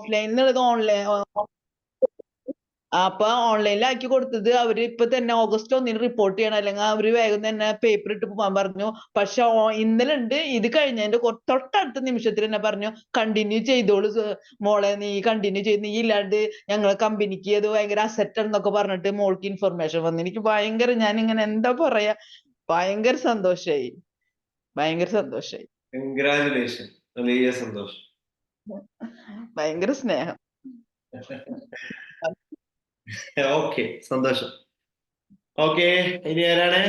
ഓഫ്ലൈനിൽ online അപ്പൊ ഓൺലൈനിലാക്കി കൊടുത്തത് അവര് ഇപ്പൊ തന്നെ August 1 റിപ്പോർട്ട് ചെയ്യണം, അല്ലെങ്കിൽ അവര് വേഗം തന്നെ പേപ്പർ ഇട്ട് പോകാൻ പറഞ്ഞു. പക്ഷെ ഇന്നലെ ഉണ്ട്, ഇത് കഴിഞ്ഞതിന്റെ തൊട്ടടുത്ത നിമിഷത്തിൽ തന്നെ പറഞ്ഞു കണ്ടിന്യൂ ചെയ്തോളൂ മോളെ, നീ കണ്ടിന്യൂ ചെയ്ത്, നീ ഇല്ലാണ്ട് ഞങ്ങളെ കമ്പനിക്ക് അത് ഭയങ്കര അസറ്റ് എന്നൊക്കെ പറഞ്ഞിട്ട് മോൾക്ക് ഇൻഫർമേഷൻ വന്നു. എനിക്ക് ഭയങ്കര, ഞാനിങ്ങനെ എന്താ പറയാ, ഭയങ്കര സന്തോഷായി, ഭയങ്കര സന്തോഷായി. കൺഗ്രാജുലേഷൻ, വലിയ സന്തോഷം, ഭയങ്കര സ്നേഹം. ഓക്കെ, സന്തോഷം. ഓക്കെ, ഇനി ആരാണ്?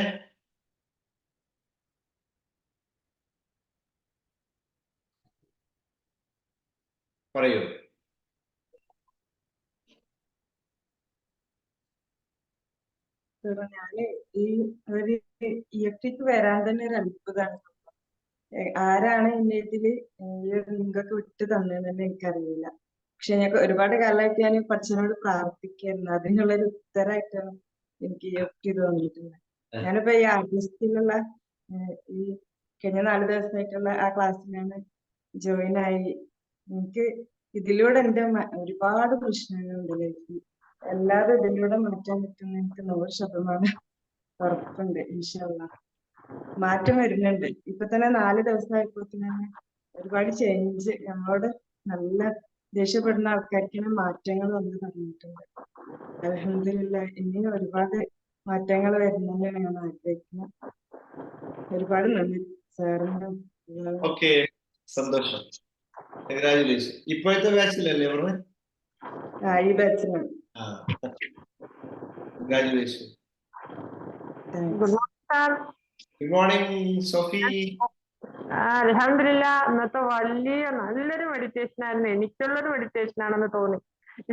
പറയൂ. ഞാന് ഈ ഒരു EFTക്ക് വരാൻ തന്നെ ഒരു അത്ഭുതമാണ്. ആരാണ് എന്നെ ഇതില് ഈ ഒരു ലിങ്കൊക്കെ വിട്ട് തന്നതെന്ന് തന്നെ എനിക്കറിയില്ല. പക്ഷെ ഞാൻ ഒരുപാട് കാലമായിട്ട് ഞാൻ പച്ചനോട് പ്രാർത്ഥിക്കായിരുന്നു, അതിനുള്ളൊരു ഉത്തരമായിട്ടാണ് എനിക്ക് EFT തോന്നിയിട്ടുള്ളത്. ഞാനിപ്പോ ഈ ആഗസ്റ്റിലുള്ള ഈ കഴിഞ്ഞ 4 ദിവസമായിട്ടുള്ള ആ ക്ലാസ്സിലാണ് ജോയിൻ ആയി. എനിക്ക് ഇതിലൂടെ എന്റെ ഒരുപാട് പ്രശ്നങ്ങളുണ്ട് ലൈഫിൽ, എല്ലാതും ഇതിലൂടെ മാറ്റാൻ പറ്റുന്ന എനിക്ക് 100% ഉറപ്പുണ്ട്. ഇൻഷാ അല്ലാഹ് മാറ്റം വരുന്നുണ്ട്. ഇപ്പൊ തന്നെ 4 ദിവസമായപ്പോ തന്നെ ഒരുപാട് ചേഞ്ച്, നമ്മളോട് നല്ല ദേഷ്യപ്പെടുന്ന ആൾക്കാർക്ക് മാറ്റങ്ങൾ വന്ന് പറഞ്ഞിട്ടുണ്ട്. അൽഹംദുലില്ലാഹ് ഇനിയും ഒരുപാട് മാറ്റങ്ങൾ വരുന്നതിനാണ് ഞാൻ ആഗ്രഹിക്കുന്നത്. ഒരുപാട് നന്ദി സാറിനും. ഓക്കെ, സന്തോഷം, കൺഗ്രാജുലേഷൻ. ഇപ്പോഴത്തെ ബാച്ചിലല്ലേ പറഞ്ഞത്? ഈ ബാച്ചിലാണ്. കൺഗ്രാജുലേഷൻ. Good morning Sofi. അൽഹംദുലില്ലാ, ഇന്നത്തെ നല്ലൊരു മെഡിറ്റേഷൻ ആയിരുന്നു. എനിക്കുള്ളൊരു മെഡിറ്റേഷൻ ആണെന്ന് തോന്നി.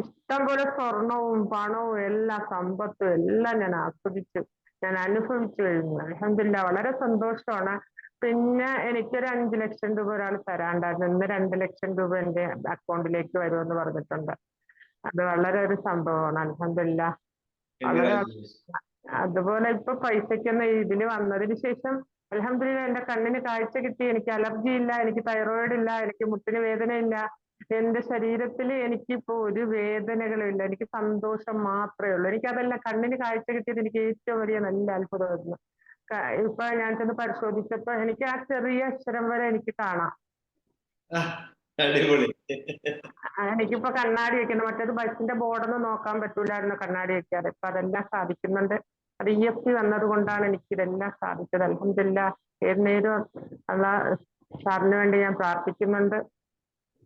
ഇഷ്ടം പോലെ സ്വർണവും പണവും എല്ലാ സമ്പത്തും എല്ലാം ഞാൻ ആസ്വദിച്ചു, ഞാൻ അനുഭവിച്ചു കഴിഞ്ഞു. അൽഹംദുലില്ലാ, വളരെ സന്തോഷമാണ്. പിന്നെ എനിക്കൊരു 5 ലക്ഷം രൂപ ഒരാൾ തരാണ്ടായിരുന്നു. ഇന്ന് 2 ലക്ഷം രൂപ എന്റെ അക്കൗണ്ടിലേക്ക് വരുമെന്ന് പറഞ്ഞിട്ടുണ്ട്. അത് വളരെ ഒരു സംഭവമാണ്. അൽഹംദുലില്ലാ, വളരെ. അതുപോലെ ഇപ്പൊ പൈസക്കൊന്ന് ഇതില് വന്നതിന് ശേഷം അൽഹംദുലില്ലാ എന്റെ കണ്ണിന് കാഴ്ച കിട്ടി. എനിക്ക് അലർജി ഇല്ല, എനിക്ക് തൈറോയിഡ് ഇല്ല, എനിക്ക് മുട്ടിന് വേദന ഇല്ല, എന്റെ ശരീരത്തിൽ എനിക്കിപ്പോ ഒരു വേദനകളും ഇല്ല. എനിക്ക് സന്തോഷം മാത്രമേ ഉള്ളൂ. എനിക്കതെല്ലാം കണ്ണിന് കാഴ്ച കിട്ടിയത് എനിക്ക് ഏറ്റവും വലിയ നല്ല അത്ഭുതമായിരുന്നു. ഇപ്പൊ ഞാൻ ചെന്ന് പരിശോധിച്ചപ്പോ എനിക്ക് ആ ചെറിയ അക്ഷരം വരെ എനിക്ക് കാണാം. എനിക്കിപ്പോ കണ്ണാടി വെക്കണം, മറ്റേത് ബസിന്റെ ബോർഡൊന്നും നോക്കാൻ പറ്റൂലായിരുന്നു കണ്ണാടി വെക്കാതെ. ഇപ്പൊ അതെല്ലാം സാധിക്കുന്നുണ്ട്. അത് EFT വന്നത് കൊണ്ടാണ് എനിക്ക് ഇതെല്ലാം സാധിച്ചത്. അൽഹംദുലില്ലാ, ഏത് നേരം സാറിന് വേണ്ടി ഞാൻ പ്രാർത്ഥിക്കുന്നുണ്ട്.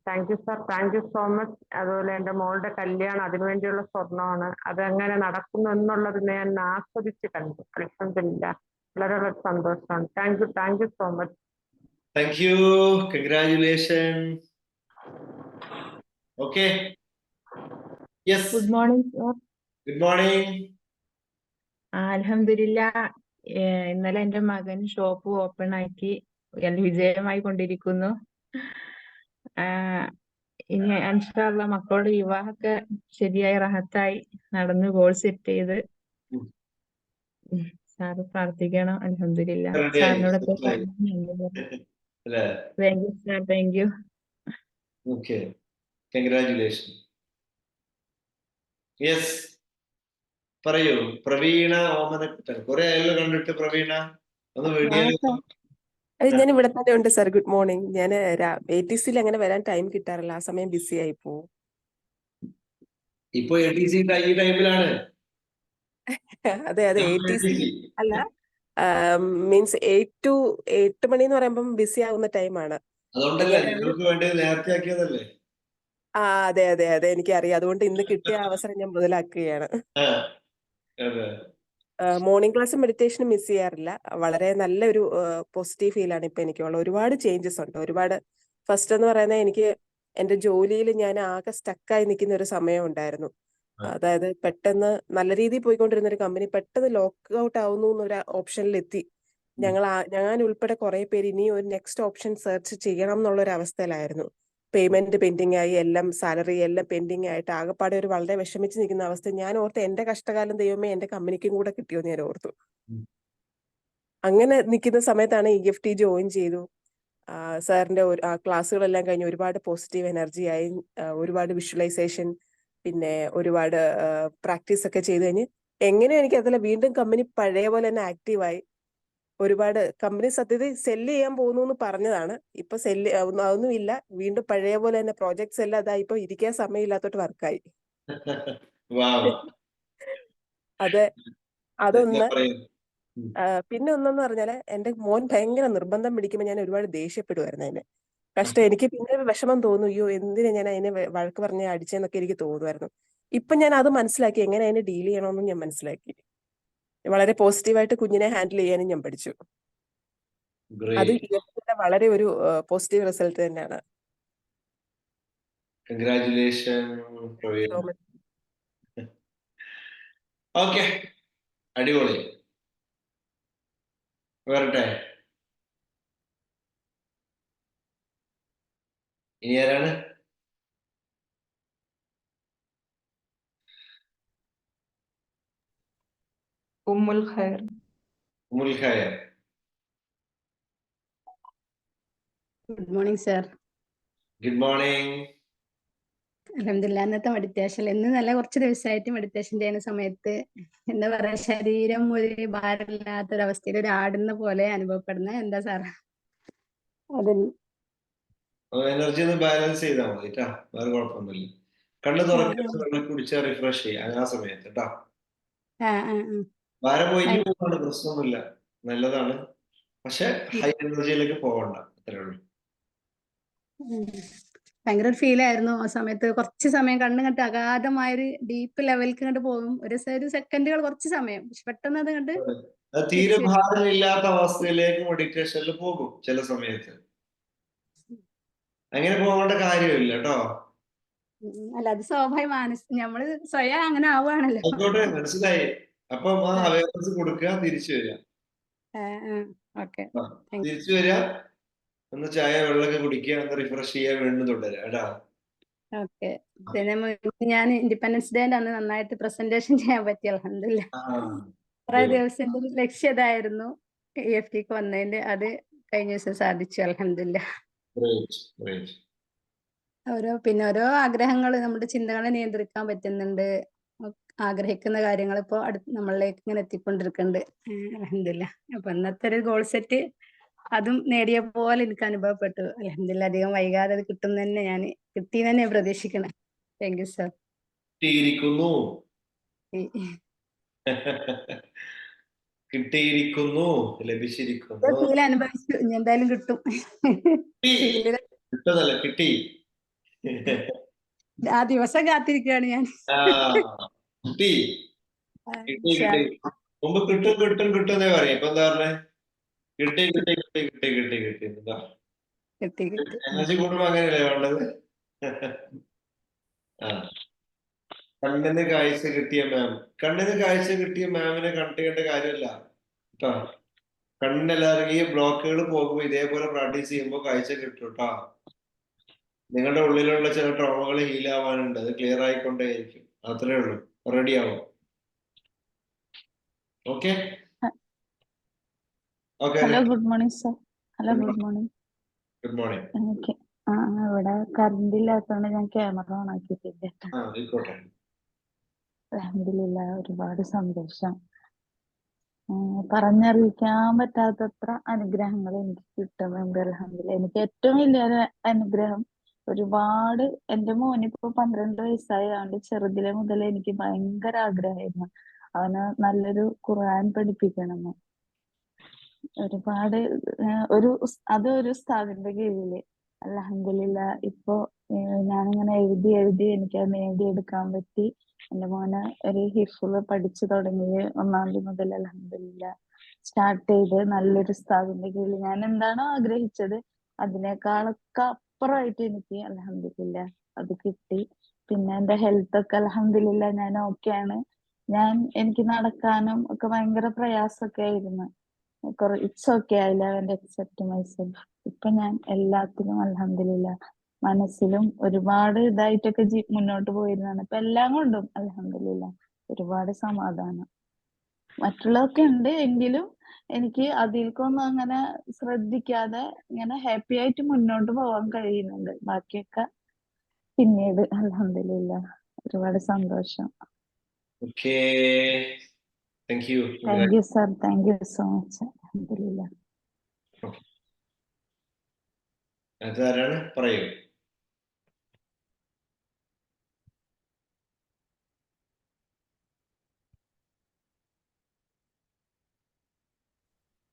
Thank you sir, thank you so much. അതുപോലെ എന്റെ മോളുടെ കല്യാണം, അതിനുവേണ്ടിയുള്ള സ്വർണ്ണമാണ്, അതെങ്ങനെ നടക്കുന്നു എന്നുള്ളത് ഞാൻ ആസ്വദിച്ച് കണ്ടു. അൽഹംദുലില്ലാ, വളരെ വളരെ സന്തോഷമാണ്. Thank you so much. Thank U, congratulation. Okay, yes. Good morning sir. Good morning. അൽഹംദുലില്ലാ, ഇന്നലെ എന്റെ മകൻ ഷോപ്പ് ഓപ്പൺ ആക്കി വിജയമായി കൊണ്ടിരിക്കുന്നു. ഇനി ഇൻഷാ അല്ലാഹ് മക്കളുടെ വിവാഹമൊക്കെ ശരിയായി റാഹത്തായി നടന്ന് ഗോൾ സെറ്റ് ചെയ്ത് സാറ് പ്രാർത്ഥിക്കണം. അൽഹംദുലില്ലാ, സാറിനോടൊക്കെ thank you sir, thank you. Okay, congratulation. Yes, പറയൂ. പ്രവീണ ഓമനക്കുട്ടൻ, കുറെ ആയല്ലോ കണ്ടിട്ട്. പ്രവീണ ഒന്ന് വീഡിയോ. ഞാൻ ഇവിടെ തന്നെ ഉണ്ട് സാർ. Good morning. ഞാൻ ATCയിൽ അങ്ങനെ വരാൻ ടൈം കിട്ടാറില്ല, ആ സമയം ബിസി ആയി പോവും. ഇപ്പൊ ATC ഈ ടൈമിലാണ്. അതെ അതെ, ATC അല്ല, മീൻസ് 8 to 8 മണി എന്ന് പറയുമ്പോൾ ബിസി ആവുന്ന ടൈമാണ്. അതുകൊണ്ടല്ലേ നിങ്ങൾക്ക് വേണ്ടി നേരത്തെ ആക്കിയതല്ലേ? അതെ അതെ അതെ, എനിക്കറിയാം. അതുകൊണ്ട് ഇന്ന് കിട്ടിയ അവസരം ഞാൻ മുതലാക്കുകയാണ്. മോർണിംഗ് ക്ലാസ് മെഡിറ്റേഷൻ മിസ് ചെയ്യാറില്ല. വളരെ നല്ലൊരു പോസിറ്റീവ് ഫീലാണ് ഇപ്പൊ എനിക്കുള്ള. ഒരുപാട് ചേഞ്ചസ് ഉണ്ട്. ഒരുപാട്. ഫസ്റ്റ് എന്ന് പറയുന്നത്, എനിക്ക് എന്റെ ജോലിയിൽ ഞാൻ ആകെ സ്റ്റക്കായി നിൽക്കുന്ന ഒരു സമയം ഉണ്ടായിരുന്നു. അതായത് പെട്ടെന്ന് നല്ല രീതിയിൽ പോയിക്കൊണ്ടിരുന്ന ഒരു കമ്പനി പെട്ടെന്ന് ലോക്ക് ഔട്ട് ആവുന്നു എന്നൊരു ഓപ്ഷനിൽ എത്തി. ഞാൻ ഉൾപ്പെടെ കുറെ പേര് ഇനി ഒരു നെക്സ്റ്റ് ഓപ്ഷൻ സെർച്ച് ചെയ്യണം എന്നുള്ള ഒരു അവസ്ഥയിലായിരുന്നു. പേയ്മെന്റ് പെൻഡിങ് ആയി, എല്ലാം സാലറി എല്ലാം പെൻഡിങ് ആയിട്ട് ആകെപ്പാടെ ഒരു വളരെ വിഷമിച്ച് നിൽക്കുന്ന അവസ്ഥ. ഞാൻ ഓർത്ത് എന്റെ കഷ്ടകാലം ദൈവമേ എന്റെ കമ്പനിക്കും കൂടെ കിട്ടിയോന്ന് ഞാൻ ഓർത്തു. അങ്ങനെ നിൽക്കുന്ന സമയത്താണ് EFT ജോയിൻ ചെയ്തു. സാറിന്റെ ക്ലാസ്സുകളെല്ലാം കഴിഞ്ഞ് ഒരുപാട് പോസിറ്റീവ് എനർജി ആയി, ഒരുപാട് വിഷ്വലൈസേഷൻ, പിന്നെ ഒരുപാട് പ്രാക്ടീസ് ഒക്കെ ചെയ്ത് കഴിഞ്ഞ് എങ്ങനെയും എനിക്ക് അതിൽ വീണ്ടും കമ്പനി പഴയ പോലെ തന്നെ ആക്റ്റീവായി. ഒരുപാട് കമ്പനി സത്യത്തിൽ സെല്ല് ചെയ്യാൻ പോകുന്നു എന്ന് പറഞ്ഞതാണ്. ഇപ്പൊ അതൊന്നും ഇല്ല. വീണ്ടും പഴയ പോലെ തന്നെ പ്രോജക്ട്സ് എല്ലാം അതാ ഇപ്പൊ ഇരിക്കാൻ സമയമില്ലാത്തോട്ട് വർക്കായി. അത് അതൊന്ന്. പിന്നെ ഒന്നെന്ന് പറഞ്ഞാല് എന്റെ മോൻ ഭയങ്കര നിർബന്ധം പിടിക്കുമ്പോൾ ഞാൻ ഒരുപാട് ദേഷ്യപ്പെടുമായിരുന്നു അതിന്. കഷ്ടം. എനിക്ക് പിന്നെ ഒരു വിഷമം തോന്നും, അയ്യോ എന്തിനാ ഞാൻ അതിനെ വഴക്ക് പറഞ്ഞ് അടിച്ചെന്നൊക്കെ എനിക്ക് തോന്നുമായിരുന്നു. ഇപ്പൊ ഞാൻ അത് മനസ്സിലാക്കി, എങ്ങനെ അതിനെ ഡീൽ ചെയ്യണമെന്നും ഞാൻ മനസ്സിലാക്കി. വളരെ പോസിറ്റീവായിട്ട് കുഞ്ഞിനെ ഹാൻഡിൽ ചെയ്യാനും ഞാൻ പഠിച്ചു. അത് വളരെ ഒരു പോസിറ്റീവ് റിസൾട്ട് തന്നെയാണ്. കൺഗ്രാറ്റുലേഷൻ പ്രവീണ. ഓക്കെ, അടിപൊളി. വരട്ടെ. ഇനി ആരാണ്? ഉമ്മുൽ ഖൈർ. ഉമ്മുൽ ഖൈർ. Good morning sir. Good morning. അൽഹംദുലില്ലാ, ഇന്നത്തെ മെഡിറ്റേഷൻ ഇന്ന് നല്ല കുറച്ച് ദിവസമായിട്ട് മെഡിറ്റേഷൻ ചെയ്യുന്ന സമയത്ത് എന്താ പറയാ, ശരീരം ഒരു ഭാരമില്ലാത്തൊരവസ്ഥയിൽ ഒരു ആടുന്ന പോലെ അനുഭവപ്പെടുന്ന എന്താ സാർ അതിൽ എനർജി ഒന്ന് ബാലൻസ് ചെയ്താൽ മതി കേട്ടാ, വേറെ കുഴപ്പമൊന്നുമില്ല. കണ്ണ് തുറക്കുന്ന വെള്ളം കുടിച്ചാൽ റിഫ്രഷ് ചെയ്യാം ആ സമയത്ത് കേട്ടാ. ഭാരം പോയി പോകാണ്, പ്രശ്നമൊന്നുമില്ല, നല്ലതാണ്. പക്ഷെ ഹൈ എനർജിയിലേക്ക് പോകണ്ട, അത്രേ ഉള്ളൂ. ഭയങ്കര ഒരു ഫീൽ ആയിരുന്നു ആ സമയത്ത്. കുറച്ച് സമയം കണ്ണ് കണ്ട് അഗാധമായൊരു ഡീപ്പ് ലെവലിലേക്ക് കണ്ട് പോകും, ഒരു സെക്കൻഡുകൾ, കുറച്ച് സമയം, പക്ഷെ പെട്ടെന്ന് അത് കണ്ട് തീരെ ഭാരമില്ലാത്ത അവസ്ഥയിലേക്ക് മെഡിറ്റേഷനിൽ പോകും ചില സമയത്ത്. അങ്ങനെ പോകേണ്ട കാര്യമില്ല കേട്ടോ. അല്ല, അത് സ്വാഭാവികമാണ്, നമ്മള് സ്വയം അങ്ങനെ ആവുകയാണല്ലോ. ആയിക്കോട്ടെ, മനസ്സിലായി. അപ്പം ആ അവയർനെസ് കൊടുക്കുക, തിരിച്ചു വരിക. തിരിച്ചു വരിക, ഒന്ന് ചായ വെള്ളമൊക്കെ കുടിക്കുക, ഒന്ന് റിഫ്രഷ് ചെയ്യാൻ വേണ്ടി തുടരുക കേട്ടാ. ഓക്കെ. പിന്നെ ഞാൻ ഇൻഡിപെൻഡൻസ് ഡേ അന്ന് നന്നായിട്ട് പ്രസന്റേഷൻ ചെയ്യാൻ പറ്റി, അൽഹംദുലില്ലാ. കുറെ ദിവസം ലക്ഷ്യം ഇതായിരുന്നു EFT വന്നതിന്റെ, അത് കഴിഞ്ഞ ദിവസം സാധിച്ചു, അൽഹംദുലില്ലാ. ഓരോ ആഗ്രഹങ്ങൾ, നമ്മുടെ ചിന്തകളെ നിയന്ത്രിക്കാൻ പറ്റുന്നുണ്ട്. ആഗ്രഹിക്കുന്ന കാര്യങ്ങൾ ഇപ്പോ നമ്മളിലേക്ക് ഇങ്ങനെ എത്തിക്കൊണ്ടിരിക്കുന്നുണ്ട്, അൽഹംദുലില്ലാ. അപ്പൊ ഇന്നത്തെ ഒരു ഗോൾ സെറ്റ് അതും നേടിയ പോലെ എനിക്ക് അനുഭവപ്പെട്ടു, അൽഹംദുലില്ലാ. അധികം വൈകാതെ അത് കിട്ടും തന്നെ, ഞാൻ കിട്ടി തന്നെ പ്രതീക്ഷിക്കണം. Thank you sir. കിട്ടിയിരിക്കുന്നു, ലഭിച്ചിരിക്കുന്നു, അനുഭവിച്ചു. ഇനി എന്തായാലും കിട്ടും. കിട്ടുന്നല്ല, കിട്ടി. ആ ദിവസം കാത്തിരിക്കുകയാണ് ഞാൻ. കിട്ടി കിട്ടി കിട്ടി. മുമ്പ് കിട്ടും കിട്ടും കിട്ടുന്നേ പറയാം, ഇപ്പൊ എന്താ പറഞ്ഞേ? കിട്ടി കിട്ടി കിട്ടി കിട്ടി കിട്ടി കിട്ടി. എന്താ എനർജി കൂടുമ്പോ അങ്ങനെയല്ലേ വേണ്ടത്? കണ്ണിന് കാഴ്ച കിട്ടിയ മാം, കണ്ണിന് കാഴ്ച കിട്ടിയ മാമിനെ കണ്ടുകേണ്ട കാര്യമല്ല കേട്ടോ. കണ്ണിനെല്ലാവരും ഈ ബ്ലോക്കുകൾ പോകുമ്പോ ഇതേപോലെ പ്രാക്ടീസ് ചെയ്യുമ്പോ കാഴ്ച കിട്ടും കേട്ടോ. നിങ്ങളുടെ ഉള്ളിലുള്ള ചില ട്രോമകൾ ഹീൽ ആവാനുണ്ട്, അത് ക്ലിയർ ആയിക്കൊണ്ടേയിരിക്കും, അത്രേ ഉള്ളൂ. റെഡി ആവും. Okay. Hello, good morning sir. Hello, good morning. Good morning. എനിക്ക് ഇവിടെ കറണ്ട് ഇല്ലാത്തതുകൊണ്ട് ഞാൻ ക്യാമറ ഓൺ ആക്കിയിട്ടില്ല. അൽഹംദുലില്ലാ, ഒരുപാട് സന്തോഷം. പറഞ്ഞറിയിക്കാൻ പറ്റാത്തത്ര അനുഗ്രഹങ്ങൾ എനിക്ക് കിട്ടുന്നുണ്ട്, അൽഹംദുലില്ലാ. എനിക്ക് ഏറ്റവും വലിയൊരു അനുഗ്രഹം, ഒരുപാട് എന്റെ മോനിപ്പോ 12 വയസ്സായതുകൊണ്ട് ചെറുതിലെ മുതൽ എനിക്ക് ഭയങ്കര ആഗ്രഹമായിരുന്നു അവന് നല്ലൊരു ഖുർആൻ പഠിപ്പിക്കണമെന്ന്. ഒരുപാട് അതൊരു ഉസ്താദിന്റെ കീഴില് അൽഹംദുലില്ലാ ഇപ്പൊ ഞാനിങ്ങനെ എഴുതി എനിക്ക് അത് നേടിയെടുക്കാൻ പറ്റി. എന്റെ മോനെ ഒരു ഹിഫ്ള് പഠിച്ചു തുടങ്ങി 1-ാം തീയതി മുതൽ അൽഹംദുലില്ലാ സ്റ്റാർട്ട് ചെയ്ത് നല്ലൊരു ഉസ്താദിന്റെ കീഴിൽ ഞാൻ എന്താണോ ആഗ്രഹിച്ചത് അതിനേക്കാളൊക്കെ അപ്പുറമായിട്ട് എനിക്ക് അൽഹംദുലില്ലാ അത് കിട്ടി. പിന്നെ എന്റെ ഹെൽത്ത് ഒക്കെ അൽഹംദുലില്ലാ ഞാൻ ഓക്കെയാണ്. എനിക്ക് നടക്കാനും ഒക്കെ ഭയങ്കര പ്രയാസമൊക്കെ ആയിരുന്നു. It's okay, I love and accept myself. ഇപ്പൊ ഞാൻ എല്ലാത്തിലും അൽഹംദുലില്ലാ മനസ്സിലും ഒരുപാട് ഇതായിട്ടൊക്കെ മുന്നോട്ട് പോയിരുന്നാണ്. ഇപ്പൊ എല്ലാം കൊണ്ടും അൽഹംദുലില്ലാ ഒരുപാട് സമാധാനം. മറ്റുള്ളതൊക്കെ ഉണ്ട് എങ്കിലും എനിക്ക് അതിൽക്കൊന്നും അങ്ങനെ ശ്രദ്ധിക്കാതെ ഇങ്ങനെ ഹാപ്പി ആയിട്ട് മുന്നോട്ട് പോകാൻ കഴിയുന്നുണ്ട്. ബാക്കിയൊക്കെ പിന്നീട് അൽഹംദുലില്ലാ ഒരുപാട് സന്തോഷം. Okay, thank you. Thank you sir, thank you so much. അൽഹംദുലില്ലാ. അതാരാണ് പറയൂ.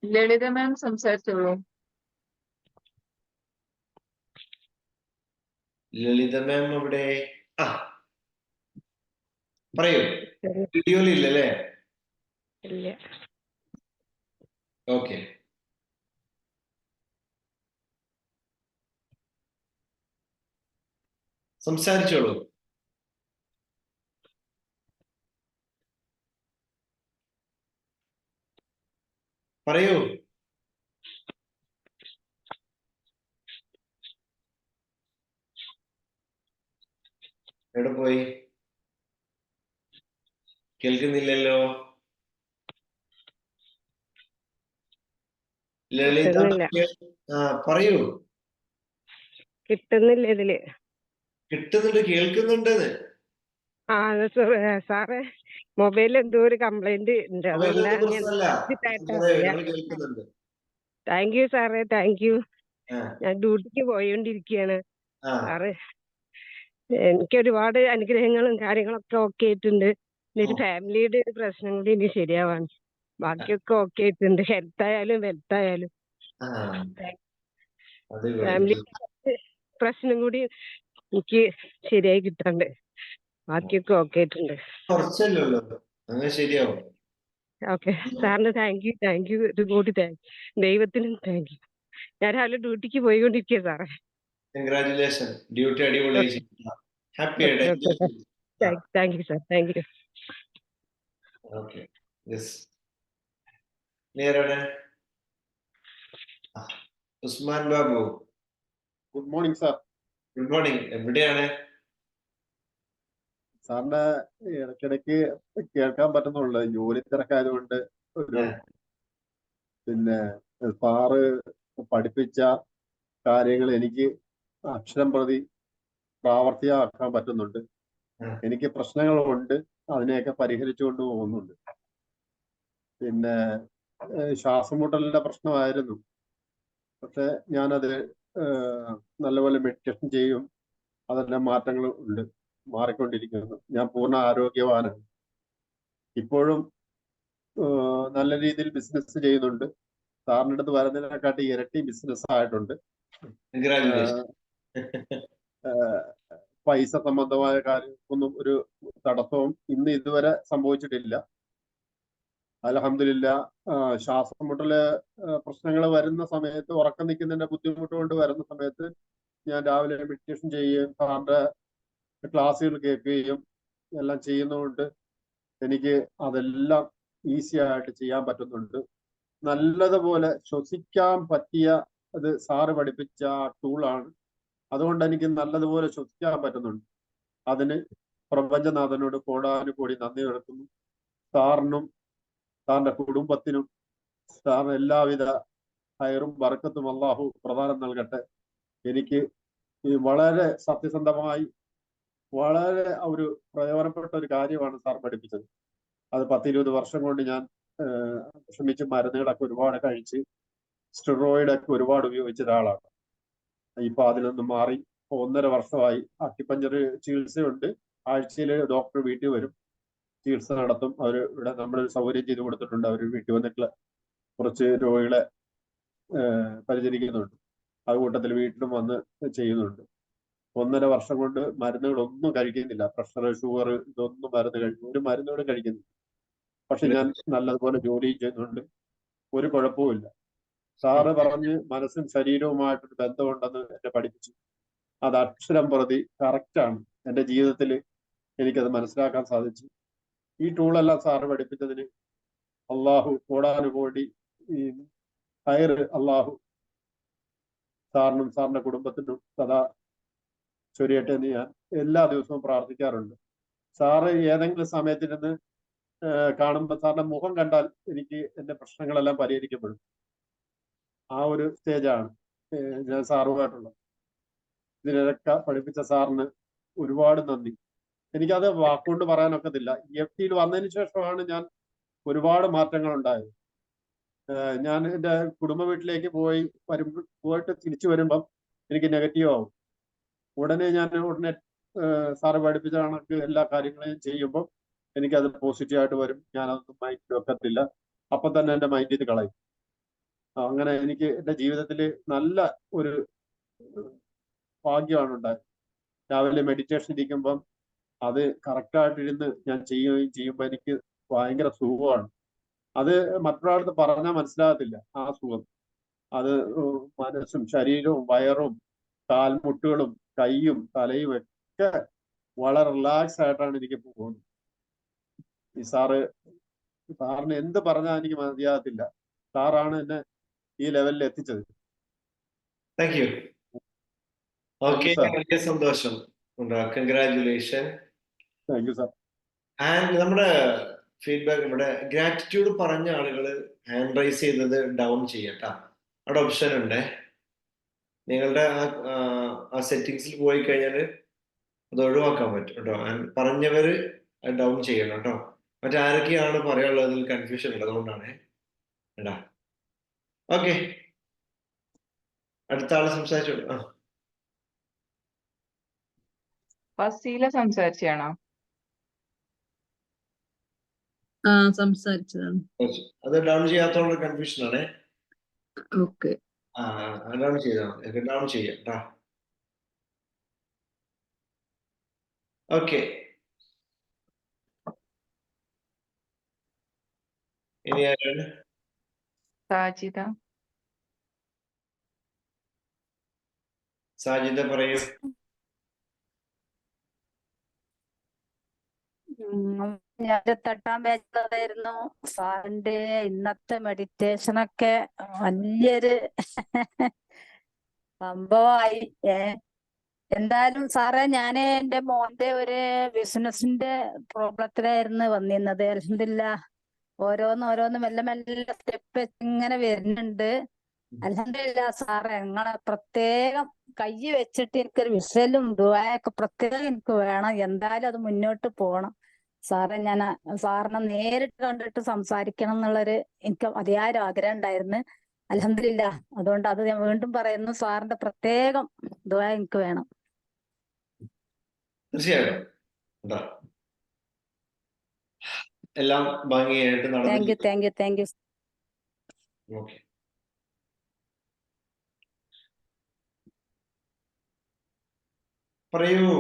ലളിത മാം സംസാരിച്ചോളൂ. ലളിത മാം ഇവിടെ? ആ പറയൂ. വീഡിയോയിൽ ഇല്ലല്ലേ? ഇല്ല. ഓക്കെ. സംസാരിച്ചോളൂ. പറയൂ. എവിടെ പോയി? കേൾക്കുന്നില്ലല്ലോ. ലളിത പറയൂ. കിട്ടുന്നില്ല ഇതില്. കിട്ടുന്നുണ്ട്, കേൾക്കുന്നുണ്ടെന്ന്. സാറേ മൊബൈലിൽ എന്തോ ഒരു കംപ്ലൈന്റ് ഉണ്ട്, അതുകൊണ്ടാണ് കേൾക്കുന്നുണ്ട്. താങ്ക് യു സാറേ, താങ്ക് യു. ഞാൻ ഡ്യൂട്ടിക്ക് പോയോണ്ടിരിക്കുകയാണ് സാറേ. എനിക്ക് ഒരുപാട് അനുഗ്രഹങ്ങളും കാര്യങ്ങളൊക്കെ ഓക്കെ ആയിട്ടുണ്ട്. ഒരു ഫാമിലിയുടെ ഒരു പ്രശ്നം കൂടി ഇനി ശരിയാവാൻ, ബാക്കിയൊക്കെ ഓക്കെ ആയിട്ടുണ്ട്. ഹെൽത്ത് ആയാലും വെൽത്ത് ആയാലും ഫാമിലി പ്രശ്നം കൂടി എനിക്ക് ശരിയായി കിട്ടാണ്ട്, ബാക്കിയൊക്കെ ഓക്കെ ആയിട്ടുണ്ട്. കുറച്ചല്ലോ, അങ്ങനെ ശരിയാവും. ഓക്കെ സാറിന് താങ്ക് യു, താങ്ക് യു, ഒരുപാട് താങ്ക് യു. ദൈവത്തിനും താങ്ക് യു. ഞാൻ രാവിലെ ഡ്യൂട്ടിക്ക് പോയിക്കൊണ്ടിരിക്കുക സാറേ. കൺഗ്രാറ്റുലേഷൻ, ഡ്യൂട്ടി അടിപൊളിയായി. ഹാപ്പി ആയിട്ട്. Thank you sir, thank you. Okay, yes. നേരാണ് Usman Babu. Good morning sir. Good morning. എവിടെയാണ്? സാറിന്റെ ഇടയ്ക്കിടയ്ക്ക് കേൾക്കാൻ പറ്റുന്നുള്ളു, ജോലി തിരക്കായതുകൊണ്ട്. ഒരു പിന്നെ സാറ് പഠിപ്പിച്ച കാര്യങ്ങൾ എനിക്ക് അക്ഷരം പ്രതി പ്രാവർത്തികമാക്കാൻ പറ്റുന്നുണ്ട്. എനിക്ക് പ്രശ്നങ്ങളുണ്ട്, അതിനെയൊക്കെ പരിഹരിച്ചുകൊണ്ട് പോകുന്നുണ്ട്. പിന്നെ ശ്വാസമുട്ടലിന്റെ പ്രശ്നമായിരുന്നു, പക്ഷെ ഞാനത് നല്ലപോലെ മെഡിറ്റേഷൻ ചെയ്യും, അതെല്ലാം മാറ്റങ്ങൾ ഉണ്ട്, മാറിക്കൊണ്ടിരിക്കുന്നു. ഞാൻ പൂർണ്ണ ആരോഗ്യവാനാണ്. ഇപ്പോഴും നല്ല രീതിയിൽ ബിസിനസ് ചെയ്യുന്നുണ്ട്. സാറിൻ്റെ അടുത്ത് വരുന്നതിനെക്കാട്ടി ഇരട്ടി ബിസിനസ് ആയിട്ടുണ്ട്. പൈസ സംബന്ധമായ കാര്യങ്ങൾക്കൊന്നും ഒരു തടസ്സവും ഇന്ന് ഇതുവരെ സംഭവിച്ചിട്ടില്ല. അൽഹംദുലില്ലാ. ശ്വാസം മുട്ടല് പ്രശ്നങ്ങൾ വരുന്ന സമയത്ത്, ഉറക്കം നിൽക്കുന്നതിന്റെ ബുദ്ധിമുട്ട് കൊണ്ട് വരുന്ന സമയത്ത് ഞാൻ രാവിലെ മെഡിറ്റേഷൻ ചെയ്യുകയും സാറിന്റെ ക്ലാസ്സുകൾ കേൾക്കുകയും എല്ലാം ചെയ്യുന്നതുകൊണ്ട് എനിക്ക് അതെല്ലാം ഈസി ആയിട്ട് ചെയ്യാൻ പറ്റുന്നുണ്ട്. നല്ലതുപോലെ ശ്വസിക്കാൻ പറ്റിയ അത് സാറ് പഠിപ്പിച്ച ആ ടൂളാണ്. അതുകൊണ്ട് എനിക്ക് നല്ലതുപോലെ ശ്വസിക്കാൻ പറ്റുന്നുണ്ട്. അതിന് പ്രപഞ്ചനാഥനോട് കോടാനുകോടി നന്ദി കൊടുക്കുന്നു. സാറിനും സാറിന്റെ കുടുംബത്തിനും സാറിന് എല്ലാവിധ ഹൈറും ബർക്കത്തും അല്ലാഹു പ്രദാനം നൽകട്ടെ. എനിക്ക് വളരെ സത്യസന്ധമായി വളരെ ഒരു പ്രയോജനപ്പെട്ട ഒരു കാര്യമാണ് സാർ പഠിപ്പിച്ചത്. അത് 10-20 വർഷം കൊണ്ട് ഞാൻ ശ്രമിച്ച് മരുന്നുകളൊക്കെ ഒരുപാട് കഴിച്ച് സ്റ്റിറോയിഡൊക്കെ ഒരുപാട് ഉപയോഗിച്ച ഒരാളാണ്. ഇപ്പൊ അതിൽ നിന്നും മാറി 1.5 വർഷമായി. അക്യുപഞ്ചർ ചികിത്സയുണ്ട്. ആഴ്ചയിൽ ഡോക്ടർ വീട്ടിൽ വരും, ചികിത്സ നടത്തും. അവർ ഇവിടെ നമ്മളൊരു സൗകര്യം ചെയ്ത് കൊടുത്തിട്ടുണ്ട്. അവർ വീട്ടിൽ വന്നിട്ട് കുറച്ച് രോഗികളെ പരിചരിക്കുന്നുണ്ട്. ആ കൂട്ടത്തിൽ വീട്ടിലും വന്ന് ചെയ്യുന്നുണ്ട്. 1.5 വർഷം കൊണ്ട് മരുന്നുകളൊന്നും കഴിക്കുന്നില്ല. പ്രഷർ, ഷുഗർ, ഇതൊന്നും ഒരു മരുന്നുകളും കഴിക്കുന്നില്ല. പക്ഷെ ഞാൻ നല്ലതുപോലെ ജോലി ചെയ്യുന്നുണ്ട്, ഒരു കുഴപ്പവുമില്ല. സാറ് പറഞ്ഞ് മനസ്സും ശരീരവുമായിട്ടൊരു ബന്ധമുണ്ടെന്ന് എന്നെ പഠിപ്പിച്ചു. അത് അക്ഷരം പ്രതി കറക്റ്റാണ്. എൻ്റെ ജീവിതത്തിൽ എനിക്കത് മനസ്സിലാക്കാൻ സാധിച്ചു. ഈ ടൂളെല്ലാം സാറ് പഠിപ്പിച്ചതിന് അള്ളാഹു കോടാനുകോടി ഹൈർ അള്ളാഹു സാറിനും സാറിന്റെ കുടുംബത്തിനും സദാ ചൊരിയട്ടെ എന്ന് ഞാൻ എല്ലാ ദിവസവും പ്രാർത്ഥിക്കാറുണ്ട്. സാറ് ഏതെങ്കിലും സമയത്തിരുന്ന് കാണുമ്പോൾ സാറിന്റെ മുഖം കണ്ടാൽ എനിക്ക് എന്റെ പ്രശ്നങ്ങളെല്ലാം പരിഹരിക്കപ്പെടും. ആ ഒരു സ്റ്റേജാണ് ഞാൻ സാറുമായിട്ടുള്ളത്. ഇതിനൊക്കെ പഠിപ്പിച്ച സാറിന് ഒരുപാട് നന്ദി. എനിക്കത് വാക്കുകൊണ്ട് പറയാനൊക്കത്തില്ല. EFT യിൽ വന്നതിന് ശേഷമാണ് ഞാൻ ഒരുപാട് മാറ്റങ്ങൾ ഉണ്ടായത്. ഞാൻ എൻ്റെ കുടുംബ വീട്ടിലേക്ക് പോയിട്ട് തിരിച്ചു വരുമ്പം എനിക്ക് നെഗറ്റീവ് ആവും. ഉടനെ സാറ് പഠിപ്പിച്ച കണക്ക് എല്ലാ കാര്യങ്ങളെയും ചെയ്യുമ്പോൾ എനിക്കത് പോസിറ്റീവായിട്ട് വരും. ഞാനതൊന്നും മൈൻഡിൽ വെക്കത്തില്ല. അപ്പം തന്നെ എൻ്റെ മൈൻഡിൽ നിന്ന് കളയും. അങ്ങനെ എനിക്ക് എൻ്റെ ജീവിതത്തിൽ നല്ല ഒരു ഭാഗ്യമാണ് ഉണ്ടായത്. രാവിലെ മെഡിറ്റേഷൻ ഇരിക്കുമ്പം അത് കറക്റ്റായിട്ടിരുന്ന് ഞാൻ ചെയ്യുമ്പോൾ എനിക്ക് ഭയങ്കര സുഖമാണ്. അത് മറ്റൊരാൾക്ക് പറഞ്ഞാൽ മനസ്സിലാകത്തില്ല ആ സുഖം. അത് മനസ്സും ശരീരവും വയറും കാൽമുട്ടുകളും കൈയും തലയും ഒക്കെ വളരെ റിലാക്സ് ആയിട്ടാണ് എനിക്ക് പോകുന്നത്. ഈ സാറിന് എന്ത് പറഞ്ഞാൽ എനിക്ക് മതിയാകത്തില്ല. സാറാണ് എന്നെ ഈ ലെവലിൽ എത്തിച്ചത്. Thank you. ഓക്കെ, വലിയ സന്തോഷം. Congratulation. Thank you sir. And നമ്മുടെ ഫീഡ്ബാക്ക്, നമ്മുടെ ഗ്രാറ്റിറ്റ്യൂഡ് പറഞ്ഞ ആളുകൾ ഹാൻഡ് റൈസ് ചെയ്തത് ഡൗൺ ചെയ്യട്ടാ. അവിടെ ഓപ്ഷൻ ഉണ്ട്. നിങ്ങളുടെ ആ സെറ്റിങ്സിൽ പോയി കഴിഞ്ഞാൽ അത് ഒഴിവാക്കാൻ പറ്റും കേട്ടോ. പറഞ്ഞവര് ഡൗൺ ചെയ്യണം കേട്ടോ. മറ്റാരൊക്കെയാണ് പറയാനുള്ളതിൽ കൺഫ്യൂഷൻ ഉണ്ട്, അതുകൊണ്ടാണ് കേട്ടാ. ഓക്കെ, അടുത്ത ആള് സംസാരിച്ചോളൂ. ഫസീല സംസാരിച്ചാണോ? സംസാരിച്ചതാണ്. അത് ഡൗൺ ചെയ്യാത്തോണ്ട് കൺഫ്യൂഷൻ ആണ്. ഓക്കെ, ഡൗൺ ചെയ്താൽ മതി. ഡൗൺ ചെയ്യാം കേട്ടാ. ഓക്കെ, ഇനി ആരാണ്? സാജിദ പറയൂ. ഞാൻ 28ാം ബാച്ചിലായിരുന്നു. സാറിന്റെ ഇന്നത്തെ മെഡിറ്റേഷനൊക്കെ വലിയൊരു സംഭവമായി. എന്തായാലും സാറേ, ഞാന് എന്റെ മോന്റെ ഒരു ബിസിനസിന്റെ പ്രോബ്ലത്തിലായിരുന്നു വന്നിരുന്നത്. അൽഹംദുലില്ലാഹ് ഓരോന്ന് മെല്ലെ മെല്ലെ സ്റ്റെപ്പ് ഇങ്ങനെ വരുന്നുണ്ട്. അൽഹംദുലില്ലാഹ് സാറേ, നിങ്ങളെ പ്രത്യേകം കൈ വെച്ചിട്ട് എനിക്കൊരു വിഷലും ദുആയൊക്കെ പ്രത്യേകം എനിക്ക് വേണം. എന്തായാലും അത് മുന്നോട്ട് പോകണം സാറേ. ഞാൻ സാറിനെ നേരിട്ട് കണ്ടിട്ട് സംസാരിക്കണം എന്നുള്ളൊരു എനിക്ക് അതിയായ ആഗ്രഹം ഉണ്ടായിരുന്നു. അൽഹംദുലില്ലാഹ്, അതുകൊണ്ട് അത് ഞാൻ വീണ്ടും പറയുന്നു, സാറിന്റെ പ്രത്യേകം ദുആ എനിക്ക് വേണം. തീർച്ചയായിട്ടും എല്ലാം ഭംഗിയായിട്ട് നടന്നു. Thank you. ഓക്കെ, പറയൂ.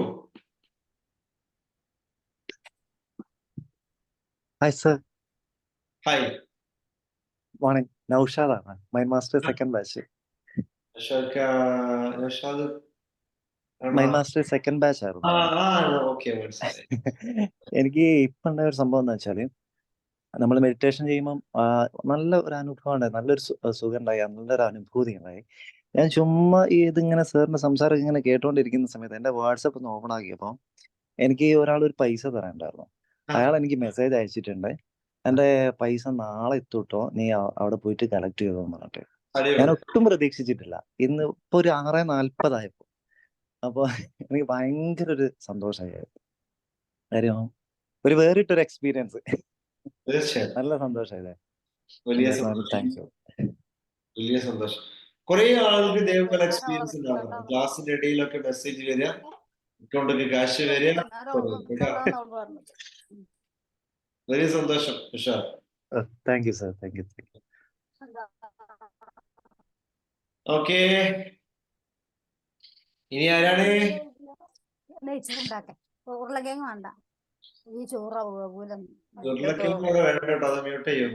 Hi sir. Hi, morning. നൗഷാദാണ്, mind master second batch. Mind master second batch ആയിരുന്നു. എനിക്ക് ഇപ്പൊ ഉണ്ടായ ഒരു സംഭവം എന്ന് വെച്ചാല്, നമ്മൾ മെഡിറ്റേഷൻ ചെയ്യുമ്പോൾ നല്ല ഒരു അനുഭവം, നല്ലൊരു സുഖം ഉണ്ടായി, നല്ലൊരു അനുഭൂതി ഉണ്ടായി. ഞാൻ ചുമ്മാ ഇതിങ്ങനെ സാറിന്റെ സംസാരം ഇങ്ങനെ കേട്ടോണ്ടിരിക്കുന്ന സമയത്ത് എന്റെ വാട്സപ്പ് ഒന്ന് ഓപ്പൺ ആക്കിയപ്പോൾ എനിക്ക് ഒരാളൊരു പൈസ തരാനുണ്ടായിരുന്നു. അയാൾ എനിക്ക് മെസ്സേജ് അയച്ചിട്ടുണ്ട്, എന്റെ പൈസ നാളെ എത്തൂട്ടോ, നീ അവിടെ പോയിട്ട് കളക്ട് ചെയ്തോന്ന് പറഞ്ഞിട്ട്. ഞാൻ ഒട്ടും പ്രതീക്ഷിച്ചിട്ടില്ല. ഇന്ന് ഇപ്പൊ ഒരു 6:40 ആയപ്പോ. അപ്പൊ എനിക്ക് ഭയങ്കര ഒരു സന്തോഷമായി. കാര്യം ഒരു വേറിട്ടൊരു എക്സ്പീരിയൻസ്. നല്ല സന്തോഷമായില്ലേ? Thank you. വലിയ സന്തോഷം. കുറെ ആൾക്ക് ഇതേപോലെ എക്സ്പീരിയൻസ് ഉണ്ടാവും. ക്ലാസ്സിന്റെ ഇടയിലൊക്കെ മെസ്സേജ് വരിക, അക്കൗണ്ടിൽ കാശ് വരിക. വലിയ സന്തോഷം. ഉഷാർ. Thank you sir. Thank you. Okay, ഇനി ആരാണ്? ഉരുളക്കിഴങ്ങ് വേണ്ട, ഈ ചോറ് ഉരുളക്കിഴങ്ങ് വേണ്ട കേട്ടോ, അത് മ്യൂട്ട് ചെയ്യും.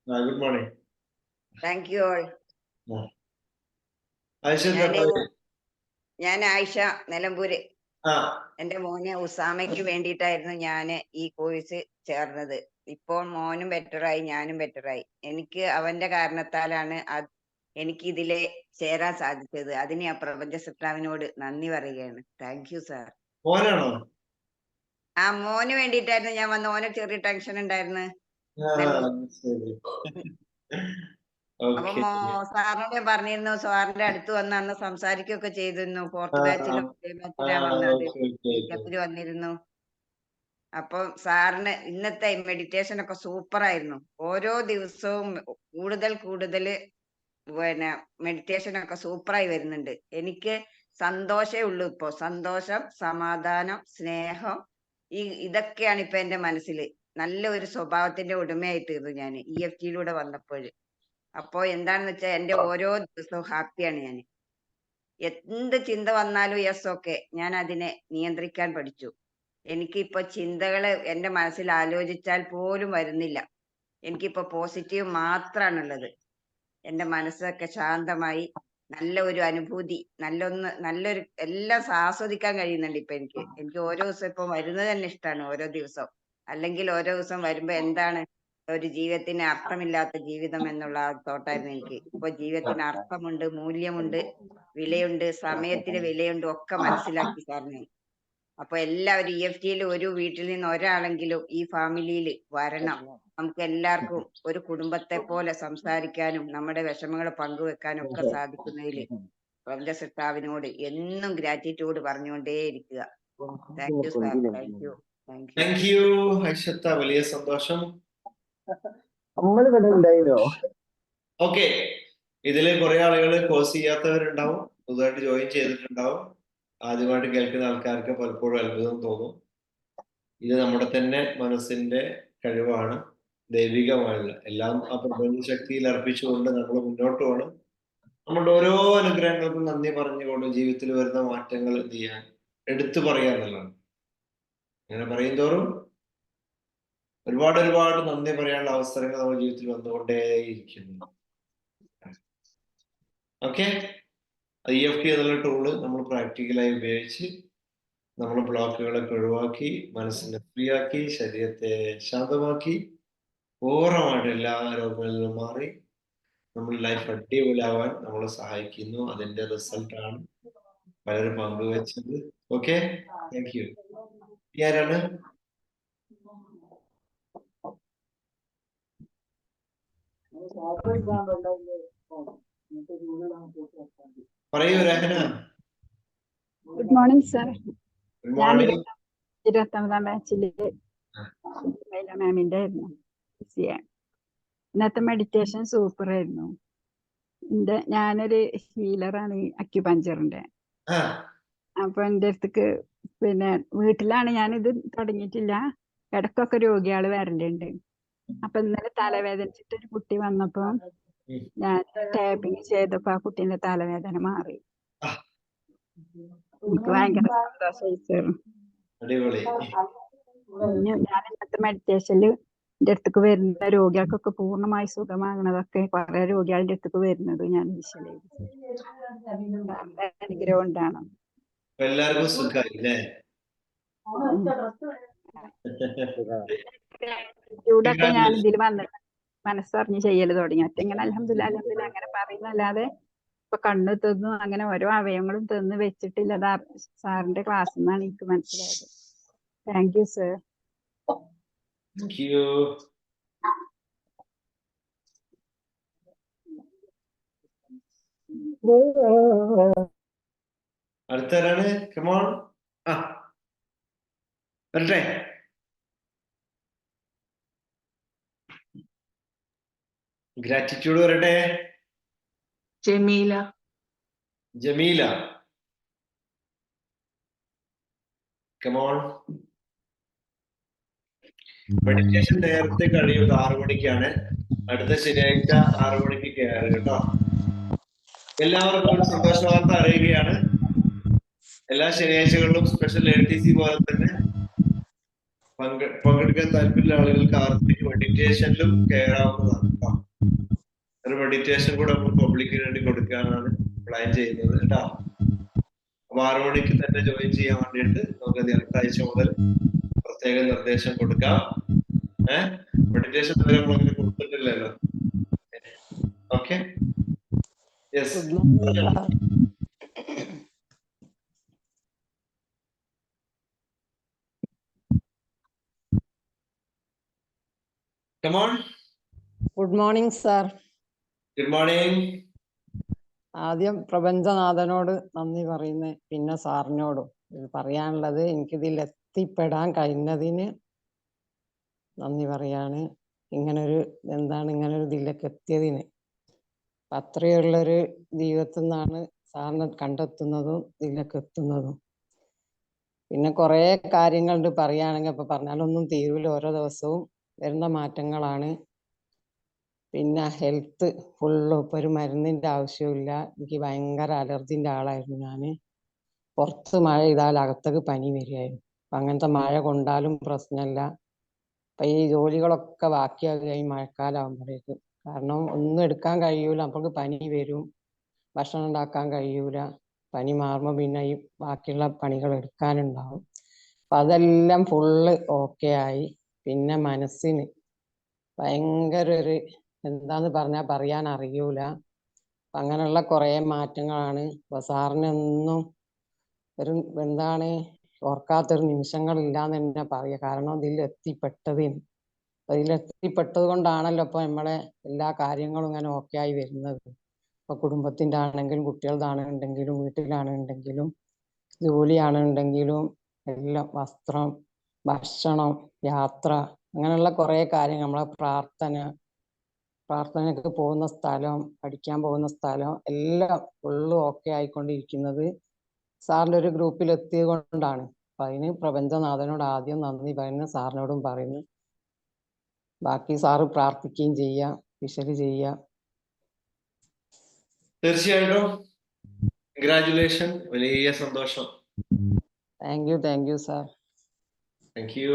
Good morning. Thank you all. ഞാൻ ആയിഷ, നിലമ്പൂര്. എന്റെ മോനെ ഉസാമയ്ക്ക് വേണ്ടിയിട്ടായിരുന്നു ഞാൻ ഈ കോഴ്സ് ചേർന്നത്. ഇപ്പോൾ മോനും ബെറ്ററായി, ഞാനും ബെറ്ററായി. എനിക്ക് അവന്റെ കാരണത്താലാണ് എനിക്ക് ഇതിലെ ചേരാൻ സാധിച്ചത്. അതിന് ഞാൻ പ്രപഞ്ച സൃഷ്ടാവിനോട് നന്ദി പറയുകയാണ്. Thank you sir. ആ മോന് വേണ്ടിയിട്ടായിരുന്നു ഞാൻ വന്ന. മോന് ചെറിയ ടെൻഷൻ ഉണ്ടായിരുന്നു. ശരി. അപ്പൊ ഓക്കെ. സാറിനോട് ഞാൻ പറഞ്ഞിരുന്നു, സാറിന്റെ അടുത്ത് വന്ന് അന്ന് സംസാരിക്കുകയൊക്കെ ചെയ്തിരുന്നു. ഫോർത്ത് ബാച്ചിലും ബാച്ചിലാ വന്നത്, ഓക്കെ. വന്നിരുന്നു. അപ്പൊ സാറിന് ഇന്നത്തെ മെഡിറ്റേഷൻ ഒക്കെ സൂപ്പർ ആയിരുന്നു. ഓരോ ദിവസവും കൂടുതൽ പിന്നെ മെഡിറ്റേഷൻ ഒക്കെ സൂപ്പറായി വരുന്നുണ്ട്. എനിക്ക് സന്തോഷേ ഉള്ളൂ ഇപ്പൊ. സന്തോഷം, സമാധാനം, സ്നേഹം, ഇതൊക്കെയാണ് ഇപ്പൊ എന്റെ മനസ്സിൽ. നല്ല ഒരു സ്വഭാവത്തിന്റെ ഉടമയായി തീർന്നു ഞാൻ EFT-യിലൂടെ വന്നപ്പോൾ. അപ്പോ എന്താണെന്ന് വെച്ചാൽ എന്റെ ഓരോ ദിവസവും ഹാപ്പിയാണ് ഞാൻ. എന്ത് ചിന്ത വന്നാലും യെസ് ഓക്കെ, ഞാൻ അതിനെ നിയന്ത്രിക്കാൻ പഠിച്ചു. എനിക്കിപ്പോ ചിന്തകള് എന്റെ മനസ്സിൽ ആലോചിച്ചാൽ പോലും വരുന്നില്ല. എനിക്കിപ്പോ പോസിറ്റീവ് മാത്രാണുള്ളത്. എന്റെ മനസ്സൊക്കെ ശാന്തമായി നല്ല ഒരു അനുഭൂതി, നല്ലൊരു എല്ലാം ആസ്വദിക്കാൻ കഴിയുന്നുണ്ട് ഇപ്പൊ എനിക്ക് ഓരോ ദിവസം ഇപ്പൊ വരുന്നത് തന്നെ ഇഷ്ടമാണ്. ഓരോ ദിവസം അല്ലെങ്കിൽ ഓരോ ദിവസം വരുമ്പോ എന്താണ് ഒരു ജീവിതത്തിന് അർത്ഥമില്ലാത്ത ജീവിതം എന്നുള്ള ആ തോട്ടായിരുന്നു എനിക്ക്. ഇപ്പൊ ജീവിതത്തിന് അർത്ഥമുണ്ട്, മൂല്യമുണ്ട്, വിലയുണ്ട്, സമയത്തിന് വിലയുണ്ട്, ഒക്കെ മനസ്സിലാക്കി സാറിന്. അപ്പൊ എല്ലാവരും EFT-യിൽ ഒരു വീട്ടിൽ നിന്ന് ഒരാളെങ്കിലും ഈ ഫാമിലിയിൽ വരണം. നമുക്ക് എല്ലാവർക്കും ഒരു കുടുംബത്തെ പോലെ സംസാരിക്കാനും നമ്മുടെ വിഷമങ്ങൾ പങ്കുവെക്കാനും ഒക്കെ സാധിക്കുന്നതിൽ പ്രപഞ്ച സൃഷ്ടാവിനോട് എന്നും ഗ്രാറ്റിറ്റ്യൂഡ് പറഞ്ഞുകൊണ്ടേയിരിക്കുക. Thank you sir. Thank you. Thank you ഐഷത്ത, വലിയ സന്തോഷം. ഓക്കെ, ഇതില് കുറെ ആളുകൾ കോഴ്സ് ചെയ്യാത്തവരുണ്ടാവും, പുതുതായിട്ട് ജോയിൻ ചെയ്തിട്ടുണ്ടാവും. ആദ്യമായിട്ട് കേൾക്കുന്ന ആൾക്കാർക്ക് പലപ്പോഴും അത്ഭുതം തോന്നും. ഇത് നമ്മുടെ തന്നെ മനസ്സിന്റെ കഴിവാണ്, ദൈവികമായുള്ള എല്ലാം ആ പ്രപഞ്ച ശക്തിയിൽ അർപ്പിച്ചുകൊണ്ട് നമ്മൾ മുന്നോട്ട് പോകണം. നമ്മളുടെ ഓരോ അനുഗ്രഹങ്ങൾക്കും നന്ദി പറഞ്ഞുകൊണ്ട് ജീവിതത്തിൽ വരുന്ന മാറ്റങ്ങൾ എന്ത് ചെയ്യാൻ, എടുത്തു പറയാൻ എന്നുള്ളതാണ്. അങ്ങനെ പറയും തോറും ഒരുപാട് നന്ദി പറയാനുള്ള അവസരങ്ങൾ നമ്മുടെ ജീവിതത്തിൽ വന്നുകൊണ്ടേയിരിക്കുന്നു. ഓക്കെ, EFT എന്നുള്ള ടൂള് നമ്മൾ പ്രാക്ടിക്കലായി ഉപയോഗിച്ച് നമ്മൾ ബ്ലോക്കുകളൊക്കെ ഒഴിവാക്കി, മനസ്സിനെ ഫ്രീ ആക്കി, ശരീരത്തെ ശാന്തമാക്കി, പൂർണ്ണമായിട്ട് എല്ലാ രോഗങ്ങളിൽ നിന്നും മാറി നമ്മൾ ലൈഫ് അടിപൊളിയാവാൻ നമ്മളെ സഹായിക്കുന്നു. അതിന്റെ റിസൾട്ടാണ് പലരും പങ്കുവെച്ചത്. Okay, thank you. ആരാണ്? പറയൂ Rahana. Good morning sir. Good ഞാൻ മോർണിംഗ്. 29ാം ബാച്ചില് മാമിന്റെ ആയിരുന്നു. ഇന്നത്തെ മെഡിറ്റേഷൻ സൂപ്പർ ആയിരുന്നു. ഞാനൊരു ഹീലറാണ്, അക്യുപഞ്ചറിന്റെ. അപ്പൊ എന്റെ അടുത്തേക്ക് പിന്നെ വീട്ടിലാണ് ഞാനിത് തുടങ്ങിയിട്ടില്ല, ഇടക്കൊക്കെ രോഗികള് വരലുണ്ട്. അപ്പൊ ഇന്നലെ തലവേദനിച്ചിട്ട് ഒരു കുട്ടി വന്നപ്പോ ഞാൻ ടാപ്പിങ് ചെയ്തപ്പോ ആ കുട്ടീന്റെ തലവേദന മാറി. എനിക്ക് ഭയങ്കര സന്തോഷമായി സാർ. ഞാൻ ഇന്നത്തെ മെഡിറ്റേഷനിൽ എന്റെ അടുത്തേക്ക് വരുന്ന രോഗികൾക്കൊക്കെ പൂർണ്ണമായി സുഖമാകണതൊക്കെ കുറെ രോഗികളുടെ അടുത്തേക്ക് വരുന്നത് ഞാൻ വിശ്വസിച്ചു. അനുഗ്രഹം ഉണ്ടാണ്. എല്ലാവർക്കും സുഖായില്ലേ? ചൂടൊക്കെ ഞാൻ ഇതിൽ വന്നിട്ട് മനസ്സറിഞ്ഞ് ചെയ്യല് തുടങ്ങി. ഇങ്ങനെ അൽഹംദുലില്ലാ അങ്ങനെ പറയുന്നല്ലാതെ ഇപ്പൊ കണ്ണു തിന്നു അങ്ങനെ ഓരോ അവയവങ്ങളും തിന്ന് വെച്ചിട്ടില്ല. സാറിന്റെ ക്ലാസ്സിൽ നിന്നാണ് എനിക്ക് മനസ്സിലായത്. Thank you sir. Thank you. അടുത്താരാണ്? കമോൺ. വരട്ടെ. ഗ്രാറ്റിറ്റ്യൂഡ് വരട്ടെ. ജമീല. ജമീല, കമോൺ. മെഡിറ്റേഷൻ നേരത്തെ കഴിയുന്നത് 6 മണിക്കാണ്. അടുത്ത ശനിയാഴ്ച 6 മണിക്ക് കയറുക കേട്ടോ. എല്ലാവർക്കും ഒരു സന്തോഷ വാർത്ത അറിയുകയാണ്. എല്ലാ ശനിയാഴ്ചകളിലും സ്പെഷ്യൽ LTC പോലെ തന്നെ പങ്കെടുക്കാൻ താല്പര്യമുള്ള ആളുകൾക്ക് 6 മണിക്ക് മെഡിറ്റേഷനിലും കയറാവുന്നതാണ് കേട്ടോ. ഒരു മെഡിറ്റേഷൻ കൂടെ നമ്മൾ പബ്ലിക്കിന് വേണ്ടി കൊടുക്കാനാണ് പ്ലാൻ ചെയ്യുന്നത് കേട്ടോ. അപ്പൊ 6 മണിക്ക് തന്നെ ജോയിൻ ചെയ്യാൻ വേണ്ടിയിട്ട് നമുക്ക് അടുത്ത ആഴ്ച മുതൽ പ്രത്യേക നിർദ്ദേശം കൊടുക്കാം. മെഡിറ്റേഷൻ വരെ നമ്മളങ്ങനെ കൊടുത്തിട്ടില്ലല്ലോ. Okay, yes. Come on. Good morning sir. Good morning. ആദ്യം പ്രപഞ്ചനാഥനോട് നന്ദി പറയുന്നത്, പിന്നെ സാറിനോടും. ഇത് പറയാനുള്ളത്, എനിക്കിതിൽ എത്തിപ്പെടാൻ കഴിഞ്ഞതിന് നന്ദി പറയാണ്. ഇങ്ങനൊരു ഇങ്ങനൊരു ഇതിലേക്ക് എത്തിയതിന്. അത്രയുള്ളൊരു ജീവിതത്തിൽ നിന്നാണ് സാറിനെ കണ്ടെത്തുന്നതും ഇതിലേക്ക് എത്തുന്നതും. പിന്നെ കുറേ കാര്യങ്ങളുണ്ട് പറയുകയാണെങ്കിൽ, ഇപ്പൊ പറഞ്ഞാലൊന്നും തീരൂല. ഓരോ ദിവസവും വരുന്ന മാറ്റങ്ങളാണ്. പിന്നെ ഹെൽത്ത് ഫുള്ള് ഇപ്പൊ ഒരു മരുന്നിന്റെ ആവശ്യമില്ല. എനിക്ക് ഭയങ്കര അലർജിന്റെ ആളായിരുന്നു ഞാൻ. പുറത്ത് മഴ ചെയ്താൽ അകത്തേക്ക് പനി വരികയായിരുന്നു. അപ്പൊ അങ്ങനത്തെ മഴ കൊണ്ടാലും പ്രശ്നമില്ല. അപ്പൊ ഈ ജോലികളൊക്കെ ബാക്കിയാകുക ഈ മഴക്കാലമാകുമ്പോഴേക്ക്. കാരണം ഒന്നും എടുക്കാൻ കഴിയൂല, അപ്പോഴേക്ക് പനി വരും. ഭക്ഷണം ഉണ്ടാക്കാൻ കഴിയൂല. പനി മാറുമ്പോൾ പിന്നെ ഈ ബാക്കിയുള്ള പണികൾ എടുക്കാനുണ്ടാവും. അപ്പൊ അതെല്ലാം ഫുള്ള് ഓക്കെ ആയി. പിന്നെ മനസ്സിന് ഭയങ്കര ഒരു എന്താന്ന് പറഞ്ഞാൽ പറയാൻ അറിയൂല. അങ്ങനെയുള്ള കുറെ മാറ്റങ്ങളാണ്. അപ്പൊ സാറിനൊന്നും ഒരു ഓർക്കാത്തൊരു നിമിഷങ്ങളില്ലാന്ന് തന്നെ പറയാ. കാരണം ഇതിലെത്തിപ്പെട്ടത് കൊണ്ടാണല്ലോ ഇപ്പൊ നമ്മളെ എല്ലാ കാര്യങ്ങളും ഇങ്ങനെ ഓക്കെ ആയി വരുന്നത്. ഇപ്പൊ കുടുംബത്തിന്റെ ആണെങ്കിലും കുട്ടികളുടെ വീട്ടിലാണെങ്കിലും ജോലിയാണെങ്കിലും എല്ലാം, വസ്ത്രം, ഭക്ഷണം, യാത്ര, അങ്ങനെയുള്ള കുറെ കാര്യങ്ങൾ, നമ്മളെ പ്രാർത്ഥനയ്ക്ക് പോകുന്ന സ്ഥലം, പഠിക്കാൻ പോകുന്ന സ്ഥലം എല്ലാം ഫുള്ള് ഓക്കെ ആയിക്കൊണ്ടിരിക്കുന്നത് സാറിന്റെ ഒരു ഗ്രൂപ്പിൽ എത്തിയത് കൊണ്ടാണ്. അപ്പൊ അതിന് പ്രപഞ്ചനാഥനോട് ആദ്യം നന്ദി പറയുന്നു, സാറിനോടും പറയുന്നു. ബാക്കി സാറ് പ്രാർത്ഥിക്കുകയും ചെയ്യാം, വിശല് ചെയ്യാം. തീർച്ചയായിട്ടും കൺഗ്രാജുലേഷൻ. വലിയ സന്തോഷം. Thank you sir. Thank you.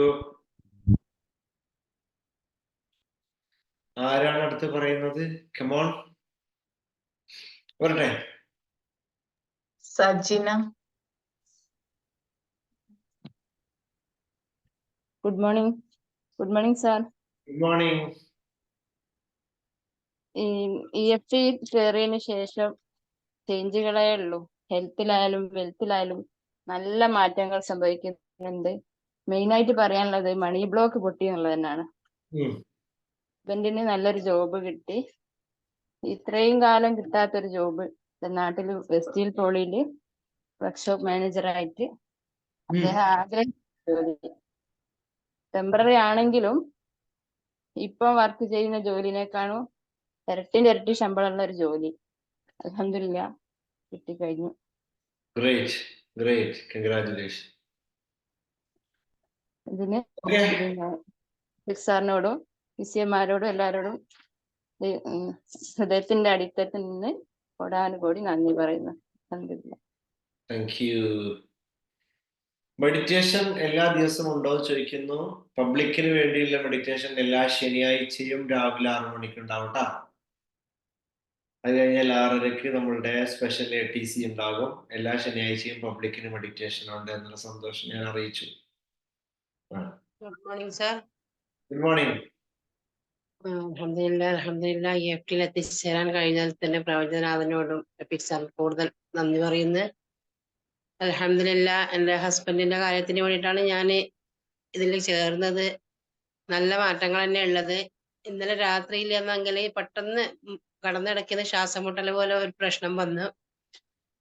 ആരാണ് അടുത്ത് പറയുന്നത്? കമോൺ, വരട്ടെ. Sajina. Good morning. Good morning sir. Good morning. EFT കയറിയതിനു ശേഷം ചേഞ്ചുകളേ ഉള്ളൂ. ഹെൽത്തിലായാലും വെൽത്തിലായാലും നല്ല മാറ്റങ്ങൾ സംഭവിക്കുന്നുണ്ട്. മെയിനായിട്ട് പറയാനുള്ളത് മണി ബ്ലോക്ക് പൊട്ടി എന്നുള്ളത് തന്നെയാണ്. ഹസ്ബൻഡിന് നല്ലൊരു ജോബ് കിട്ടി. ഇത്രയും കാലം കിട്ടാത്തൊരു ജോബ് നാട്ടിൽ വെസ്റ്റീൽ പോളിയില് വർക്ക്ഷോപ്പ് മാനേജറായിട്ട്. അദ്ദേഹം ആഗ്രഹിച്ച ടെമ്പററി ആണെങ്കിലും ഇപ്പം വർക്ക് ചെയ്യുന്ന ജോലിനേക്കാളും ഇരട്ടി ശമ്പളമുള്ള ഒരു ജോലി അൽഹംദുലില്ലാ കിട്ടിക്കഴിഞ്ഞു. ഇതിന് സാറിനോടും വിസിഎമാരോടും എല്ലാവരോടും ഹൃദയത്തിന്റെ അടിത്തട്ടിൽ നിന്ന് കോടാനുകോടി നന്ദി പറയുന്നു. അൽഹംദുലില്ലാ. Thank you. മെഡിറ്റേഷൻ എല്ലാ ദിവസവും ഉണ്ടോ എന്ന് ചോദിക്കുന്നു. പബ്ലിക്കിന് വേണ്ടിയുള്ള മെഡിറ്റേഷൻ എല്ലാ ശനിയാഴ്ചയും രാവിലെ 6 മണിക്ക് ഉണ്ടാവും കേട്ടോ. അത് കഴിഞ്ഞാൽ 6:30 നമ്മളുടെ സ്പെഷ്യൽ ATC ഉണ്ടാകും. എല്ലാ ശനിയാഴ്ചയും പബ്ലിക്കിന് മെഡിറ്റേഷൻ ഉണ്ട് എന്നുള്ള സന്തോഷം ഞാൻ അറിയിച്ചു. Good morning sir. Good morning. അൽഹംദുലില്ലാ EFTയിൽ എത്തിച്ചേരാൻ കഴിഞ്ഞാൽ തന്നെ പ്രപഞ്ചനാഥനോടും എപ്പിക് സാറിന് കൂടുതൽ നന്ദി പറയുന്നു. അൽഹംദുലില്ലാ എൻ്റെ ഹസ്ബൻഡിന്റെ കാര്യത്തിന് വേണ്ടിയിട്ടാണ് ഞാൻ ഇതിൽ ചേർന്നത്. നല്ല മാറ്റങ്ങൾ തന്നെ ഉള്ളത്. ഇന്നലെ രാത്രിയിൽ എന്നെങ്കിൽ പെട്ടെന്ന് കടന്നിടയ്ക്കുന്ന ശ്വാസം മുട്ടൽ പോലെ ഒരു പ്രശ്നം വന്നു.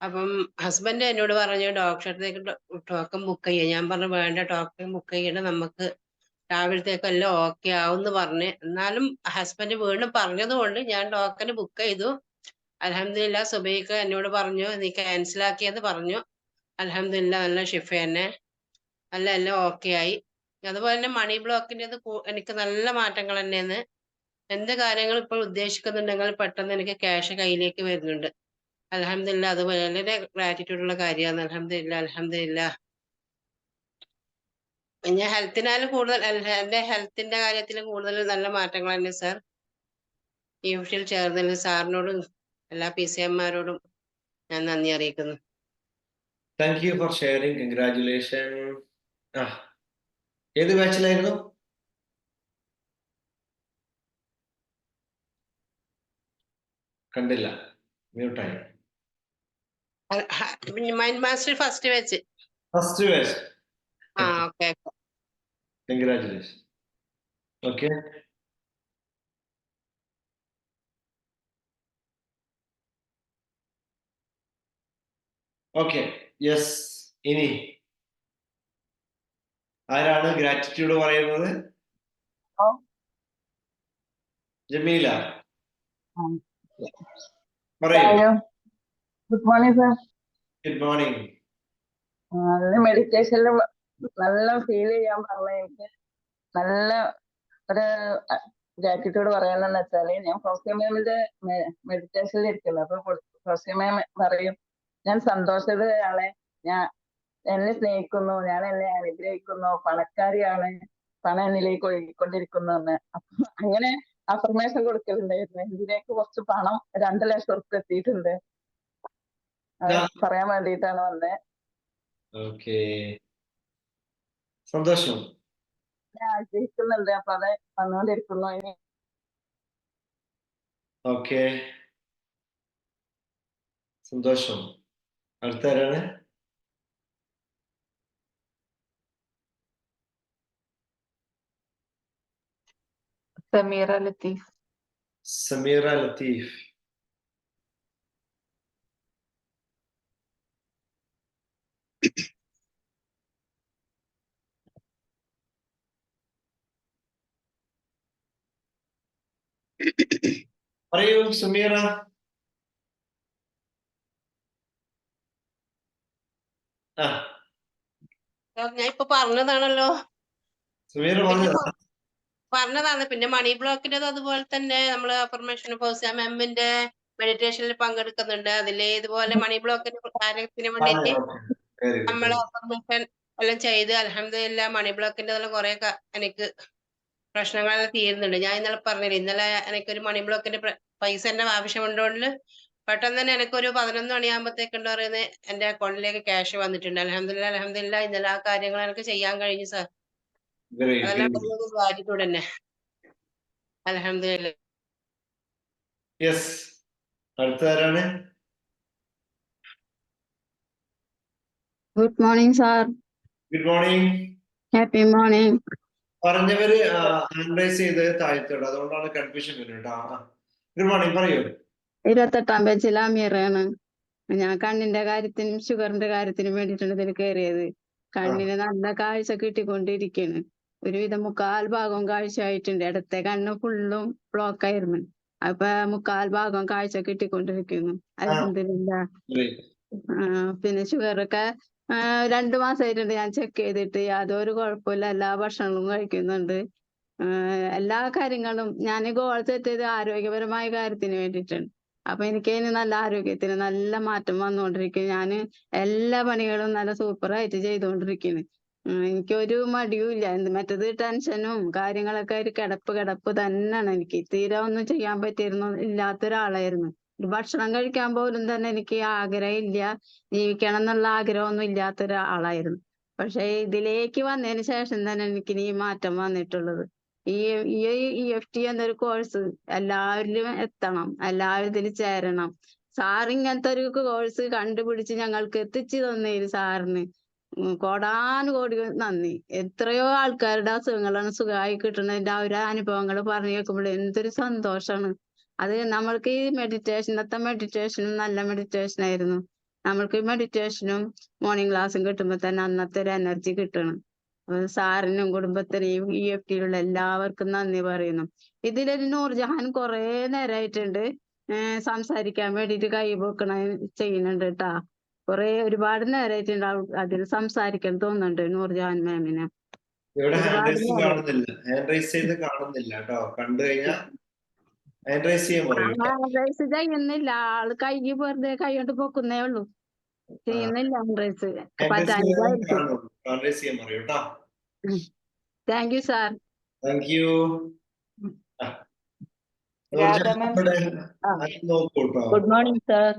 അപ്പം ഹസ്ബൻഡ് എന്നോട് പറഞ്ഞു ഡോക്ടറടുത്തേക്ക് ടോക്കൺ ബുക്ക് ചെയ്യാം. ഞാൻ പറഞ്ഞു വേണ്ട, ടോക്കൺ ബുക്ക് ചെയ്യണ്ട, നമുക്ക് രാവിലത്തേക്കെല്ലാം ഓക്കെ ആവുമെന്ന് പറഞ്ഞ്. എന്നാലും ഹസ്ബൻഡ് വീണ്ടും പറഞ്ഞത് കൊണ്ട് ഞാൻ ടോക്കൺ ബുക്ക് ചെയ്തു. അൽഹംദുലില്ലാ സുബൈക്ക് എന്നോട് പറഞ്ഞു നീ ക്യാൻസലാക്കിയെന്ന് പറഞ്ഞു. അൽഹംദുലില്ലാ നല്ല ഷിഫ തന്നെ, എല്ലാം ഓക്കെ ആയി. അതുപോലെ തന്നെ മണി ബ്ലോക്കിൻ്റെ എനിക്ക് നല്ല മാറ്റങ്ങൾ തന്നെയാണ്. എന്ത് കാര്യങ്ങൾ ഇപ്പോൾ ഉദ്ദേശിക്കുന്നുണ്ടെങ്കിൽ പെട്ടെന്ന് എനിക്ക് ക്യാഷ് കയ്യിലേക്ക് വരുന്നുണ്ട്. അൽഹംദുലില്ലാ. അത് വളരെ ഗ്രാറ്റിറ്റ്യൂഡുള്ള കാര്യമാണ്. അൽഹംദുലില്ലാ. ഞാൻ ഹെൽത്തിനാലും കൂടുതൽ എൻ്റെ ഹെൽത്തിന്റെ കാര്യത്തിലും കൂടുതൽ നല്ല മാറ്റങ്ങൾ തന്നെ സാർ. EFTയിൽ ചേർന്നതിന് സാറിനോടും എല്ലാ PCMമാരോടും ഞാൻ നന്ദി അറിയിക്കുന്നു. Thank you for sharing. Congratulation. ഏത് ബാച്ചിലായിരുന്നു? കണ്ടില്ല, മ്യൂട്ടായി. Mind master first batch. Okay. Congratulation. Okay. Okay, yes. ഇനി ആരാണ് ഗ്രാറ്റിറ്റ്യൂഡ് പറയുന്നത്? ജമീല പറയൂ. Good morning sir. Good morning. നല്ല മെഡിറ്റേഷനിൽ നല്ല ഫീൽ ചെയ്യാൻ പറഞ്ഞ എനിക്ക് നല്ല ഒരു ഗ്രാറ്റിറ്റ്യൂഡ് പറയാനെന്ന് വെച്ചാല്, ഞാൻ ഫൗസിയ മാമിന്റെ മെഡിറ്റേഷനിൽ ഇരിക്കുന്നത്. അപ്പൊ ഫൗസിയ മാം പറയും, ഞാൻ സന്തോഷതയാണ്, ഞാൻ എന്നെ സ്നേഹിക്കുന്നു, ഞാൻ എന്നെ അനുഗ്രഹിക്കുന്നു, പണക്കാരിയാണ്, പണം എന്നിലേക്ക് ഒഴുകിക്കൊണ്ടിരിക്കുന്നു എന്ന്. അപ്പൊ അങ്ങനെ അഫർമേഷൻ കൊടുക്കലുണ്ടായിരുന്നു. ഇതിലേക്ക് കുറച്ച് പണം 2 ലക്ഷം ഉറുപ്പിക എത്തിയിട്ടുണ്ട്. അത് പറയാൻ വേണ്ടിയിട്ടാണ് വന്നത്. ഓക്കെ, സന്തോഷം. ഞാൻ ആഗ്രഹിക്കുന്നുണ്ട്, അപ്പൊ അത് വന്നുകൊണ്ടിരിക്കുന്നു. ഇനി ഓക്കെ, സന്തോഷം. അടുത്താരാണ്? സമീറ ലത്തീഫ്. സമീറ ലത്തീഫ്. പറയൂ സമീറ. ഞാൻ ഇപ്പൊ പറഞ്ഞതാണല്ലോ. സമീറ പറഞ്ഞതാണ്. പിന്നെ മണി ബ്ലോക്കിൻ്റെത് അതുപോലെ തന്നെ നമ്മൾ അഫർമേഷൻ ഫൗസിയ മാമിന്റെ മെഡിറ്റേഷനിൽ പങ്കെടുക്കുന്നുണ്ട്. അതില് ഇതുപോലെ മണി ബ്ലോക്കിന്റെ കാര്യത്തിന് വേണ്ടിയിട്ട് നമ്മൾ അഫർമേഷൻ എല്ലാം ചെയ്ത് അൽഹംദുലില്ലാ മണി ബ്ലോക്കിന്റെ കുറെ എനിക്ക് പ്രശ്നങ്ങളെല്ലാം തീരുന്നുണ്ട്. ഞാൻ ഇന്നലെ പറഞ്ഞില്ല, ഇന്നലെ എനിക്കൊരു മണി ബ്ലോക്കിന്റെ പൈസന്റെ ആവശ്യമുണ്ടോണ്ട് പെട്ടെന്ന് തന്നെ എനിക്കൊരു 11 മണിയാകുമ്പോഴത്തേക്കുണ്ട് പറയുന്നത് എന്റെ അക്കൗണ്ടിലേക്ക് ക്യാഷ് വന്നിട്ടുണ്ട്. അൽഹംദുലില്ലാ ഇന്നലെ ആ കാര്യങ്ങൾ എനിക്ക് ചെയ്യാൻ കഴിഞ്ഞു സാർ. അതെല്ലാം ഗ്രാറ്റിറ്റ്യൂഡ് തന്നെ. അൽഹംദുലില്ലാ. യെസ്. അടുത്താരാണ്? Good morning sir. Good morning. Happy morning. പറഞ്ഞവര് ഹാൻഡ് റൈസ് ചെയ്ത് താഴ്ത്തോട്, അതുകൊണ്ടാണ് കൺഫ്യൂഷൻ വരുന്നത്. ഗുഡ് മോർണിംഗ്, പറയൂ. 28ാം പേജിലെ അമീറാണ്. ഞാൻ കണ്ണിന്റെ കാര്യത്തിനും ഷുഗറിന്റെ കാര്യത്തിനും വേണ്ടിയിട്ടാണ് ഇതിൽ കയറിയത്. കണ്ണിന് നല്ല കാഴ്ച കിട്ടിക്കൊണ്ടിരിക്കുകയാണ്. ഒരുവിധം 1/4 ഭാഗം കാഴ്ച ആയിട്ടുണ്ട്. ഇടത്തെ കണ്ണ് ഫുള്ളും ബ്ലോക്ക് ആയിരുന്നു. അപ്പൊ 1/4 ഭാഗം കാഴ്ച കിട്ടിക്കൊണ്ടിരിക്കുന്നു. അൽഹംദുലില്ലാ. പിന്നെ ഷുഗറൊക്കെ 2 മാസമായിട്ടുണ്ട് ഞാൻ ചെക്ക് ചെയ്തിട്ട്. യാതൊരു കുഴപ്പമില്ല, എല്ലാ ഭക്ഷണങ്ങളും കഴിക്കുന്നുണ്ട്. എല്ലാ കാര്യങ്ങളും ഞാൻ ഗോൾ സെറ്റ് ചെയ്ത് ആരോഗ്യപരമായ കാര്യത്തിന് വേണ്ടിയിട്ടാണ്. അപ്പൊ എനിക്ക് അതിന് നല്ല ആരോഗ്യത്തിന് നല്ല മാറ്റം വന്നുകൊണ്ടിരിക്കും. ഞാൻ എല്ലാ പണികളും നല്ല സൂപ്പറായിട്ട് ചെയ്തുകൊണ്ടിരിക്കുന്നു. എനിക്കൊരു മടിയും ഇല്ല. മറ്റത് ടെൻഷനും കാര്യങ്ങളൊക്കെ ഒരു കിടപ്പ് തന്നെയാണ്. എനിക്ക് തീരെ ഒന്നും ചെയ്യാൻ ഇല്ലാത്തൊരാളായിരുന്നു. ഒരു ഭക്ഷണം കഴിക്കാൻ പോലും തന്നെ എനിക്ക് ആഗ്രഹം ഇല്ല, ജീവിക്കണം എന്നുള്ള ആഗ്രഹമൊന്നും ഇല്ലാത്തൊരാളായിരുന്നു. പക്ഷെ ഇതിലേക്ക് വന്നതിന് ശേഷം തന്നെ എനിക്ക് ഈ മാറ്റം വന്നിട്ടുള്ളത്. ഈ EFT എന്നൊരു കോഴ്സ് എല്ലാവരിലും എത്തണം, എല്ലാവരും ഇതിൽ ചേരണം. സാർ ഇങ്ങനത്തെ ഒരു കോഴ്സ് കണ്ടുപിടിച്ച് ഞങ്ങൾക്ക് എത്തിച്ചു തന്നതിന് സാറിന് കോടാനുകോടി നന്ദി. എത്രയോ ആൾക്കാരുടെ അസുഖങ്ങളാണ് സുഖമായി കിട്ടുന്നതിന്റെ ആ ഒരു അനുഭവങ്ങൾ പറഞ്ഞു കേൾക്കുമ്പോൾ എന്തൊരു സന്തോഷമാണ്. അത് നമ്മൾക്ക് ഈ ഇന്നത്തെ മെഡിറ്റേഷനും നല്ല മെഡിറ്റേഷൻ ആയിരുന്നു. നമ്മൾക്ക് മെഡിറ്റേഷനും മോർണിംഗ് ക്ലാസ്സും കിട്ടുമ്പോൾ തന്നെ അന്നത്തെ ഒരു എനർജി കിട്ടണം. സാറിനും കുടുംബത്തിനെയും EFTയിലുള്ള എല്ലാവർക്കും നന്ദി പറയുന്നു. ഇതിലൊരു നൂർജഹാൻ കുറെ നേരമായിട്ടുണ്ട് സംസാരിക്കാൻ വേണ്ടിയിട്ട് കൈ പൊക്കണ ചെയ്യുന്നുണ്ട് കേട്ടാ. ഒരുപാട് നേരമായിട്ടുണ്ട് അതിൽ സംസാരിക്കാൻ തോന്നുന്നുണ്ട് നൂർജഹാൻ മാമിന്. ഇവിടെ ഹാൻഡ് റൈസ് കാണുന്നില്ല, ഹാൻഡ് റൈസ് ചെയ്ത് കാണുന്നില്ല കേട്ടോ. കണ്ടു കഴിഞ്ഞാൽ ഹാൻഡ് റൈസ് ചെയ്യാൻ പറയും. ഹാൻഡ് റൈസ് ചെയ്യുന്നില്ല, ആള് കൈ വെറുതെ കൈ കൊണ്ട് പൊക്കുന്നേ ഉള്ളൂ, ചെയ്യുന്നില്ല hand raise. Thank you sir. Thank U. Good morning sir.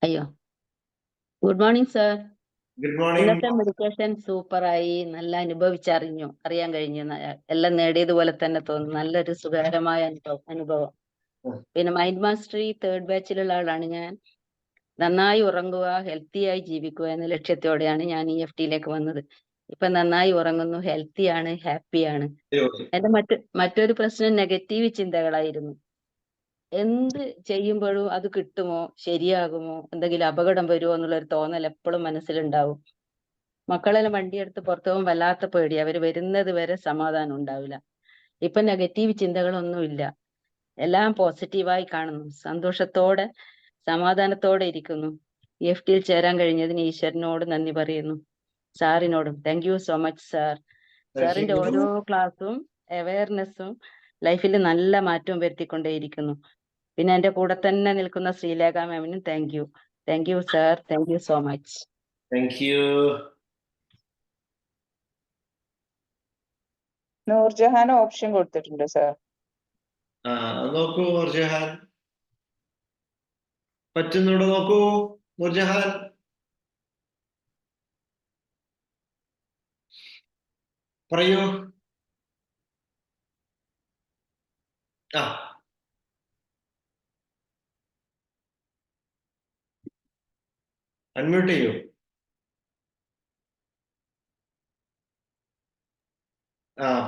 അയ്യോ, ഗുഡ് മോർണിംഗ് സാർ. ഇന്നത്തെ മെഡിറ്റേഷൻ സൂപ്പറായി, നല്ല അറിയാൻ കഴിഞ്ഞു. എല്ലാം നേടിയതുപോലെ തന്നെ തോന്നുന്നു. നല്ലൊരു സുഖകരമായ അനുഭവം. പിന്നെ മൈൻഡ് മാസ്റ്ററി 3rd ബാച്ചിലുള്ള ആളാണ് ഞാൻ. നന്നായി ഉറങ്ങുക, ഹെൽത്തിയായി ജീവിക്കുക എന്ന ലക്ഷ്യത്തോടെയാണ് ഞാൻ EFTയിലേക്ക് വന്നത്. ഇപ്പൊ നന്നായി ഉറങ്ങുന്നു, ഹെൽത്തിയാണ്, ഹാപ്പിയാണ്. എന്റെ മറ്റൊരു പ്രശ്നം നെഗറ്റീവ് ചിന്തകളായിരുന്നു. എന്ത് ചെയ്യുമ്പോഴും അത് കിട്ടുമോ, ശരിയാകുമോ, എന്തെങ്കിലും അപകടം വരുമോ എന്നുള്ളൊരു തോന്നൽ എപ്പോഴും മനസ്സിലുണ്ടാവും. മക്കളെല്ലാം വണ്ടിയെടുത്ത് പുറത്തു പോകുമ്പോൾ വല്ലാത്ത പേടി, അവര് വരുന്നത് വരെ സമാധാനം ഉണ്ടാവില്ല. ഇപ്പൊ നെഗറ്റീവ് ചിന്തകളൊന്നുമില്ല, എല്ലാം പോസിറ്റീവായി കാണുന്നു, സന്തോഷത്തോടെ സമാധാനത്തോടെ ഇരിക്കുന്നു. EFT യിൽ ചേരാൻ കഴിഞ്ഞതിന് ഈശ്വരനോട് നന്ദി പറയുന്നു. സാറിനോടും thank you so much sir. സാറിന്റെ ഓരോ ക്ലാസ്സും അവയർനെസ്സും ലൈഫിൽ നല്ല മാറ്റവും വരുത്തിക്കൊണ്ടേയിരിക്കുന്നു. പിന്നെ എന്റെ കൂടെ തന്നെ നിൽക്കുന്ന ശ്രീലേഖ മാമിനും thank you sir, thank you so much. Thank you. Noorjahan option കൊടുത്തിട്ടുണ്ട് സാർ. നോക്കൂ നൂർജഹാൻ, പറ്റുന്നുണ്ടോ നോക്കൂ നൂർജഹാൻ. പറയൂ. അൺമ്യൂട്ട് ചെയ്യൂ.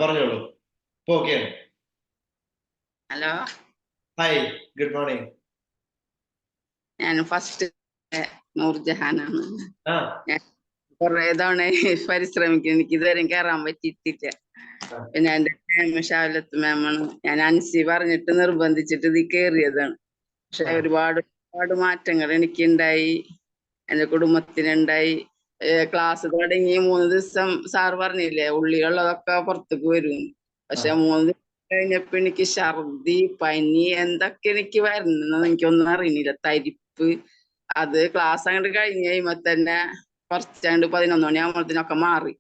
പറഞ്ഞോളൂ. Okay. Hello, hi, good morning. ഞാൻ ഫസ്റ്റ് നൂർജഹാനാണ്. ഞാൻ കുറെ തവണ പരിശ്രമിക്കുന്നു, എനിക്ക് ഇതുവരെ കയറാൻ പറ്റിയിട്ടില്ല. പിന്നെ എന്റെ ഷാലത്ത് മാമാണ്, ഞാൻ അൻസി പറഞ്ഞിട്ട് നിർബന്ധിച്ചിട്ട് ഇത് കയറിയതാണ്. പക്ഷെ ഒരുപാട് മാറ്റങ്ങൾ എനിക്കുണ്ടായി, എന്റെ കുടുംബത്തിനുണ്ടായി. ക്ലാസ് തുടങ്ങി 3 ദിവസം സാർ പറഞ്ഞില്ലേ ഉള്ളിലുള്ളതൊക്കെ പുറത്തേക്ക് വരും. പക്ഷെ 3 ദിവസം കഴിഞ്ഞപ്പോ എനിക്ക് ഛർദി, പനി, എന്തൊക്കെ എനിക്ക് വരുന്നെന്ന് എനിക്കൊന്നും അറിയുന്നില്ല. തരിപ്പ്, അത് ക്ലാസ് അങ്ങോട്ട് കഴിഞ്ഞ് കഴിയുമ്പോ തന്നെ കുറച്ചാണ്ട് 11 മണിയാകുമ്പോഴത്തേനൊക്കെ മാറി.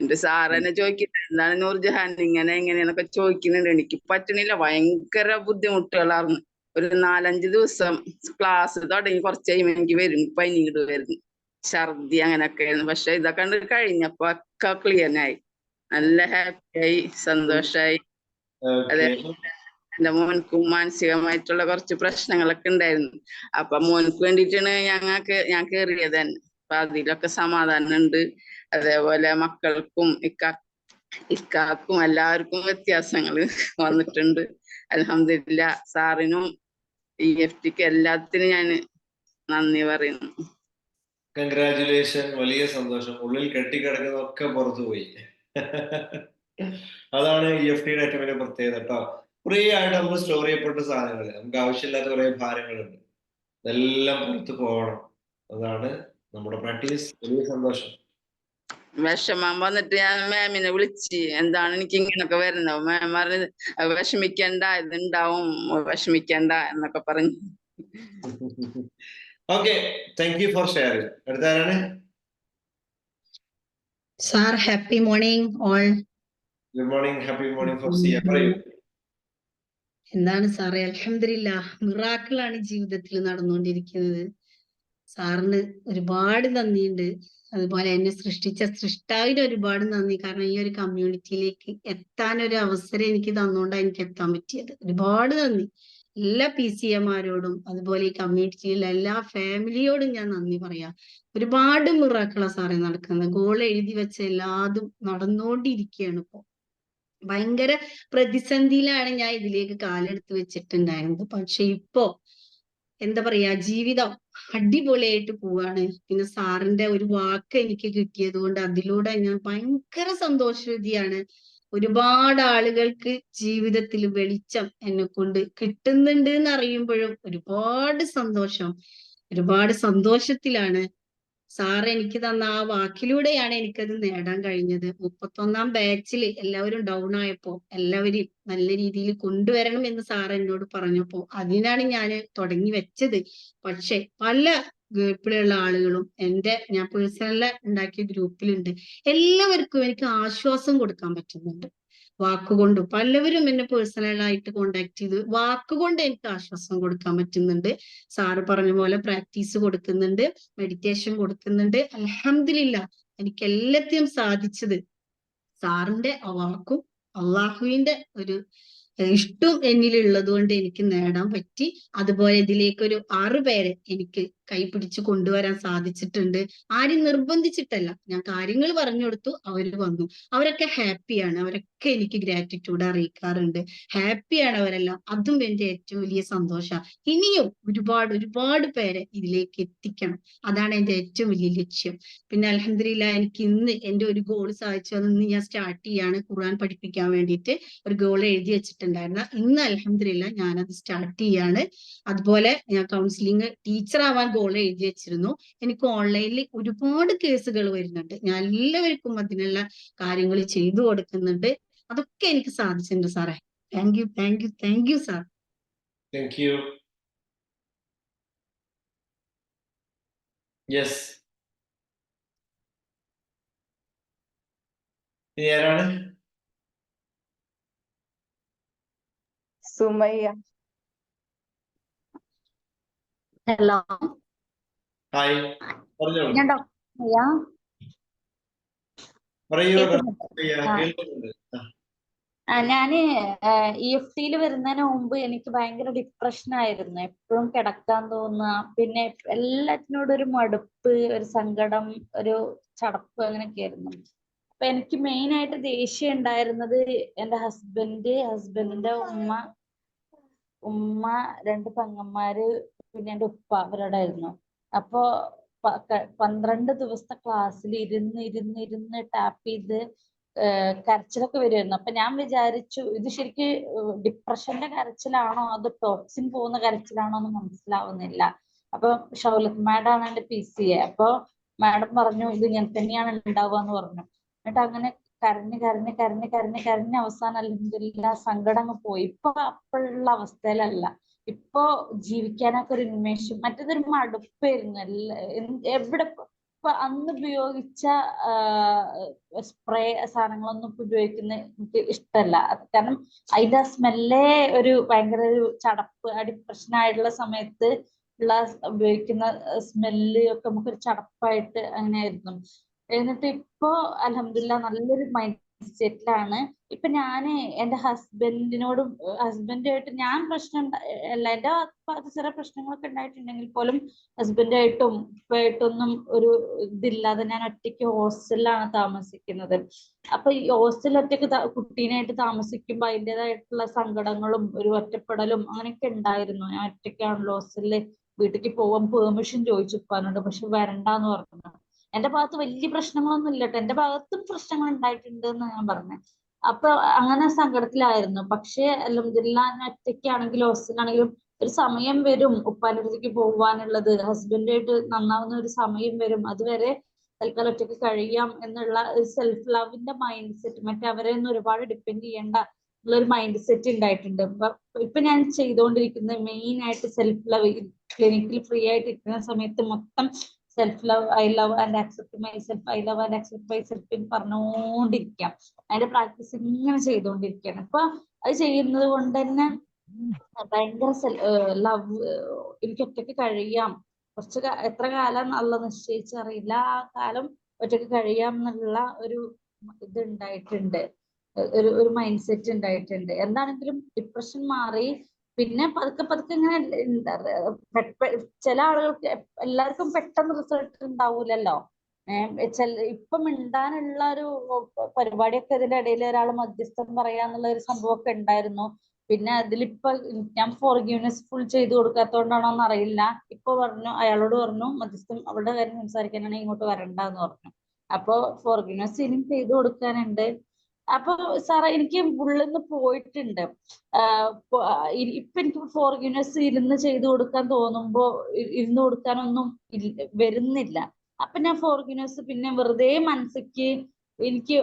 എന്റെ സാറെന്നെ ചോദിക്കുന്നുണ്ട് എന്താണ് നൂർജഹാൻ ഇങ്ങനെ എങ്ങനെയാന്നൊക്കെ ചോദിക്കുന്നുണ്ട്. എനിക്ക് പറ്റണില്ല, ഭയങ്കര ബുദ്ധിമുട്ടുകളായിരുന്നു. ഒരു 4-5 ദിവസം ക്ലാസ് തുടങ്ങി കുറച്ച് കഴിയുമ്പോൾ എനിക്ക് വരും പനി, വരുന്നു ഛർദി, അങ്ങനെയൊക്കെ ആയിരുന്നു. പക്ഷെ ഇതൊക്കെ കണ്ട് കഴിഞ്ഞപ്പോ ഒക്കെ ക്ലിയറായി, നല്ല ഹാപ്പിയായി, സന്തോഷായി. അതേപോലെ എന്റെ മോൻക്കും മാനസികമായിട്ടുള്ള കുറച്ച് പ്രശ്നങ്ങളൊക്കെ ഉണ്ടായിരുന്നു. അപ്പൊ മോൻക്ക് വേണ്ടിയിട്ടാണ് ഞാൻ കയറിയത് തന്നെ. അപ്പൊ അതിലൊക്കെ സമാധാനം ഉണ്ട്. അതേപോലെ മക്കൾക്കും ഇക്കാക്കും എല്ലാവർക്കും വ്യത്യാസങ്ങൾ വന്നിട്ടുണ്ട്. അൽഹംദുലില്ലാ. സാറിനും EFTക്ക് എല്ലാത്തിനും ഞാൻ നന്ദി പറയുന്നു. കൺഗ്രാറ്റുലേഷൻ, വലിയ സന്തോഷം. ഉള്ളിൽ കെട്ടിക്കിടക്കുന്നതൊക്കെ പുറത്തു പോയി. അതാണ് EFTയുടെ ഏറ്റവും വലിയ പ്രത്യേകത കേട്ടോ. ഫ്രീ ആയിട്ട് നമുക്ക് സ്റ്റോർ ചെയ്യപ്പെട്ട സാധനങ്ങൾ, നമുക്ക് ആവശ്യമില്ലാത്ത കുറെ ഭാരങ്ങളുണ്ട്, ഇതെല്ലാം പുറത്ത് പോകണം. അതാണ് നമ്മുടെ പ്രാക്ടീസ്. വലിയ സന്തോഷം. വിഷമം വന്നിട്ട് ഞാൻ മാമിനെ വിളിച്ച് എന്താണ് എനിക്ക് ഇങ്ങനൊക്കെ വരുന്നത്, മാം പറഞ്ഞത് വിഷമിക്കണ്ട, ഇതുണ്ടാവും, വിഷമിക്കണ്ട എന്നൊക്കെ പറഞ്ഞു. Okay, thank you for sharing. അടുത്താരാണ്? Sir happy morning all. Good morning, happy morning for Siya. പറയൂ. എന്താണ് സാറേ, അൽഹംദുലില്ലാ, മിറാക്കിളാണ് ജീവിതത്തിൽ നടന്നുകൊണ്ടിരിക്കുന്നത്. സാറിന് ഒരുപാട് നന്ദിയുണ്ട്. അതുപോലെ എന്നെ സൃഷ്ടിച്ച സൃഷ്ടാവിന് ഒരുപാട് നന്ദി. കാരണം ഈ ഒരു കമ്മ്യൂണിറ്റിയിലേക്ക് എത്താൻ ഒരു അവസരം എനിക്ക് തന്നുകൊണ്ടാണ് എനിക്ക് എത്താൻ പറ്റിയത്. ഒരുപാട് നന്ദി എല്ലാ PCAമാരോടും, അതുപോലെ ഈ കമ്മ്യൂണിറ്റിയിലെ എല്ലാ ഫാമിലിയോടും ഞാൻ നന്ദി പറയാം. ഒരുപാട് മിറാക്കിളാ സാറേ നടക്കുന്നത്. ഗോൾ എഴുതി വെച്ച എല്ലാതും നടന്നുകൊണ്ടിരിക്കുകയാണ്. ഇപ്പോ ഭയങ്കര പ്രതിസന്ധിയിലാണ് ഞാൻ ഇതിലേക്ക് കാലെടുത്ത് വെച്ചിട്ടുണ്ടായിരുന്നത്. പക്ഷെ ഇപ്പോ എന്താ പറയാ, ജീവിതം അടിപൊളിയായിട്ട് പോവാണ്. പിന്നെ സാറിന്റെ ഒരു വാക്ക് എനിക്ക് കിട്ടിയത് കൊണ്ട് അതിലൂടെ ഞാൻ ഭയങ്കര സന്തോഷവതിയാണ്. ഒരുപാട് ആളുകൾക്ക് ജീവിതത്തിൽ വെളിച്ചം എന്നെ കൊണ്ട് കിട്ടുന്നുണ്ട് എന്ന് അറിയുമ്പോഴും ഒരുപാട് സന്തോഷം, ഒരുപാട് സന്തോഷത്തിലാണ്. സാർ എനിക്ക് തന്ന ആ വാക്കിലൂടെയാണ് എനിക്കത് നേടാൻ കഴിഞ്ഞത്. 31ാം ബാച്ചിൽ എല്ലാവരും ഡൗൺ ആയപ്പോ എല്ലാവരും നല്ല രീതിയിൽ കൊണ്ടുവരണം എന്ന് സാർ എന്നോട് പറഞ്ഞപ്പോ അതിനാണ് ഞാൻ തുടങ്ങി വെച്ചത്. പക്ഷെ പല ഗ്രൂപ്പിലുള്ള ആളുകളും ഞാൻ പേഴ്സണല ഉണ്ടാക്കിയ ഗ്രൂപ്പിലുണ്ട്, എല്ലാവർക്കും എനിക്ക് ആശ്വാസം കൊടുക്കാൻ പറ്റുന്നുണ്ട് വാക്കുകൊണ്ട്. പലവരും എന്നെ പേഴ്സണലായിട്ട് കോണ്ടാക്ട് ചെയ്ത് വാക്കുകൊണ്ട് എനിക്ക് ആശ്വാസം കൊടുക്കാൻ പറ്റുന്നുണ്ട്. സാറ് പറഞ്ഞ പോലെ പ്രാക്ടീസ് കൊടുക്കുന്നുണ്ട്, മെഡിറ്റേഷൻ കൊടുക്കുന്നുണ്ട്. അൽഹംദുലില്ലാ, എനിക്ക് എല്ലാത്തിനും സാധിച്ചത് സാറിന്റെ വാക്കും അള്ളാഹുവിന്റെ ഒരു ഇഷ്ടം എന്നിലുള്ളത് കൊണ്ട് എനിക്ക് നേടാൻ പറ്റി. അതുപോലെ ഇതിലേക്കൊരു 6 പേരെ എനിക്ക് കൈപിടിച്ച് കൊണ്ടുവരാൻ സാധിച്ചിട്ടുണ്ട്. ആരും നിർബന്ധിച്ചിട്ടല്ല, ഞാൻ കാര്യങ്ങൾ പറഞ്ഞു കൊടുത്തു, അവര് വന്നു. അവരൊക്കെ ഹാപ്പിയാണ്, അവരൊക്കെ എനിക്ക് ഗ്രാറ്റിറ്റ്യൂഡ് അറിയിക്കാറുണ്ട്. ഹാപ്പിയാണ് അവരെല്ലാം, അതും എന്റെ ഏറ്റവും വലിയ സന്തോഷമാണ്. ഇനിയും ഒരുപാട് ഒരുപാട് പേരെ ഇതിലേക്ക് എത്തിക്കണം, അതാണ് എന്റെ ഏറ്റവും വലിയ ലക്ഷ്യം. പിന്നെ അൽഹംദുലില്ലാ എനിക്ക് ഇന്ന് എന്റെ ഒരു ഗോൾ സാധിച്ചു. ഇന്ന് ഞാൻ സ്റ്റാർട്ട് ചെയ്യാണ് ഖുർആൻ പഠിപ്പിക്കാൻ വേണ്ടിയിട്ട് ഒരു ഗോൾ എഴുതി വെച്ചിട്ടുണ്ടായിരുന്നു. ഇന്ന് അൽഹംദുലില്ലാ ഞാനത് സ്റ്റാർട്ട് ചെയ്യാണ്. അതുപോലെ ഞാൻ കൗൺസിലിംഗ് ടീച്ചർ ആവാൻ ഗോൾ എഴുതി വെച്ചിരുന്നു. എനിക്ക് ഓൺലൈനിൽ ഒരുപാട് കേസുകൾ വരുന്നുണ്ട്, ഞാൻ എല്ലാവർക്കും അതിനുള്ള കാര്യങ്ങൾ ചെയ്തു കൊടുക്കുന്നുണ്ട്. അതൊക്കെ എനിക്ക് സാധിച്ചിട്ടുണ്ട് സാറേ. Thank you, thank you, thank you sir. Thank U. Yes, ഇനി ആരാണ്? സുമയ്യ. ഹലോ, ഹായ്, പറഞ്ഞോളൂ. ഞാൻ ഡോക്ടർ പറയൂ കേൾക്കുന്നുണ്ട്. കേൾക്കുന്നുണ്ട്. ഞാന് EFTയിൽ വരുന്നതിന് മുമ്പ് എനിക്ക് ഭയങ്കര ഡിപ്രഷൻ ആയിരുന്നു. എപ്പോഴും കിടക്കാൻ തോന്നുക, പിന്നെ എല്ലാത്തിനോടും ഒരു മടുപ്പ്, ഒരു സങ്കടം, ഒരു ചടപ്പ്, അങ്ങനെയൊക്കെ ആയിരുന്നു. അപ്പൊ എനിക്ക് മെയിൻ ആയിട്ട് ദേഷ്യം ഉണ്ടായിരുന്നത് എന്റെ ഹസ്ബൻഡിന്റെ ഉമ്മ 2 പെങ്ങന്മാര്, പിന്നെ എന്റെ ഉപ്പ, അവരോടായിരുന്നു. അപ്പോ 12 ദിവസത്തെ ക്ലാസ്സിൽ ഇരുന്ന് ടാപ്പ് ചെയ്ത് കരച്ചിലൊക്കെ വരുമായിരുന്നു. അപ്പൊ ഞാൻ വിചാരിച്ചു ഇത് ശരിക്ക് ഡിപ്രഷന്റെ കരച്ചിലാണോ അതോ ടോക്സിൻ പോകുന്ന കരച്ചിലാണോ എന്ന് മനസ്സിലാവുന്നില്ല. അപ്പൊ ഷൗലത്ത് മാഡാണ് എന്റെ PCA. അപ്പൊ മാഡം പറഞ്ഞു ഇത് ഇങ്ങനെ തന്നെയാണ് ഉണ്ടാവുക എന്ന് പറഞ്ഞു. എന്നിട്ട് അങ്ങനെ കരഞ്ഞ് അവസാനം അൽഹംദുലില്ലാ സങ്കടം അങ്ങ് പോയി. ഇപ്പൊ അപ്പോഴുള്ള അവസ്ഥയിലല്ല. ഇപ്പൊ ജീവിക്കാനൊക്കെ ഒരു ഉന്മേഷം, മറ്റേതൊരു മടുപ്പായിരുന്നു. എവിടെ ഇപ്പൊ അന്ന് ഉപയോഗിച്ച സ്പ്രേ സാധനങ്ങളൊന്നും ഇപ്പൊ ഉപയോഗിക്കുന്ന എനിക്ക് ഇഷ്ടമല്ല. കാരണം അതിന്റെ സ്മെല്ലേ ഒരു ഭയങ്കര ഒരു ചടപ്പ്, ഡിപ്രഷൻ ആയിട്ടുള്ള സമയത്ത് ഉള്ള ഉപയോഗിക്കുന്ന സ്മെല്ല് ഒക്കെ നമുക്കൊരു ചടപ്പായിട്ട് അങ്ങനെയായിരുന്നു. എന്നിട്ട് ഇപ്പൊ അൽഹംദുലില്ലാ നല്ലൊരു മൈൻഡ് സെറ്റിലാണ്. ഇപ്പൊ ഞാന് എന്റെ ഹസ്ബൻഡുമായിട്ട് ഞാൻ അല്ല, എന്റെ ഭാഗത്ത് ചെറിയ പ്രശ്നങ്ങളൊക്കെ ഉണ്ടായിട്ടുണ്ടെങ്കിൽ പോലും ഹസ്ബൻഡായിട്ടും ഉപ്പയായിട്ടൊന്നും ഒരു ഇതില്ലാതെ ഞാൻ ഒറ്റയ്ക്ക് ഹോസ്റ്റലിലാണ് താമസിക്കുന്നത്. അപ്പൊ ഈ ഹോസ്റ്റലിൽ ഒറ്റയ്ക്ക് കുട്ടീനായിട്ട് താമസിക്കുമ്പോ അതിൻ്റെതായിട്ടുള്ള സങ്കടങ്ങളും ഒരു ഒറ്റപ്പെടലും അങ്ങനെയൊക്കെ ഉണ്ടായിരുന്നു. ഞാൻ ഒറ്റയ്ക്കാണല്ലോ ഹോസ്റ്റലില്, വീട്ടിലേക്ക് പോവാൻ പെർമിഷൻ ചോദിച്ചു ഉപ്പാനോട്, പക്ഷെ വരണ്ടാന്ന് പറഞ്ഞു. എന്റെ ഭാഗത്ത് വലിയ പ്രശ്നങ്ങളൊന്നും ഇല്ലട്ടോ, എന്റെ ഭാഗത്തും പ്രശ്നങ്ങൾ ഉണ്ടായിട്ടുണ്ട് എന്ന് ഞാൻ പറഞ്ഞത്. അപ്പൊ അങ്ങനെ സങ്കടത്തിലായിരുന്നു. പക്ഷെ അൽഹംദുലില്ലാ ഞാൻ ഒറ്റയ്ക്കാണെങ്കിലും ഹോസ്റ്റലാണെങ്കിലും ഒരു സമയം വരും ഉപ്പാന്റെ അടുത്തേക്ക് പോവാനുള്ളത്, ഹസ്ബൻഡായിട്ട് നന്നാവുന്ന ഒരു സമയം വരും. അതുവരെ തൽക്കാലം ഒറ്റയ്ക്ക് കഴിയാം എന്നുള്ള ഒരു സെൽഫ് ലവിന്റെ മൈൻഡ് സെറ്റ്, മറ്റേ അവരെ ഒന്നും ഒരുപാട് ഡിപ്പെൻഡ് ചെയ്യേണ്ട ഉള്ളൊരു മൈൻഡ് സെറ്റ് ഉണ്ടായിട്ടുണ്ട്. ഇപ്പൊ ഞാൻ ചെയ്തുകൊണ്ടിരിക്കുന്നത് മെയിൻ ആയിട്ട് സെൽഫ് ലവ്. ക്ലിനിക്കിൽ ഫ്രീ ആയിട്ട് ഇരിക്കുന്ന സമയത്ത് മൊത്തം self love, I love and accept myself, I love and accept myself പറഞ്ഞുകൊണ്ടിരിക്കാം. അതിന്റെ പ്രാക്ടീസ് ഇങ്ങനെ ചെയ്തുകൊണ്ടിരിക്കുകയാണ്. അപ്പൊ അത് ചെയ്യുന്നത് കൊണ്ട് തന്നെ ഭയങ്കര ലവ്, എനിക്ക് ഒറ്റയ്ക്ക് കഴിയാം, എത്ര കാലം അള്ള നിശ്ചയിച്ചറിയില്ല, ആ കാലം ഒറ്റയ്ക്ക് കഴിയാം എന്നുള്ള ഒരു ഇത് ഉണ്ടായിട്ടുണ്ട്, ഒരു മൈൻഡ് സെറ്റ് ഉണ്ടായിട്ടുണ്ട്. എന്താണെങ്കിലും ഡിപ്രഷൻ മാറി. പിന്നെ പതുക്കെ പതുക്കെ ഇങ്ങനെ ചില ആളുകൾക്ക് എല്ലാവർക്കും പെട്ടെന്ന് റിസൾട്ട് ഉണ്ടാവൂലല്ലോ. ഇപ്പൊ മിണ്ടാനുള്ള ഒരു പരിപാടിയൊക്കെ ഇതിന്റെ ഇടയിൽ ഒരാൾ മധ്യസ്ഥം പറയാന്നുള്ള ഒരു സംഭവമൊക്കെ ഉണ്ടായിരുന്നു. പിന്നെ അതിലിപ്പോ ഞാൻ ഫോർഗീവ്നെസ് ഫുൾ ചെയ്ത് കൊടുക്കാത്തോണ്ടാണോ എന്ന് അറിയില്ല. ഇപ്പൊ അയാളോട് പറഞ്ഞു മധ്യസ്ഥം അവളുടെ കാര്യം സംസാരിക്കാനാണെങ്കിൽ ഇങ്ങോട്ട് വരണ്ടെന്ന് പറഞ്ഞു. അപ്പൊ ഫോർഗീവ്നെസ് ഇനിയും ചെയ്തു കൊടുക്കാനുണ്ട്. അപ്പൊ സാറേ എനിക്ക് ഉള്ളിൽ നിന്ന് പോയിട്ടുണ്ട്. ഇപ്പൊ എനിക്ക് ഫോർഗീവ്നെസ് ഇരുന്ന് ചെയ്തു കൊടുക്കാൻ തോന്നുമ്പോ ഇരുന്ന് കൊടുക്കാനൊന്നും വരുന്നില്ല. അപ്പൊ ഞാൻ ഫോർഗീവ്നെസ് പിന്നെ വെറുതെ മനസ്സിക്ക് എനിക്ക്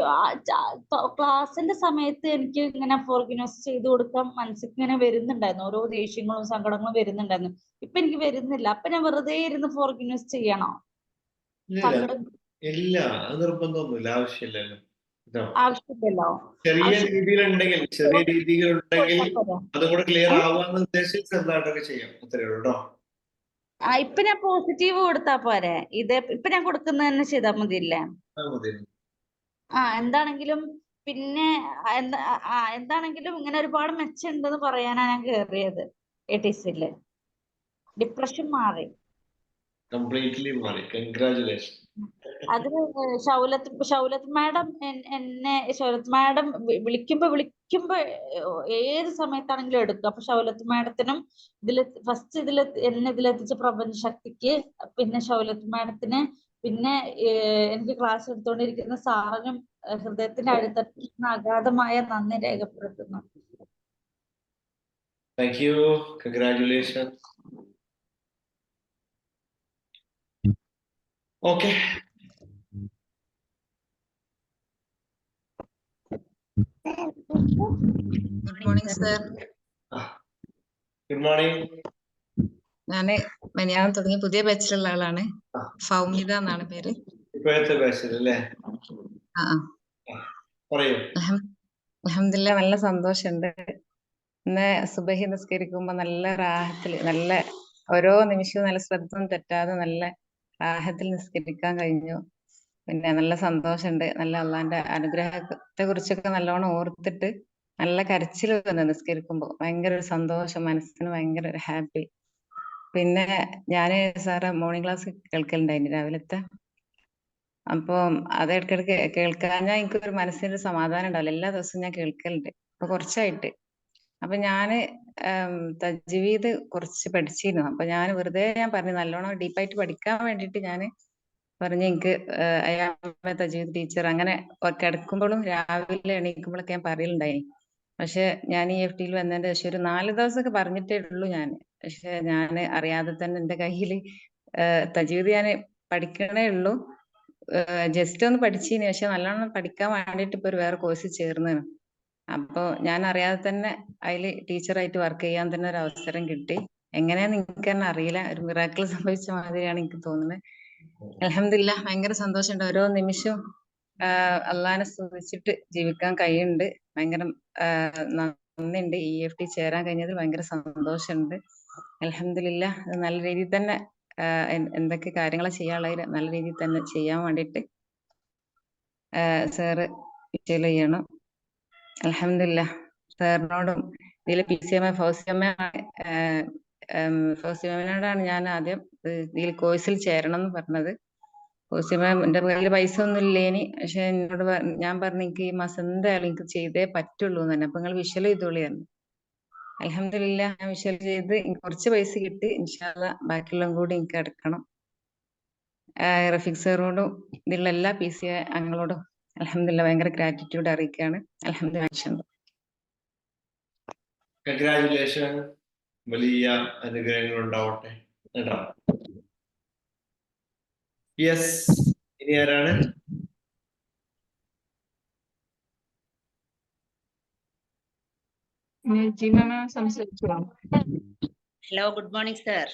ക്ലാസ്സിന്റെ സമയത്ത് എനിക്ക് ഇങ്ങനെ ഫോർഗീവ്നെസ് ചെയ്തു കൊടുക്കാൻ മനസ്സിക്ക് ഇങ്ങനെ വരുന്നുണ്ടായിരുന്നു, ഓരോ ദേഷ്യങ്ങളും സങ്കടങ്ങളും വരുന്നുണ്ടായിരുന്നു. ഇപ്പൊ എനിക്ക് വരുന്നില്ല. അപ്പൊ ഞാൻ വെറുതെ ഇരുന്ന് ഫോർഗീവ്നെസ് ചെയ്യണോ? ഇല്ല, അത് നിർബന്ധമൊന്നുമില്ല, ആവശ്യമില്ലല്ലോ. ആവശ്യമില്ലല്ലോ. ചെറിയ രീതിയിലുണ്ടെങ്കിൽ അതും കൂടെ ക്ലിയർ ആവാന്ന് ഉദ്ദേശിച്ച് ചെറുതായിട്ടൊക്കെ ചെയ്യാം, അത്രേ ഉള്ളൂ കേട്ടോ. ഇപ്പൊ ഞാൻ പോസിറ്റീവ് കൊടുത്താ പോരെ? ഇപ്പൊ ഞാൻ കൊടുക്കുന്ന തന്നെ ചെയ്താൽ മതിയല്ലേ? എന്താണെങ്കിലും പിന്നെ എന്താണെങ്കിലും ഇങ്ങനെ ഒരുപാട് മെച്ചമുണ്ടെന്ന് പറയാനാണ് ഞാൻ കേറിയത് ATCയില്. ഡിപ്രഷൻ മാറി. കംപ്ലീറ്റ്ലി മാറി. കൺഗ്രാചുലേഷൻ. അതിന് ഷൗലത്ത് മാഡം എന്നെ വിളിക്കുമ്പോ ഏത് സമയത്താണെങ്കിലും എടുക്കും. അപ്പൊ ഷൗലത്ത് മാഡത്തിനും എന്നെ ഇതിലെത്തിച്ച പ്രപഞ്ച ശക്തിക്ക്, പിന്നെ ഷൗലത്ത് മാഡത്തിന്, പിന്നെ എനിക്ക് ക്ലാസ് എടുത്തുകൊണ്ടിരിക്കുന്ന സാറിനും ഹൃദയത്തിന്റെ അടിത്തട്ടിൽ അഗാധമായ നന്ദി രേഖപ്പെടുത്തുന്നു. Thank you. Congratulation. Okay. Good morning sir. Good morning. ഞാന് മെനിയാന്ന് തുടങ്ങി പുതിയ ബാച്ചിലുള്ള ആളാണ്. ഫൗമിത എന്നാണ് പേര്. ഇപ്പോഴത്തെ ബാച്ചിൽ അല്ലേ? അൽഹംദുലില്ലാ നല്ല സന്തോഷമുണ്ട്. ഇന്ന് സുബഹി നിസ്കരിക്കുമ്പോ നല്ല റാഹത്തിൽ, നല്ല ഓരോ നിമിഷവും നല്ല ശ്രദ്ധ തെറ്റാതെ നല്ല റാഹത്തിൽ നിസ്കരിക്കാൻ കഴിഞ്ഞു. പിന്നെ നല്ല സന്തോഷമുണ്ട്. നല്ല അള്ളാന്റെ അനുഗ്രഹത്തെ കുറിച്ചൊക്കെ നല്ലോണം ഓർത്തിട്ട് നല്ല കരച്ചിൽ വന്നു നിസ്കരിക്കുമ്പോ. ഭയങ്കര ഒരു സന്തോഷം, മനസ്സിന് ഭയങ്കര ഒരു ഹാപ്പി. പിന്നെ ഞാന് സാറെ മോർണിംഗ് ക്ലാസ് കേൾക്കലുണ്ടായിരുന്നു രാവിലത്തെ. അപ്പൊ അത് ഇടയ്ക്കിടയ്ക്ക് കേൾക്കാഞ്ഞാൽ എനിക്കൊരു മനസ്സിനൊരു സമാധാനം ഉണ്ടാവില്ല. എല്ലാ ദിവസവും ഞാൻ കേൾക്കലുണ്ട്. അപ്പൊ കുറച്ചായിട്ട് അപ്പൊ ഞാന് തജ്വീദ് കുറച്ച് പഠിച്ചിരുന്നു. അപ്പൊ ഞാൻ പറഞ്ഞു നല്ലോണം ഡീപ്പായിട്ട് പഠിക്കാൻ വേണ്ടിയിട്ട് ഞാൻ പറഞ്ഞു എനിക്ക് തജ്വീദ് ടീച്ചർ അങ്ങനെ കിടക്കുമ്പോഴും രാവിലെ എണീക്കുമ്പോഴൊക്കെ ഞാൻ പറയലുണ്ടായി. പക്ഷെ ഞാൻ ഈ FT യിൽ വന്നതിന്റെ ശേഷം ഒരു 4 ദിവസമൊക്കെ പറഞ്ഞിട്ടേ ഉള്ളൂ ഞാൻ. പക്ഷെ ഞാൻ അറിയാതെ തന്നെ എന്റെ കയ്യിൽ തജ്വീദ് ഞാൻ പഠിക്കണേ ഉള്ളൂ. ജസ്റ്റ് ഒന്ന് പഠിച്ചിന്. പക്ഷെ നല്ലോണം പഠിക്കാൻ വേണ്ടിയിട്ട് ഇപ്പൊ ഒരു വേറെ കോഴ്സ് ചേർന്നാണ്. അപ്പൊ ഞാൻ അറിയാതെ തന്നെ അതില് ടീച്ചറായിട്ട് വർക്ക് ചെയ്യാൻ തന്നെ ഒരു അവസരം കിട്ടി. എങ്ങനെയാന്ന് എനിക്ക് തന്നെ അറിയില്ല. ഒരു മിറാക്കിൾ സംഭവിച്ച മാതിരിയാണ് എനിക്ക് തോന്നുന്നത്. അൽഹംദുലില്ലാ ഭയങ്കര സന്തോഷമുണ്ട്. ഓരോ നിമിഷവും അള്ളാനെ സ്തുതിച്ചിട്ട് ജീവിക്കാൻ കഴിയുന്നുണ്ട്. ഭയങ്കര നന്ദിയുണ്ട്. ഈ FT ചേരാൻ കഴിഞ്ഞതിൽ ഭയങ്കര സന്തോഷമുണ്ട്. അൽഹംദുലില്ലാ നല്ല രീതിയിൽ തന്നെ എന്തൊക്കെ കാര്യങ്ങളെ ചെയ്യാനുള്ളത് നല്ല രീതിയിൽ തന്നെ ചെയ്യാൻ വേണ്ടിയിട്ട് സാറ് ചെയ്യണം. അൽഹംദുലില്ലാ സാറിനോടും ഇതിൽ PCMA ഫൗസിയമ്മയോടാണ് ഞാൻ ആദ്യം ഇതിൽ കോഴ്സിൽ ചേരണം എന്ന് പറഞ്ഞത്. ഫൗസിയമ്മ എന്റെ കയ്യിൽ പൈസ ഒന്നും ഇല്ലേനി. പക്ഷെ എന്നോട് ഞാൻ പറഞ്ഞു എനിക്ക് ഈ മാസം എന്തായാലും എനിക്ക് ചെയ്തേ പറ്റുള്ളൂ എന്ന് തന്നെ. അപ്പൊ നിങ്ങൾ വിഷ്വൽ ചെയ്തോളിയായിരുന്നു. അൽഹംദുലില്ലാ ഞാൻ വിഷ്വൽ ചെയ്ത് കുറച്ച് പൈസ കിട്ടി. ഇൻഷാ അല്ലാഹ് ബാക്കിയുള്ളതും കൂടി എനിക്ക് അടക്കണം. റഫീഖ് സാറിനോടും ഇതിലുള്ള എല്ലാ PCA അംഗങ്ങളോടും അൽഹംദുലില്ലാ ഭയങ്കര ഗ്രാറ്റിറ്റ്യൂഡ് അറിയിക്കുകയാണ്. അൽഹംദുലില്ലാ. കൺഗ്രാചുലേഷൻ. വലിയ അനുഗ്രഹങ്ങൾ ഉണ്ടാവട്ടെ കേട്ടോ. യെസ്, ഇനി ആരാണ്? Hello, good morning sir.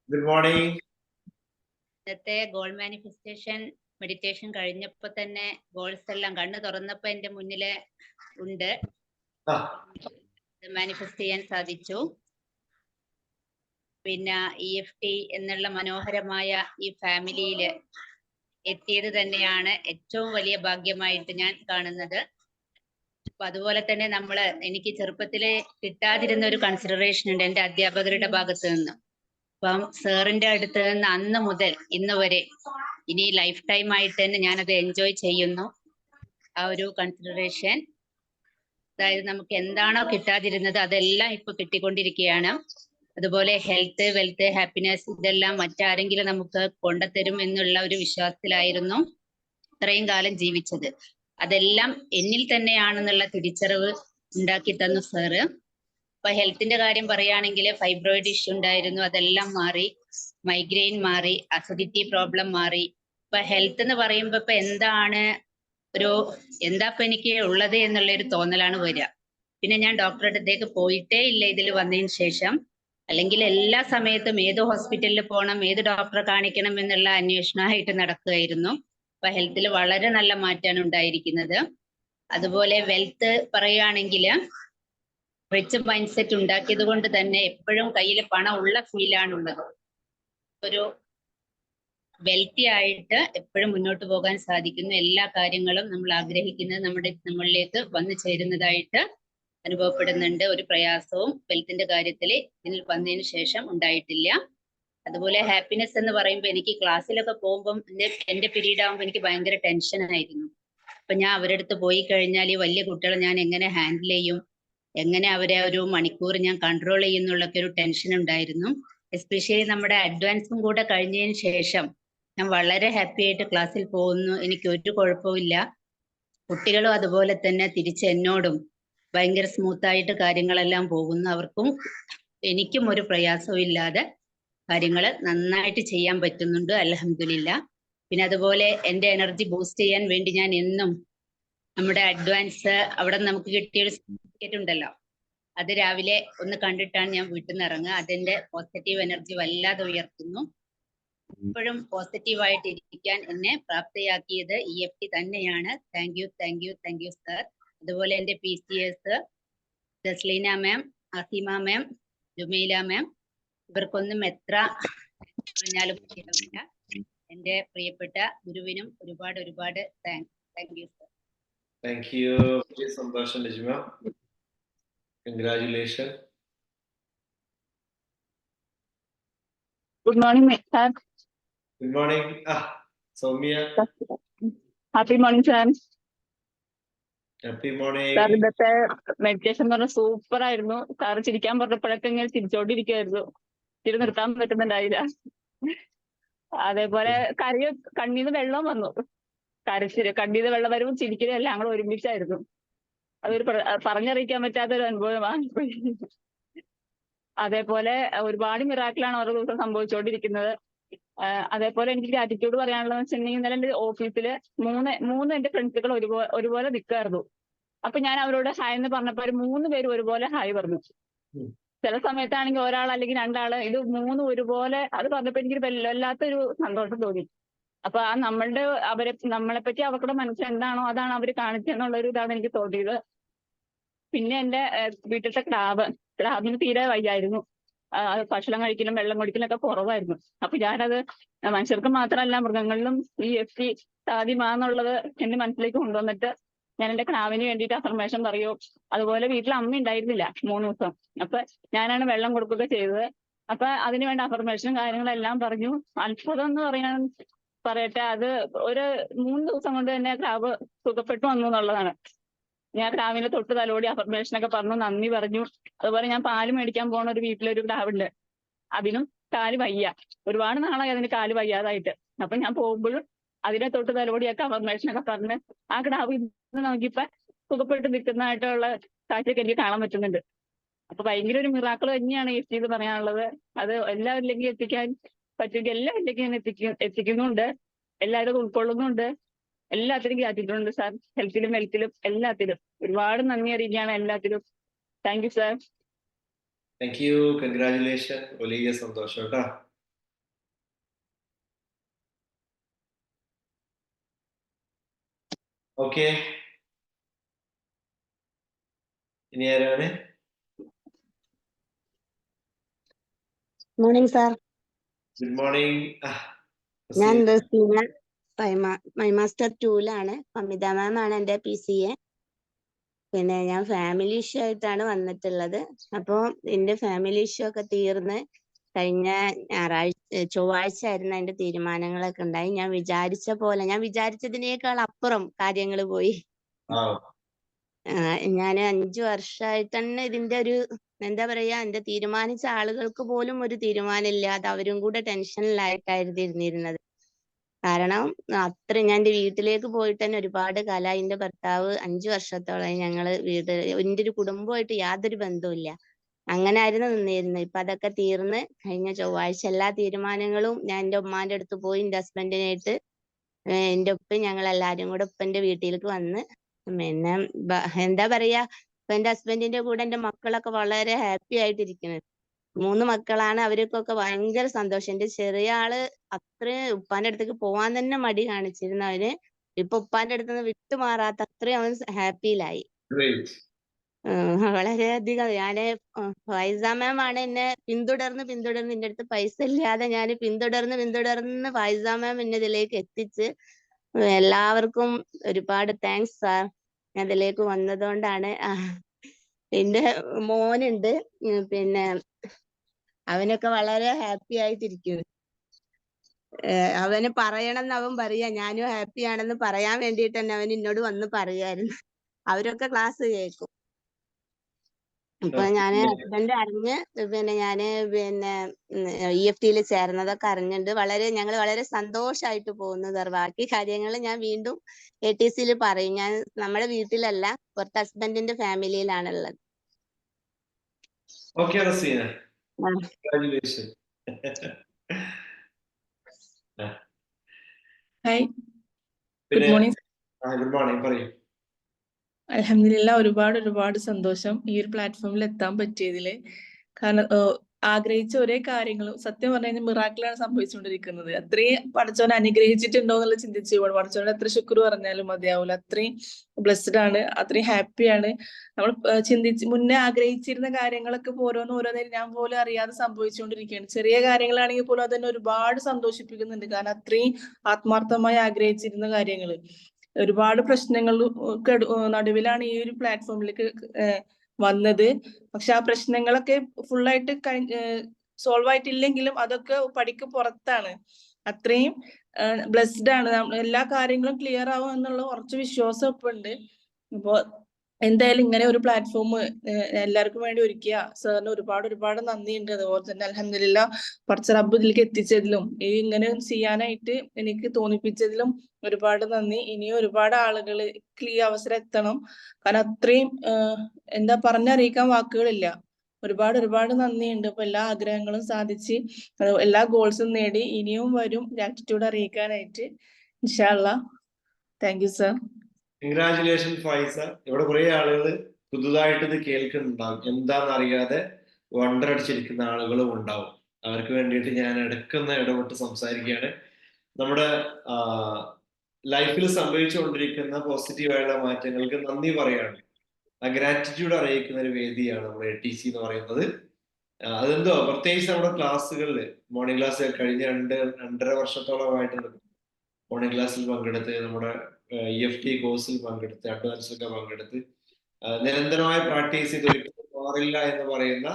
Good morning. ഇന്നത്തെ ഗോൾ മാനിഫെസ്റ്റേഷൻ മെഡിറ്റേഷൻ കഴിഞ്ഞപ്പോ തന്നെ ഗോൾസ് എല്ലാം കണ്ണു തുറന്നപ്പോ എന്റെ മുന്നില് ഉണ്ട്. മാനിഫെസ്റ്റ് ചെയ്യാൻ സാധിച്ചു. പിന്നെ EFT എന്നുള്ള മനോഹരമായ ഈ ഫാമിലിയില് എത്തിയത് തന്നെയാണ് ഏറ്റവും വലിയ ഭാഗ്യമായിട്ട് ഞാൻ കാണുന്നത്. അപ്പൊ അതുപോലെ തന്നെ എനിക്ക് ചെറുപ്പത്തില് കിട്ടാതിരുന്ന ഒരു കൺസിഡറേഷൻ ഉണ്ട് എന്റെ അധ്യാപകരുടെ ഭാഗത്ത് നിന്ന്. അപ്പം സാറിന്റെ അടുത്ത് നിന്ന് അന്ന് മുതൽ ഇന്ന് വരെ ഇനി ലൈഫ് ടൈം ആയിട്ട് തന്നെ ഞാനത് എൻജോയ് ചെയ്യുന്നു. ആ ഒരു കൺസിഡറേഷൻ, അതായത് നമുക്ക് എന്താണോ കിട്ടാതിരുന്നത് അതെല്ലാം ഇപ്പൊ കിട്ടിക്കൊണ്ടിരിക്കുകയാണ്. അതുപോലെ ഹെൽത്ത്, വെൽത്ത്, ഹാപ്പിനെസ് ഇതെല്ലാം മറ്റാരെങ്കിലും നമുക്ക് കൊണ്ടുതരും എന്നുള്ള ഒരു വിശ്വാസത്തിലായിരുന്നു ഇത്രയും കാലം ജീവിച്ചത്. അതെല്ലാം എന്നിൽ തന്നെയാണെന്നുള്ള തിരിച്ചറിവ് ഉണ്ടാക്കി തന്നു സാറ്. ഇപ്പൊ ഹെൽത്തിന്റെ കാര്യം പറയുകയാണെങ്കിൽ ഫൈബ്രോയിഡ് ഇഷ്യൂ ഉണ്ടായിരുന്നു, അതെല്ലാം മാറി. മൈഗ്രെയിൻ മാറി, അസിഡിറ്റി പ്രോബ്ലം മാറി. ഇപ്പൊ ഹെൽത്ത് എന്ന് പറയുമ്പോ ഇപ്പൊ എന്താ ഇപ്പൊ എനിക്ക് ഉള്ളത് എന്നുള്ള ഒരു തോന്നലാണ് വരിക. പിന്നെ ഞാൻ ഡോക്ടറുടെ അടുത്തേക്ക് പോയിട്ടേ ഇല്ല ഇതിൽ വന്നതിന് ശേഷം. അല്ലെങ്കിൽ എല്ലാ സമയത്തും ഏത് ഹോസ്പിറ്റലിൽ പോകണം, ഏത് ഡോക്ടറെ കാണിക്കണം എന്നുള്ള അന്വേഷണമായിട്ട് നടക്കുകയായിരുന്നു. ഇപ്പൊ ഹെൽത്തിൽ വളരെ നല്ല മാറ്റമാണ് ഉണ്ടായിരിക്കുന്നത്. അതുപോലെ വെൽത്ത് പറയുകയാണെങ്കിൽ റിച്ച് മൈൻഡ് സെറ്റ് ഉണ്ടാക്കിയത് കൊണ്ട് തന്നെ എപ്പോഴും കയ്യിൽ പണം ഉള്ള ഫീലാണുള്ളത്. ഒരു വെൽത്തി ആയിട്ട് എപ്പോഴും മുന്നോട്ട് പോകാൻ സാധിക്കുന്നു. എല്ലാ കാര്യങ്ങളും നമ്മൾ ആഗ്രഹിക്കുന്നത് നമ്മളിലേക്ക് വന്നു ചേരുന്നതായിട്ട് അനുഭവപ്പെടുന്നുണ്ട്. ഒരു പ്രയാസവും വെൽത്തിന്റെ കാര്യത്തിൽ ഇതിൽ വന്നതിന് ശേഷം ഉണ്ടായിട്ടില്ല. അതുപോലെ ഹാപ്പിനെസ് എന്ന് പറയുമ്പോൾ എനിക്ക് ക്ലാസ്സിലൊക്കെ പോകുമ്പോൾ എന്റെ പീരീഡ് ആകുമ്പോൾ എനിക്ക് ഭയങ്കര ടെൻഷൻ ആയിരുന്നു. അപ്പൊ ഞാൻ അവരുടെ അടുത്ത് പോയി കഴിഞ്ഞാൽ ഈ വലിയ കുട്ടികളെ ഞാൻ എങ്ങനെ ഹാൻഡിൽ ചെയ്യും, എങ്ങനെ അവരെ ഒരു മണിക്കൂർ ഞാൻ കൺട്രോൾ ചെയ്യുന്നുള്ളൊക്കെ ഒരു ടെൻഷൻ ഉണ്ടായിരുന്നു. എസ്പെഷ്യലി നമ്മുടെ അഡ്വാൻസും കൂടെ കഴിഞ്ഞതിന് ശേഷം ഞാൻ വളരെ ഹാപ്പി ആയിട്ട് ക്ലാസ്സിൽ പോകുന്നു. എനിക്ക് ഒരു കുഴപ്പമില്ല. കുട്ടികളും അതുപോലെ തന്നെ തിരിച്ച് എന്നോടും ഭയങ്കര സ്മൂത്തായിട്ട് കാര്യങ്ങളെല്ലാം പോകുന്നു. അവർക്കും എനിക്കും ഒരു പ്രയാസവും ഇല്ലാതെ കാര്യങ്ങൾ നന്നായിട്ട് ചെയ്യാൻ പറ്റുന്നുണ്ട്, അൽഹംദുലില്ലാ. പിന്നെ അതുപോലെ എൻ്റെ എനർജി ബൂസ്റ്റ് ചെയ്യാൻ വേണ്ടി ഞാൻ എന്നും നമ്മുടെ അഡ്വാൻസ് അവിടെ നമുക്ക് കിട്ടിയൊരു സർട്ടിഫിക്കറ്റ് ഉണ്ടല്ലോ, അത് രാവിലെ ഒന്ന് കണ്ടിട്ടാണ് ഞാൻ വീട്ടിൽ നിന്ന് ഇറങ്ങുക. അതെന്റെ പോസിറ്റീവ് എനർജി വല്ലാതെ ഉയർത്തുന്നു. എപ്പോഴും പോസിറ്റീവായിട്ട് ഇരിക്കാൻ എന്നെ പ്രാപ്തയാക്കിയത് EFT തന്നെയാണ്. Thank you, thank you, thank you sir. അതുപോലെ എൻ്റെ PCS ജസ്ലീന മാം, അസീമ മാം, ജുമൈല മാം, ഇവർക്കൊന്നും എത്ര പറഞ്ഞാലും ശരിയാവില്ല. എൻ്റെ പ്രിയപ്പെട്ട ഗുരുവിനും ഒരുപാട് ഒരുപാട് thank you sir. Thank you. സന്തോഷം Lajma. Congratulation. Good morning sir. Good morning. Soumya. Happy morning sir. Happy morning. Sir ഇന്നത്തെ മെഡിറ്റേഷൻ എന്ന് പറഞ്ഞാൽ സൂപ്പർ ആയിരുന്നു. സാർ ചിരിക്കാൻ പറഞ്ഞപ്പോഴൊക്കെ ഇങ്ങനെ ചിരിച്ചോണ്ടിരിക്കുവായിരുന്നു. ചിരി നിർത്താൻ പറ്റുന്നുണ്ടായില്ല. അതേപോലെ കണ്ണീന്ന് വെള്ളം വന്നു. കരച്ചില്, കണ്ണീന്ന് വെള്ളം വരുമ്പോൾ ചിരിക്കലും എല്ലാം കൂടെ ഒരുമിച്ചായിരുന്നു. അതൊരു പറഞ്ഞറിയിക്കാൻ പറ്റാത്തൊരു അനുഭവമാണ്. അതേപോലെ ഒരുപാട് മിറാക്കിളാണ് ഓരോ ദിവസം സംഭവിച്ചുകൊണ്ടിരിക്കുന്നത്. അതേപോലെ എനിക്ക് ഗ്രാറ്റിറ്റ്യൂഡ് പറയാനുള്ളതെന്ന് വെച്ചിട്ടുണ്ടെങ്കിൽ ഇന്നലെ എന്റെ ഓഫീസില് മൂന്ന് എന്റെ ഫ്രണ്ട്സുകൾ ഒരുപോലെ നിൽക്കായിരുന്നു. അപ്പൊ ഞാൻ അവരോട് ഹായ് എന്ന് പറഞ്ഞപ്പോ ഒരു 3 പേര് ഒരുപോലെ ഹായ് പറഞ്ഞു. ചില സമയത്താണെങ്കിൽ ഒരാൾ അല്ലെങ്കിൽ രണ്ടാള്, ഇത് 3 ഒരുപോലെ അത് പറഞ്ഞപ്പോ എനിക്കൊരു വല്ലാത്തൊരു സന്തോഷം തോന്നി. അപ്പൊ ആ നമ്മളെ പറ്റി അവർക്കുടെ മനസ്സിൽ എന്താണോ അതാണ് അവര് കാണിച്ചെന്നുള്ളൊരു ഇതാണ് എനിക്ക് തോന്നിയത്. പിന്നെ എന്റെ വീട്ടിലത്തെ ക്രാബിന് തീരെ വയ്യായിരുന്നു. ഭക്ഷണം കഴിക്കലും വെള്ളം കുടിക്കലും ഒക്കെ കുറവായിരുന്നു. അപ്പൊ ഞാനത് മനുഷ്യർക്ക് മാത്രമല്ല മൃഗങ്ങളിലും ഈ EFT സാധ്യമാന്നുള്ളത് എന്റെ മനസ്സിലേക്ക് കൊണ്ടുവന്നിട്ട് ഞാൻ എന്റെ ക്രാവിന് വേണ്ടിയിട്ട് അഫർമേഷൻ പറയൂ. അതുപോലെ വീട്ടിൽ അമ്മ ഉണ്ടായിരുന്നില്ല 3 ദിവസം. അപ്പൊ ഞാനാണ് വെള്ളം കൊടുക്കുക ചെയ്തത്. അപ്പൊ അതിനുവേണ്ട അഫർമേഷനും കാര്യങ്ങളെല്ലാം പറഞ്ഞു. അത്ഭുതം എന്ന് പറയട്ടെ, അത് ഒരു 3 ദിവസം കൊണ്ട് തന്നെ ക്രാവ് സുഖപ്പെട്ടു വന്നു എന്നുള്ളതാണ്. ഞാൻ ക്രാവിനെ തൊട്ട് തലോടി അഫർമേഷനൊക്കെ പറഞ്ഞു, നന്ദി പറഞ്ഞു. അതുപോലെ ഞാൻ പാല് മേടിക്കാൻ പോണ ഒരു വീട്ടിലൊരു ക്രാവുണ്ട്. അതിനും കാല് വയ്യ. ഒരുപാട് നാളായി അതിന് കാല് വയ്യാതായിട്ട്. അപ്പൊ ഞാൻ പോകുമ്പോഴും അതിനെ തൊട്ട് തലോടിയൊക്കെ അഫർമേഷനൊക്കെ പറഞ്ഞ് ആ ക്രാവ് ഇന്ന് നമുക്കിപ്പോ സുഖപ്പെട്ട് നിൽക്കുന്നതായിട്ടുള്ള കാഴ്ചയൊക്കെ എനിക്ക് കാണാൻ പറ്റുന്നുണ്ട്. അപ്പൊ ഭയങ്കര ഒരു മിറാക്കിൾ തന്നെയാണ് EFT എന്ന് പറയാനുള്ളത്. അത് എല്ലാവരിലേക്കും എത്തിക്കാൻ പറ്റുമെങ്കിൽ എല്ലാവരിലേക്കും ഞാൻ എത്തിക്കുന്നുണ്ട്. എല്ലാവരും ഉൾക്കൊള്ളുന്നുണ്ട്. എല്ലാത്തിനും ഗ്രാറ്റിറ്റ്യൂഡ് സാർ. ഹെൽത്തിലും വെൽത്തിലും എല്ലാത്തിലും ഒരുപാട് നന്ദി അറിയിക്കുകയാണ് എല്ലാത്തിലും. Thank you sir. Thank U. Congratulation. വലിയ സന്തോഷം കേട്ടോ. ഓക്കെ, ഇനി ആരാണ്? Morning sir. Good morning. ഞാൻ മൈ മാസ്റ്റർ 2-ലാണ്. അമിത മാം ആണ് എൻ്റെ PCA. പിന്നെ ഞാൻ ഫാമിലി ഇഷ്യൂ ആയിട്ടാണ് വന്നിട്ടുള്ളത്. അപ്പോൾ എൻ്റെ ഫാമിലി ഇഷ്യൂ ഒക്കെ തീർന്ന് കഴിഞ്ഞ ചൊവ്വാഴ്ച ആയിരുന്നു അതിന്റെ തീരുമാനങ്ങളൊക്കെ ഉണ്ടായി. ഞാൻ വിചാരിച്ചതിനേക്കാൾ അപ്പുറം കാര്യങ്ങൾ പോയി. ഞാൻ 5 വർഷമായിട്ട് തന്നെ ഇതിന്റെ ഒരു എന്താ പറയാ, എന്റെ തീരുമാനിച്ച ആളുകൾക്ക് പോലും ഒരു തീരുമാനം ഇല്ലാതെ അവരും കൂടെ ടെൻഷനിലായിട്ടായിരുന്നു ഇരുന്നിരുന്നത്. കാരണം ഞാൻ എന്റെ വീട്ടിലേക്ക് പോയിട്ട് തന്നെ ഒരുപാട് കാലമായി. എന്റെ ഭർത്താവ് 5 വർഷത്തോളമായി ഞങ്ങള് എന്റെ ഒരു കുടുംബമായിട്ട് യാതൊരു ബന്ധവുമില്ല. അങ്ങനെ ആയിരുന്നു നിന്നിരുന്നത്. ഇപ്പൊ അതൊക്കെ തീർന്ന് കഴിഞ്ഞ ചൊവ്വാഴ്ച എല്ലാ തീരുമാനങ്ങളും ഞാൻ എന്റെ ഉമ്മാന്റെ അടുത്ത് പോയി എന്റെ ഹസ്ബൻഡിനായിട്ട് എന്റെ ഉപ്പ ഞങ്ങൾ എല്ലാരും കൂടെ ഉപ്പന്റെ വീട്ടിലേക്ക് വന്ന് പിന്നെ എന്താ പറയാ, ഇപ്പൊ എന്റെ ഹസ്ബൻഡിന്റെ കൂടെ എന്റെ മക്കളൊക്കെ വളരെ ഹാപ്പി ആയിട്ടിരിക്കുന്നത്. 3 മക്കളാണ്. അവർക്കൊക്കെ ഭയങ്കര സന്തോഷം. എന്റെ ചെറിയ ആള് അത്രയും ഉപ്പാന്റെ അടുത്തേക്ക് പോവാൻ തന്നെ മടി കാണിച്ചിരുന്നവന് ഇപ്പൊ ഉപ്പാന്റെ അടുത്ത് നിന്ന് വിട്ടുമാറാത്ത അത്രയും അവൻ ഹാപ്പിയിലായി. വളരെയധികം. ഞാന് ഫൈസ മാം ആണ് എന്നെ പിന്തുടർന്ന് എന്റെ അടുത്ത് പൈസ ഇല്ലാതെ ഞാൻ പിന്തുടർന്ന് ഫൈസ മാം എന്നെ ഇതിലേക്ക് എത്തിച്ച്. എല്ലാവർക്കും ഒരുപാട് താങ്ക്സ് സാർ. ഞാൻ ഇതിലേക്ക് വന്നതുകൊണ്ടാണ്. എന്റെ മോനുണ്ട്, പിന്നെ അവനൊക്കെ വളരെ ഹാപ്പി ആയിട്ടിരിക്കുന്നു. അവന് പറയണമെന്ന് അവൻ പറയാ, ഞാനും ഹാപ്പി ആണെന്ന് പറയാൻ വേണ്ടിയിട്ട് തന്നെ അവൻ എന്നോട് വന്ന് പറയായിരുന്നു. അവരൊക്കെ ക്ലാസ് കേൾക്കും. അപ്പൊ ഞാന് ഹസ്ബൻഡ് അറിഞ്ഞ് ഞാന് EFT ചേർന്നതൊക്കെ അറിഞ്ഞിട്ടുണ്ട്. ഞങ്ങൾ വളരെ സന്തോഷമായിട്ട് പോകുന്നു സർ. ബാക്കി കാര്യങ്ങൾ ഞാൻ വീണ്ടും ATC പറയും. ഞാൻ നമ്മുടെ വീട്ടിലല്ല, പുറത്ത് ഹസ്ബൻഡിന്റെ ഫാമിലിയിലാണുള്ളത്. Okay Raseena, congratulation. ഹായ്, പിന്നെ ഗുഡ് മോർണിംഗ്. ഗുഡ് മോർണിംഗ്, പറയൂ. അൽഹംദുലില്ലാ, ഒരുപാട് സന്തോഷം ഈ ഒരു പ്ലാറ്റ്ഫോമിൽ എത്താൻ പറ്റിയതില്. കാരണം ആഗ്രഹിച്ച ഒരേ കാര്യങ്ങളും സത്യം പറഞ്ഞു കഴിഞ്ഞാൽ മിറാക്കിളാണ് സംഭവിച്ചുകൊണ്ടിരിക്കുന്നത്. അത്രയും പടച്ചോനെ അനുഗ്രഹിച്ചിട്ടുണ്ടോ എന്നുള്ള ചിന്തിച്ചു പോകണം. പടച്ചോനെ എത്ര ശുക്ർ പറഞ്ഞാലും മതിയാവൂല. അത്രയും ബ്ലെസ്ഡ് ആണ്, അത്രയും ഹാപ്പിയാണ്. നമ്മൾ മുന്നേ ആഗ്രഹിച്ചിരുന്ന കാര്യങ്ങളൊക്കെ ഓരോന്നേരം ഞാൻ പോലും അറിയാതെ സംഭവിച്ചുകൊണ്ടിരിക്കുകയാണ്. ചെറിയ കാര്യങ്ങളാണെങ്കിൽ പോലും അതെന്നെ ഒരുപാട് സന്തോഷിപ്പിക്കുന്നുണ്ട്. കാരണം അത്രയും ആത്മാർത്ഥമായി ആഗ്രഹിച്ചിരുന്ന കാര്യങ്ങൾ. ഒരുപാട് പ്രശ്നങ്ങൾ നടുവിലാണ് ഈ ഒരു പ്ലാറ്റ്ഫോമിലേക്ക് വന്നത്. പക്ഷെ ആ പ്രശ്നങ്ങളൊക്കെ ഫുള്ളായിട്ട് സോൾവ് ആയിട്ടില്ലെങ്കിലും അതൊക്കെ പടിക്ക് പുറത്താണ്. അത്രയും ബ്ലെസ്ഡ് ആണ്. എല്ലാ കാര്യങ്ങളും ക്ലിയർ ആവും എന്നുള്ള കുറച്ച് വിശ്വാസം ഇപ്പൊ ഉണ്ട്. അപ്പൊ എന്തായാലും ഇങ്ങനെ ഒരു പ്ലാറ്റ്ഫോം എല്ലാവർക്കും വേണ്ടി ഒരുക്കിയ സാറിന് ഒരുപാട് നന്ദിയുണ്ട്. അതുപോലെ തന്നെ അൽഹംദുലില്ലാ കുറച്ച് റബ്ബ് ഇതിലേക്ക് എത്തിച്ചതിലും ഇങ്ങനെ ചെയ്യാനായിട്ട് എനിക്ക് തോന്നിപ്പിച്ചതിലും ഒരുപാട് നന്ദി. ഇനിയും ഒരുപാട് ആളുകൾക്ക് ഈ അവസരം എത്തണം. കാരണം അത്രയും എന്താ പറഞ്ഞറിയിക്കാൻ വാക്കുകളില്ല. ഒരുപാട് നന്ദിയുണ്ട്. അപ്പൊ എല്ലാ ആഗ്രഹങ്ങളും സാധിച്ച് എല്ലാ ഗോൾസും നേടി ഇനിയും വരും ഗ്രാറ്റിറ്റ്യൂഡ് അറിയിക്കാനായിട്ട്. ഇൻഷാ അല്ലാഹ്. Thank you sir. Congratulation Faiza. ഇവിടെ കുറെ ആളുകൾ പുതുതായിട്ട് ഇത് കേൾക്കുന്നുണ്ടാവും, എന്താണെന്നറിയാതെ വണ്ടറടിച്ചിരിക്കുന്ന ആളുകളും ഉണ്ടാവും. അവർക്ക് വേണ്ടിയിട്ട് ഞാൻ ഇടപെട്ട് സംസാരിക്കുകയാണ്. നമ്മുടെ ലൈഫിൽ സംഭവിച്ചുകൊണ്ടിരിക്കുന്ന പോസിറ്റീവായുള്ള മാറ്റങ്ങൾക്ക് നന്ദി പറയാണ്, ഗ്രാറ്റിറ്റ്യൂഡ് അറിയിക്കുന്ന ഒരു വേദിയാണ് നമ്മുടെ ATC എന്ന് പറയുന്നത്. അതെന്തോ പ്രത്യേകിച്ച് നമ്മുടെ ക്ലാസ്സുകളിൽ മോർണിംഗ് ക്ലാസ് കഴിഞ്ഞ 2.5 വർഷത്തോളമായിട്ട് മോർണിംഗ് ക്ലാസ്സിൽ പങ്കെടുത്ത്, നമ്മുടെ EFT കോഴ്സിൽ പങ്കെടുത്ത്, അഡ്വാൻസിലൊക്കെ പങ്കെടുത്ത് നിരന്തരമായി പ്രാക്ടീസ് ചെയ്ത് ഒരിക്കലും മാറില്ല എന്ന് പറയുന്ന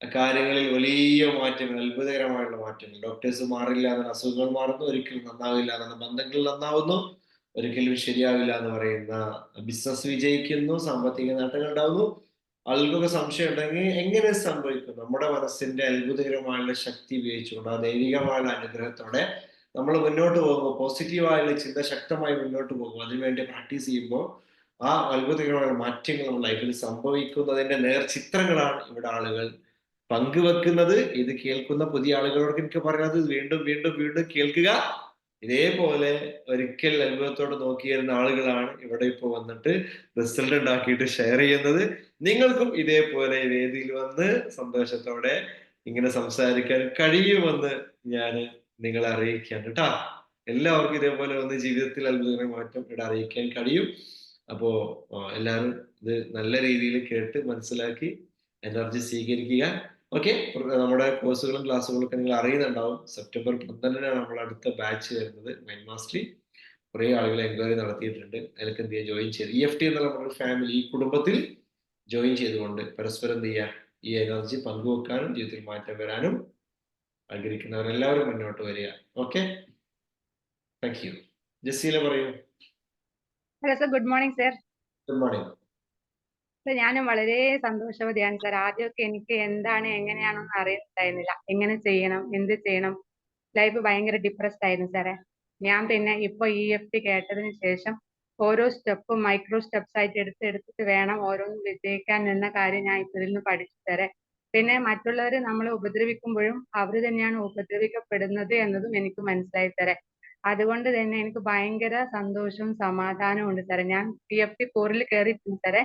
കാര്യങ്ങളിൽ വലിയ മാറ്റങ്ങൾ, അത്ഭുതകരമായുള്ള മാറ്റങ്ങൾ. ഡോക്ടേഴ്സ് മാറില്ല എന്ന അസുഖങ്ങൾ മാറുന്നു, ഒരിക്കലും നന്നാവില്ല എന്ന ബന്ധങ്ങൾ നന്നാവുന്നു, ഒരിക്കലും ശരിയാവില്ല എന്ന് പറയുന്ന ബിസിനസ് വിജയിക്കുന്നു, സാമ്പത്തിക നേട്ടങ്ങൾ ഉണ്ടാവുന്നു. ആളുകൾക്ക് സംശയം ഉണ്ടെങ്കിൽ എങ്ങനെ സംഭവിക്കും? നമ്മുടെ മനസ്സിന്റെ അത്ഭുതകരമായുള്ള ശക്തി ഉപയോഗിച്ചുകൊണ്ട് ആ ദൈവികമായുള്ള അനുഗ്രഹത്തോടെ നമ്മൾ മുന്നോട്ട് പോകുമ്പോൾ, പോസിറ്റീവായുള്ള ചിന്ത ശക്തമായി മുന്നോട്ട് പോകും. അതിനുവേണ്ടി പ്രാക്ടീസ് ചെയ്യുമ്പോൾ ആ അത്ഭുതകരമായ മാറ്റങ്ങൾ നമ്മുടെ ലൈഫിൽ സംഭവിക്കുന്നതിന്റെ നേർചിത്രങ്ങളാണ് ഇവിടെ ആളുകൾ പങ്കുവെക്കുന്നത്. ഇത് കേൾക്കുന്ന പുതിയ ആളുകളോട് എനിക്ക് പറയുന്നത് വീണ്ടും കേൾക്കുക. ഇതേപോലെ ഒരിക്കൽ അത്ഭുതത്തോടെ നോക്കിയിരുന്ന ആളുകളാണ് ഇവിടെ ഇപ്പോൾ വന്നിട്ട് റിസൾട്ട് ഉണ്ടാക്കിയിട്ട് ഷെയർ ചെയ്യുന്നത്. നിങ്ങൾക്കും ഇതേപോലെ വേദിയിൽ വന്ന് സന്തോഷത്തോടെ ഇങ്ങനെ സംസാരിക്കാൻ കഴിയുമെന്ന് ഞാൻ നിങ്ങളെ അറിയിക്കാൻ കേട്ടാ. എല്ലാവർക്കും ഇതേപോലെ വന്ന് ജീവിതത്തിൽ അത്ഭുതകരമായ മാറ്റം ഇവിടെ അറിയിക്കാൻ കഴിയും. അപ്പോ എല്ലാവരും ഇത് നല്ല രീതിയിൽ കേട്ട് മനസ്സിലാക്കി എനർജി സ്വീകരിക്കുക. ഓക്കെ, നമ്മുടെ കോഴ്സുകളും ക്ലാസ്സുകളും ഒക്കെ നിങ്ങൾ അറിയുന്നുണ്ടാവും. സെപ്റ്റംബർ 12-നാണ് നമ്മൾ അടുത്ത ബാച്ച് വരുന്നത്, മൈൻഡ് മാസ്റ്ററി. കുറെ ആളുകൾ എൻക്വയറി നടത്തിയിട്ടുണ്ട്. അതിലൊക്കെ എന്ത് ചെയ്യുക, ജോയിൻ ചെയ്ത് EFT എന്നുള്ള നമ്മുടെ ഫാമിലി, ഈ കുടുംബത്തിൽ ജോയിൻ ചെയ്തുകൊണ്ട് പരസ്പരം എന്ത് ചെയ്യുക, ഈ എനർജി പങ്കുവെക്കാനും ജീവിതത്തിൽ മാറ്റം വരാനും ആഗ്രഹിക്കുന്നവരെല്ലാവരും മുന്നോട്ട് വരിക. Okay, thank you. ജസീല പറയൂ. Hello sir, good morning sir. Good morning. ഞാനും വളരെ സന്തോഷവതിയാണ് സർ. ആദ്യമൊക്കെ എനിക്ക് എന്താണ് എങ്ങനെയാണെന്ന് അറിയുന്നുണ്ടായിരുന്നില്ല. എങ്ങനെ ചെയ്യണം, എന്ത് ചെയ്യണം, ലൈഫ് ഭയങ്കര ഡിപ്രസ്ഡ് ആയിരുന്നു സാറേ. ഞാൻ പിന്നെ ഇപ്പൊ EFT കേട്ടതിന് ശേഷം ഓരോ സ്റ്റെപ്പും മൈക്രോ സ്റ്റെപ്സ് ആയിട്ട് എടുത്തിട്ട് വേണം ഓരോന്നും വിജയിക്കാൻ എന്ന കാര്യം ഞാൻ ഇതിൽ നിന്ന് പഠിച്ചു തരാം. പിന്നെ മറ്റുള്ളവർ നമ്മളെ ഉപദ്രവിക്കുമ്പോഴും അവർ തന്നെയാണ് ഉപദ്രവിക്കപ്പെടുന്നത് എന്നതും എനിക്ക് മനസ്സിലായി തരാം. അതുകൊണ്ട് തന്നെ എനിക്ക് ഭയങ്കര സന്തോഷവും സമാധാനവും ഉണ്ട് സാറേ. ഞാൻ EFT കോറിൽ കയറിയിട്ടുണ്ട് സാറേ.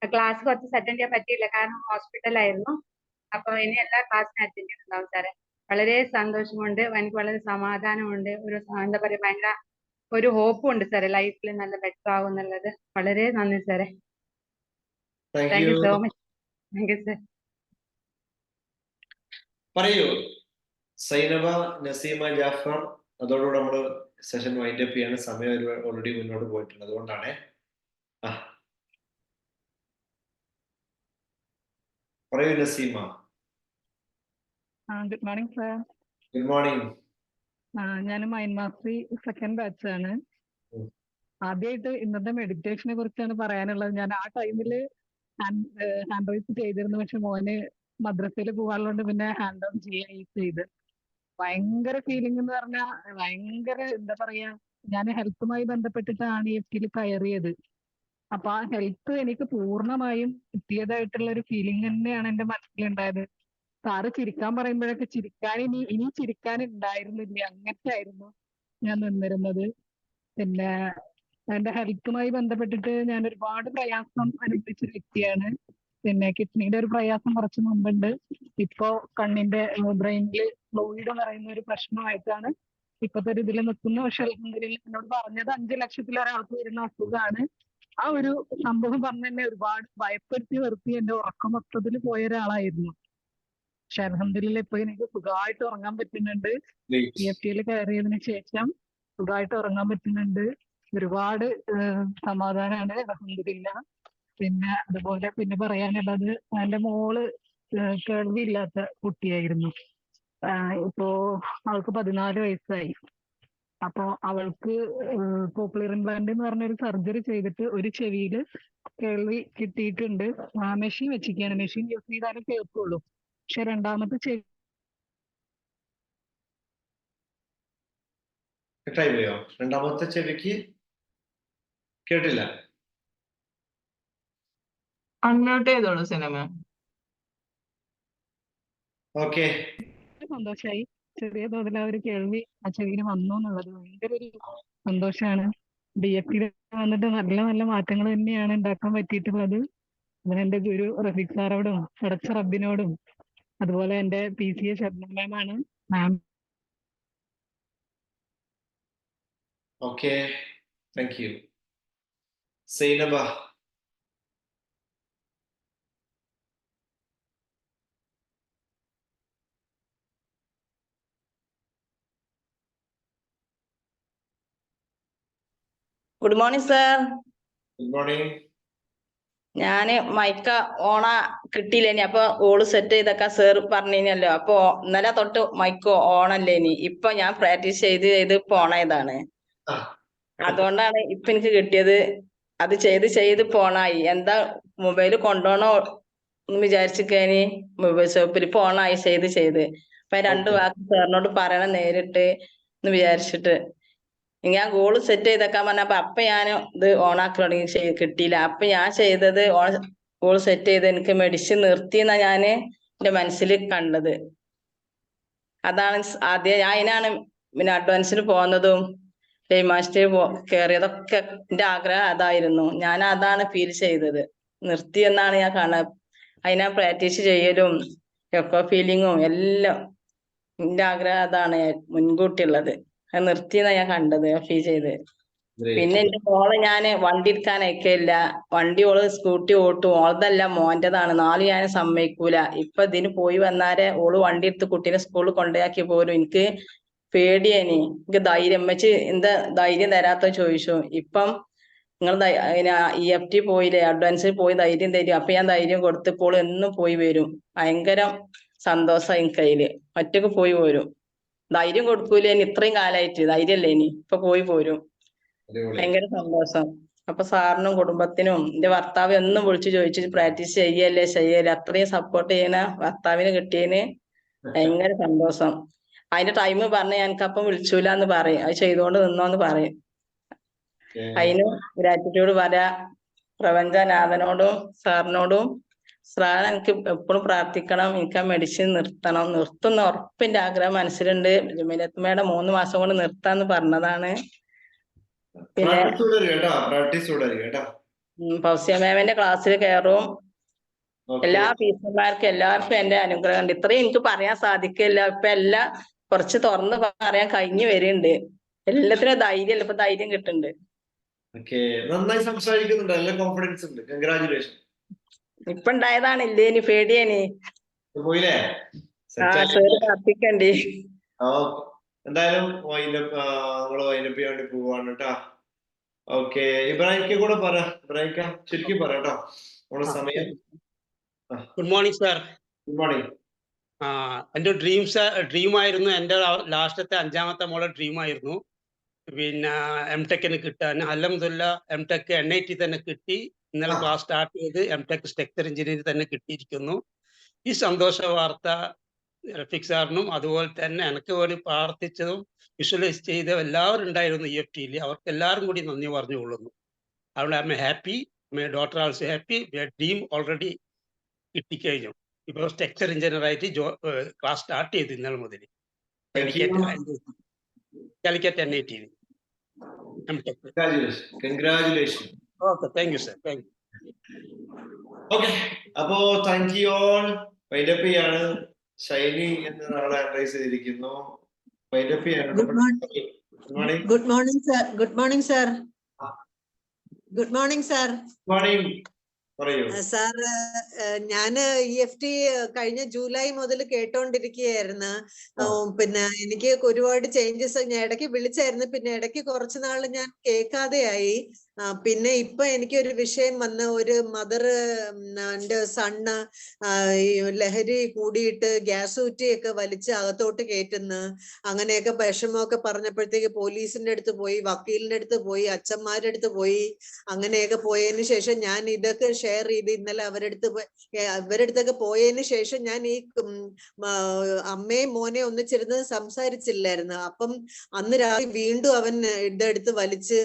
ക്ലാസ് കുറച്ച് അറ്റൻഡ് ചെയ്യാൻ പറ്റിയില്ല, കാരണം ഹോസ്പിറ്റലായിരുന്നു. അപ്പൊ ഇനി എല്ലാ ക്ലാസ്സിനും അറ്റൻഡ് ചെയ്യുന്നുണ്ടാവും സാറേ. വളരെ സന്തോഷമുണ്ട്, എനിക്ക് വളരെ സമാധാനമുണ്ട്. ഒരു എന്താ പറയാ, ഭയങ്കര ഒരു ഹോപ്പും ഉണ്ട് സാറേ, ലൈഫിൽ നല്ല ബെറ്റർ ആവും എന്നുള്ളത്. വളരെ നന്ദി സാറേ. Thank you so much. Thank you sir. പറയൂ സൈനബ നസീമ ജാഫർ. അതോടുകൂടെ നമ്മൾ സെഷൻ വൈൻഡ് അപ്പ് ചെയ്യാണ്. സമയം ഓൾറെഡി മുന്നോട്ട് പോയിട്ടുണ്ട്, അതുകൊണ്ടാണ്. പറയൂ Naseema. Good morning sir. Good morning. ഞാൻ മൈൻഡ് മാസ്റ്ററി സെക്കൻഡ് ബാച്ച് ആണ്. ആദ്യമായിട്ട് ഇന്നത്തെ മെഡിറ്റേഷനെ കുറിച്ചാണ് പറയാനുള്ളത്. ഞാൻ ആ ടൈമില് ഹാൻഡ് റൈസ് ചെയ്തിരുന്നു, പക്ഷെ മോന് മദ്രസയിൽ പോകാനുള്ളതുകൊണ്ട് പിന്നെ ഹാൻഡ് ഡൗൺ ചെയ്യാൻ ചെയ്ത്. ഭയങ്കര ഫീലിംഗ് എന്ന് പറഞ്ഞാൽ ഭയങ്കര എന്താ പറയാ, ഞാൻ ഹെൽത്തുമായി ബന്ധപ്പെട്ടിട്ടാണ് EFT കയറിയത്. അപ്പൊ ആ ഹെൽത്ത് എനിക്ക് പൂർണ്ണമായും കിട്ടിയതായിട്ടുള്ള ഒരു ഫീലിംഗ് തന്നെയാണ് എന്റെ മനസ്സിലുണ്ടായത്. സാറ് ചിരിക്കാൻ പറയുമ്പോഴൊക്കെ ചിരിക്കാൻ ഇനി ചിരിക്കാൻ ഉണ്ടായിരുന്നില്ല, അങ്ങനത്തെ ആയിരുന്നു ഞാൻ നിന്നിരുന്നത്. പിന്നെ എന്റെ ഹെൽത്തുമായി ബന്ധപ്പെട്ടിട്ട് ഞാൻ ഒരുപാട് പ്രയാസം അനുഭവിച്ച വ്യക്തിയാണ്. പിന്നെ കിഡ്നിയുടെ ഒരു പ്രയാസം കുറച്ച് മുമ്പുണ്ട്. ഇപ്പോ കണ്ണിന്റെ ബ്രെയിനില് ഫ്ലൂയിഡ് പറയുന്ന ഒരു പ്രശ്നമായിട്ടാണ് ഇപ്പത്തെ ഒരു ഇതിൽ നിൽക്കുന്നു. പക്ഷെ അൽഹംദുലില്ലാ എന്നോട് പറഞ്ഞത് 5 ലക്ഷത്തിൽ ഒരാൾക്ക് വരുന്ന അസുഖമാണ്. ആ ഒരു സംഭവം പറഞ്ഞ് എന്നെ ഒരുപാട് ഭയപ്പെടുത്തി നിർത്തി എന്റെ ഉറക്കം മൊത്തത്തിൽ പോയ ഒരാളായിരുന്നു. പക്ഷെ അൽഹംദുലില്ലാ ഇപ്പൊ എനിക്ക് സുഖമായിട്ട് ഉറങ്ങാൻ പറ്റുന്നുണ്ട്. EFT കയറിയതിനു ശേഷം സുഖമായിട്ട് ഉറങ്ങാൻ പറ്റുന്നുണ്ട്. ഒരുപാട് സമാധാനമാണ് അൽഹംദുലില്ലാ. പിന്നെ അതുപോലെ പിന്നെ പറയാനുള്ളത്, എന്റെ മോള് കേൾവിയില്ലാത്ത കുട്ടിയായിരുന്നു. ഇപ്പോ അവൾക്ക് 14 വയസ്സായി. അപ്പോ അവൾക്ക് കോക്ലിയർ ഇംപ്ലാന്റ് എന്ന് പറഞ്ഞൊരു സർജറി ചെയ്തിട്ട് ഒരു ചെവിയില് കേൾവി കിട്ടിയിട്ടുണ്ട്. മെഷീൻ വെച്ചിരിക്കുകയാണ്. മെഷീൻ യൂസ് ചെയ്താലേ കേൾക്കുള്ളൂ. പക്ഷെ രണ്ടാമത്തെ ചെവി കട്ടായി പോയോ? രണ്ടാമത്തെ ചെവിക്ക് കേട്ടില്ല. അൺമ്യൂട്ട് ചെയ്തോളൂ സിനിമ. ഓക്കെ, സന്തോഷായി. ചെറിയ തോതിൽ ആ ഒരു കേൾവി ആ ചെവിയിൽ വന്നു എന്നുള്ളത് ഭയങ്കര ഒരു സന്തോഷമാണ്. DFT വന്നിട്ട് നല്ല നല്ല മാറ്റങ്ങൾ തന്നെയാണ് ഉണ്ടാക്കാൻ പറ്റിയിട്ടുള്ളത്. അതിന് എന്റെ ഗുരു റഫീഖ് സാറോടും പടച്ച റബ്ബിനോടും അതുപോലെ എന്റെ PCA ശബ്ദ മാമാണ്. Ma'am okay, thank you. Zainaba. Good morning sir. Good morning. ഞാന് മൈക്ക ഓണ കിട്ടിയില്ലേനി, അപ്പൊ ഓള് സെറ്റ് ചെയ്തൊക്കെ സർ പറഞ്ഞിനല്ലോ. അപ്പൊ ഇന്നലെ തൊട്ട് മൈക്ക് ഓണല്ലേനി. ഇപ്പൊ ഞാൻ പ്രാക്ടീസ് ചെയ്ത് ഇപ്പൊ ഓണായതാണ്. അതുകൊണ്ടാണ് ഇപ്പൊ എനിക്ക് കിട്ടിയത്. അത് ചെയ്ത് പോണായി. എന്താ മൊബൈല് കൊണ്ടുപോകണോ എന്ന് വിചാരിച്ചിക്കേനി. മൊബൈൽ ഷോപ്പിൽ ഇപ്പൊ ഓണായി ചെയ്ത്. അപ്പൊ 2 വാക്ക് സാറിനോട് പറയണം നേരിട്ട് എന്ന് വിചാരിച്ചിട്ട്. ഞാൻ ഗോള് സെറ്റ് ചെയ്തേക്കാൻ പറഞ്ഞപ്പോ അപ്പൊ ഞാൻ ഇത് ഓണാക്കി തുടങ്ങി, കിട്ടിയില്ല. അപ്പൊ ഞാൻ ചെയ്തത് ഗോൾ സെറ്റ് ചെയ്ത് എനിക്ക് മെഡിസിൻ നിർത്തിയെന്നാ ഞാന് എന്റെ മനസ്സിൽ കണ്ടത്. അതാണ് ആദ്യം ഞാൻ അതിനാണ് പിന്നെ അഡ്വാൻസിന് പോകുന്നതും മാസ്റ്റർ കയറിയതൊക്കെ. എന്റെ ആഗ്രഹം അതായിരുന്നു. ഞാൻ അതാണ് ഫീൽ ചെയ്തത്. നിർത്തിയെന്നാണ് ഞാൻ കാണുന്നത്. അതിനാ പ്രാക്ടീസ് ചെയ്യലും എക്കോ ഫീലിങ്ങും എല്ലാം എന്റെ ആഗ്രഹം അതാണ് മുൻകൂട്ടിയുള്ളത്. അത് നിർത്തിയെന്നാ ഞാൻ കണ്ടത്, ഫീൽ ചെയ്ത്. പിന്നെ എന്റെ മോളെ ഞാന് വണ്ടി എടുക്കാൻ അയക്കില്ല. വണ്ടി ഓള് സ്കൂട്ടി ഓട്ടും. ഓളതല്ല മോന്റേതാണ്. 4 ഞാൻ സമ്മതിക്കൂല. ഇപ്പൊ ഇതിന് പോയി വന്നാരെ ഓള് വണ്ടി എടുത്ത് കുട്ടീനെ സ്കൂളിൽ കൊണ്ടുപോയാക്കി പോലും എനിക്ക് പേടിയേനി. എനിക്ക് ധൈര്യം വെച്ച് എന്താ ധൈര്യം തരാത്ത ചോദിച്ചു. ഇപ്പം നിങ്ങൾ EFT പോയില്ലേ, അഡ്വാൻസിൽ പോയി ധൈര്യം തരും. അപ്പൊ ഞാൻ ധൈര്യം കൊടുത്തപ്പോൾ എന്നും പോയി വരും. ഭയങ്കര സന്തോഷം എനിക്കതില്. ഒറ്റക്ക് പോയി പോരും. ധൈര്യം കൊടുക്കൂലേനി ഇത്രയും കാലമായിട്ട്. ധൈര്യമല്ലേ ഇനി ഇപ്പൊ പോയി പോരും. ഭയങ്കര സന്തോഷം. അപ്പൊ സാറിനും കുടുംബത്തിനും എന്റെ ഭർത്താവ് എന്നും വിളിച്ചു ചോദിച്ചു പ്രാക്ടീസ് ചെയ്യല്ലേ. അത്രയും സപ്പോർട്ട് ചെയ്യുന്ന ഭർത്താവിന് കിട്ടിയതിന് ഭയങ്കര സന്തോഷം. അതിന്റെ ടൈം പറഞ്ഞ എനിക്കപ്പം വിളിച്ചൂല എന്ന് പറയും. അത് ചെയ്തോണ്ട് നിന്നോന്ന് പറയും. അതിന് ഗ്രാറ്റിറ്റ്യൂഡ് പറയാ പ്രപഞ്ചനാഥനോടും സാറിനോടും. സാർ എനിക്ക് എപ്പോഴും പ്രാർത്ഥിക്കണം, എനിക്ക് ആ മെഡിസിൻ നിർത്തുന്ന ഉറപ്പിന്റെ ആഗ്രഹം മനസ്സിലുണ്ട്. ജുമൈലത്തുമ്മയുടെ 3 മാസം കൊണ്ട് നിർത്താന്ന് പറഞ്ഞതാണ്. പിന്നെ ഫൗസിയ മാമിന്റെ ക്ലാസ്സിൽ കയറും. എല്ലാ ടീച്ചർമാർക്കും എല്ലാവർക്കും എന്റെ അനുഗ്രഹം ഉണ്ട്. ഇത്രയും എനിക്ക് പറയാൻ സാധിക്കില്ല. ഇപ്പൊ എല്ലാം കുറച്ച് തുറന്ന് പറയാൻ കഴിഞ്ഞു വരുന്നുണ്ട്. എല്ലാത്തിനും ധൈര്യം ഇപ്പൊ ധൈര്യം കിട്ടുന്നുണ്ട്. നന്നായി സംസാരിക്കുന്നുണ്ട്. നല്ല കോൺഫിഡൻസ് ഉണ്ട്. കൺഗ്രാജുലേഷൻ. ഇപ്പൊ ഉണ്ടായതാണ്, ഇല്ലേനി പേടിയേനി. പ്രാർത്ഥിക്കണ്ടേ. എന്തായാലും നമ്മള് വൈൻഡപ്പ് ചെയ്യാൻ വേണ്ടി പോവാണ് കേട്ടാ. ഓക്കെ, ഇബ്രാഹിംക്ക് കൂടെ പറ. ഇബ്രാഹിംക്ക ശരിക്കും പറ കേട്ടോ, നമ്മുടെ സമയം. Good morning sir. Good morning. എൻ്റെ ഡ്രീമായിരുന്നു. എൻ്റെ ലാസ്റ്റത്തെ 5ാമത്തെ മോളെ ഡ്രീമായിരുന്നു പിന്നെ എംടെക്കിന് കിട്ടാൻ. അൽഹംദുലില്ലാ എംടെക് NIT തന്നെ കിട്ടി. ഇന്നലെ ക്ലാസ് സ്റ്റാർട്ട് ചെയ്ത് എംടെക് സ്ട്രക്ചർ എഞ്ചിനീയറിംഗ് തന്നെ കിട്ടിയിരിക്കുന്നു. ഈ സന്തോഷ വാർത്ത റഫീഖ് സാറിനും അതുപോലെ തന്നെ എനിക്ക് വേണ്ടി പ്രാർത്ഥിച്ചതും വിഷ്വലൈസ് ചെയ്ത എല്ലാവരും ഉണ്ടായിരുന്നു EFTയിൽ. അവർക്ക് എല്ലാവരും കൂടി നന്ദി പറഞ്ഞുകൊള്ളുന്നു. അതുകൊണ്ട് I am happy, my daughter also happy. Dream already കിട്ടിക്കഴിഞ്ഞു. ഇപ്പോൾ സ്ട്രക്ചർ എഞ്ചിനീയറായിട്ട് ക്ലാസ് സ്റ്റാർട്ട് ചെയ്തു ഇന്നലെ മുതൽ കാലിക്കറ്റ് NITയിൽ. Congratulations. Okay, thank you sir. Thank you. Okay, അപ്പോ താങ്ക് യു ഓൾ. വൈൻഡപ്പ് ചെയ്യാണ്. ഷൈനി എന്നൊരാളെ അഡ്വൈസ് ചെയ്തിരിക്കുന്നു. വൈൻഡപ്പ് ചെയ്യാണ്. Good morning. Good morning sir. Good morning sir. Good morning sir. Morning. പറയൂ സാർ. ഞാന് EFT കഴിഞ്ഞ ജൂലൈ മുതൽ കേട്ടോണ്ടിരിക്കുകയായിരുന്നു. പിന്നെ എനിക്ക് ഒരുപാട് ചേഞ്ചസ് ഞാൻ ഇടയ്ക്ക് വിളിച്ചായിരുന്നു. പിന്നെ ഇടയ്ക്ക് കുറച്ചു നാള് ഞാൻ കേൾക്കാതെയായി. പിന്നെ ഇപ്പൊ എനിക്കൊരു വിഷയം വന്ന് ഒരു മദറിന്റെ സണ്ണ് ലഹരി കൂടിയിട്ട് ഗ്യാസ് കുറ്റിയൊക്കെ വലിച്ച് അകത്തോട്ട് കയറ്റുന്നു. അങ്ങനെയൊക്കെ വിഷമമൊക്കെ പറഞ്ഞപ്പോഴത്തേക്ക് പോലീസിന്റെ അടുത്ത് പോയി, വക്കീലിന്റെ അടുത്ത് പോയി, അച്ഛന്മാരുടെ അടുത്ത് പോയി. അങ്ങനെയൊക്കെ പോയതിനു ശേഷം ഞാൻ ഇതൊക്കെ ഷെയർ ചെയ്ത് ഇന്നലെ അവരുടെ അടുത്തൊക്കെ പോയതിനു ശേഷം ഞാൻ ഈ അമ്മയും മോനെ ഒന്നിച്ചിരുന്ന് സംസാരിച്ചില്ലായിരുന്നു. അപ്പം അന്ന് രാത്രി വീണ്ടും അവൻ ഇതെടുത്ത് വലിച്ച്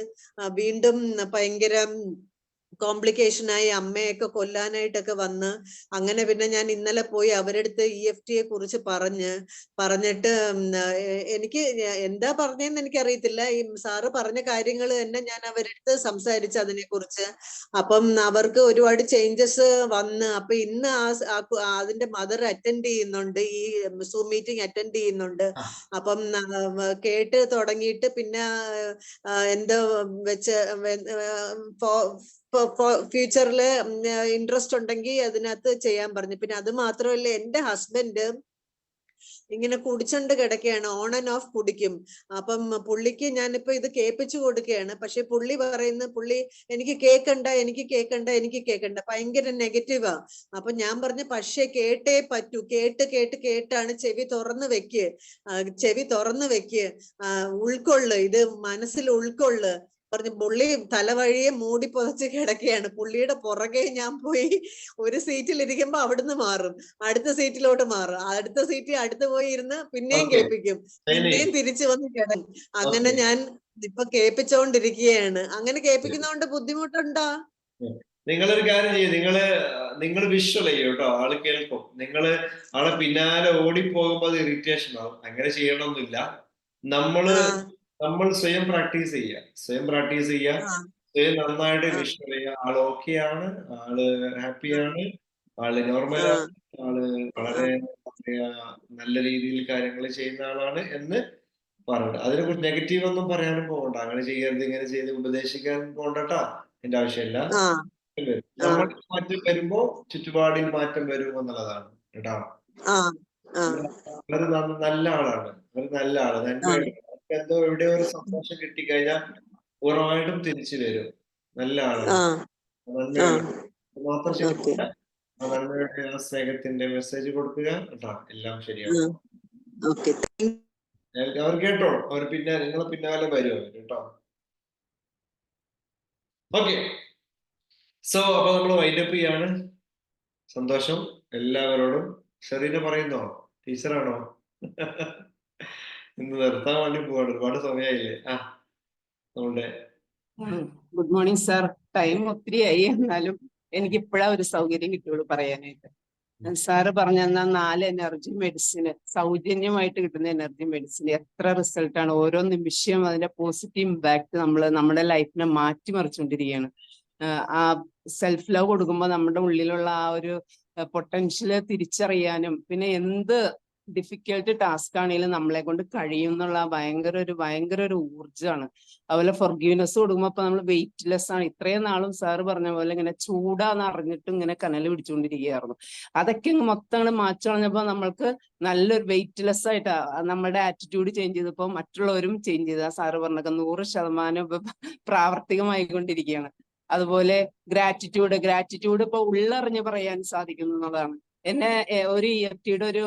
വീണ്ടും ഭയങ്കര കോംപ്ലിക്കേഷനായി അമ്മയൊക്കെ കൊല്ലാനായിട്ടൊക്കെ വന്ന്. അങ്ങനെ പിന്നെ ഞാൻ ഇന്നലെ പോയി അവരുടെ അടുത്ത് EFTയെ കുറിച്ച് പറഞ്ഞിട്ട് എനിക്ക് എന്താ പറഞ്ഞതെന്ന് എനിക്കറിയത്തില്ല. ഈ സാറ് പറഞ്ഞ കാര്യങ്ങൾ തന്നെ ഞാൻ അവരുടെ അടുത്ത് സംസാരിച്ചു അതിനെ കുറിച്ച്. അപ്പം അവർക്ക് ഒരുപാട് ചേഞ്ചസ് വന്ന്. അപ്പൊ ഇന്ന് അതിന്റെ മദർ അറ്റൻഡ് ചെയ്യുന്നുണ്ട്, ഈ സൂം മീറ്റിംഗ് അറ്റൻഡ് ചെയ്യുന്നുണ്ട്. അപ്പം കേട്ട് തുടങ്ങിയിട്ട് പിന്നെ എന്തോ വെച്ച് ഫ്യൂച്ചറിൽ ഇൻട്രസ്റ്റ് ഉണ്ടെങ്കിൽ അതിനകത്ത് ചെയ്യാൻ പറഞ്ഞു. പിന്നെ അത് മാത്രമല്ല, എന്റെ ഹസ്ബൻഡ് ഇങ്ങനെ കുടിച്ചോണ്ട് കിടക്കുകയാണ്, ഓൺ ആൻഡ് ഓഫ് കുടിക്കും. അപ്പം പുള്ളിക്ക് ഞാനിപ്പോ ഇത് കേൾപ്പിച്ചു കൊടുക്കുകയാണ്. പക്ഷെ പുള്ളി പറയുന്ന എനിക്ക് കേൾക്കണ്ട ഭയങ്കര നെഗറ്റീവാ. അപ്പൊ ഞാൻ പറഞ്ഞു പക്ഷെ കേട്ടേ പറ്റൂ, കേട്ടാണ് ചെവി തുറന്ന് വെക്ക്, ഉൾക്കൊള്ളു, ഇത് മനസ്സിൽ ഉൾക്കൊള്ളു പറഞ്ഞു. പുള്ളി തലവഴിയെ മൂടി പുതച്ച് കിടക്കുകയാണ്. പുള്ളിയുടെ പുറകെ ഞാൻ പോയി ഒരു സീറ്റിൽ ഇരിക്കുമ്പോ അവിടുന്ന് മാറും, അടുത്ത സീറ്റിലോട്ട് മാറും, അടുത്ത സീറ്റിൽ അടുത്ത് പോയി ഇരുന്ന് പിന്നെയും കേൾപ്പിക്കും, പിന്നെയും തിരിച്ചു വന്ന് കിടക്കും. അങ്ങനെ ഞാൻ ഇപ്പൊ കേൾപ്പിച്ചോണ്ടിരിക്കുകയാണ്. അങ്ങനെ കേൾപ്പിക്കുന്നതുകൊണ്ട് ബുദ്ധിമുട്ടുണ്ടോ? നിങ്ങളൊരു കാര്യം ചെയ്യും, നിങ്ങൾ വിഷ്വൽ ചെയ്യും കേട്ടോ. ആള് കേൾക്കും. ആളെ പിന്നാലെ ഓടിപ്പോകുമ്പോ അത് ഇറിറ്റേഷൻ ആവും. അങ്ങനെ ചെയ്യണമെന്നില്ല. നമ്മൾ സ്വയം പ്രാക്ടീസ് ചെയ്യുക, സ്വയം നന്നായിട്ട് വിഷ്വൽ ചെയ്യുക. ആള് ഓക്കെയാണ്, ആള് ഹാപ്പിയാണ്, ആള് നോർമലാണ്, ആള് വളരെ നല്ല രീതിയിൽ കാര്യങ്ങൾ ചെയ്യുന്ന ആളാണ് എന്ന് പറഞ്ഞു. അതിനെ കുറിച്ച് നെഗറ്റീവ് ഒന്നും പറയാനും പോകണ്ട. അങ്ങനെ ചെയ്യരുത്, ഇങ്ങനെ ചെയ്ത് ഉപദേശിക്കാൻ പോകണ്ടട്ടാ. എന്റെ ആവശ്യമില്ല. നമ്മൾക്ക് മാറ്റം വരുമ്പോ ചുറ്റുപാടിൽ മാറ്റം വരും എന്നുള്ളതാണ് കേട്ടോ. അവര് നല്ല ആളാണ്, നന്മയുണ്ട്. എന്തോ എവിടെയോ ഒരു സന്തോഷം കിട്ടിക്കഴിഞ്ഞാൽ പൂർണ്ണമായിട്ടും തിരിച്ചു വരും. നല്ല ആളാണ്, നന്മയുണ്ട്. മാത്രം ശരിയല്ല, ആ നന്മയുടെ ആ സ്നേഹത്തിന്റെ മെസ്സേജ് കൊടുക്കുക കേട്ടോ. എല്ലാം ശരിയാണ്. അവർ കേട്ടോ, നിങ്ങളെ പിന്നാലെ വരും അവർ കേട്ടോ. ഓക്കെ, സോ അപ്പൊ നമ്മൾ വൈൻഡപ്പ് ചെയ്യാണ്. സന്തോഷം എല്ലാവരോടും. ഷെറീന പറയുന്നോ? ടീച്ചറാണോ? ഇന്ന് നിർത്താൻ വേണ്ടി പോവാണ്, ഒരുപാട് സമയമായില്ലേ. Good morning sir. ടൈം ഒത്തിരി ആയി, എന്നാലും എനിക്ക് ഇപ്പോഴാ ഒരു സൗകര്യം കിട്ടിയുള്ളൂ പറയാനായിട്ട്. സാറ് പറഞ്ഞ 4 എനർജി മെഡിസിന്, സൗജന്യമായിട്ട് കിട്ടുന്ന എനർജി മെഡിസിന് എത്ര റിസൾട്ടാണ്. ഓരോ നിമിഷവും അതിന്റെ പോസിറ്റീവ് ഇമ്പാക്ട് നമ്മുടെ ലൈഫിനെ മാറ്റിമറിച്ചുകൊണ്ടിരിക്കുകയാണ്. ആ സെൽഫ് ലവ് കൊടുക്കുമ്പോൾ നമ്മുടെ ഉള്ളിലുള്ള ആ ഒരു പൊട്ടൻഷ്യല് തിരിച്ചറിയാനും പിന്നെ എന്ത് ഡിഫിക്കൽട്ട് ടാസ്ക് ആണെങ്കിലും നമ്മളെ കൊണ്ട് കഴിയും എന്നുള്ള ഭയങ്കര ഒരു ഊർജ്ജമാണ്. അതുപോലെ ഫൊർഗീവ്നെസ് കൊടുക്കുമ്പോൾ ഇപ്പൊ നമ്മൾ വെയിറ്റ്ലെസ് ആണ്. ഇത്രയും നാളും സാറ് പറഞ്ഞ പോലെ ഇങ്ങനെ ചൂടാന്ന് അറിഞ്ഞിട്ടും ഇങ്ങനെ കനൽ പിടിച്ചുകൊണ്ടിരിക്കുകയായിരുന്നു. അതൊക്കെ മൊത്തം മാറ്റി കളഞ്ഞപ്പോ നമ്മൾക്ക് നല്ലൊരു വെയിറ്റ്ലെസ് ആയിട്ട് നമ്മുടെ ആറ്റിറ്റ്യൂഡ് ചേഞ്ച് ചെയ്തപ്പോ മറ്റുള്ളവരും ചേഞ്ച് ചെയ്ത്. ആ സാറ് പറഞ്ഞൊക്കെ 100% ഇപ്പൊ പ്രാവർത്തികമായിക്കൊണ്ടിരിക്കുകയാണ്. അതുപോലെ ഗ്രാറ്റിറ്റ്യൂഡ് ഇപ്പൊ ഉള്ളറിഞ്ഞ് പറയാൻ സാധിക്കുന്നു എന്നുള്ളതാണ്. എന്നെ ഒരു EFTയുടെ ഒരു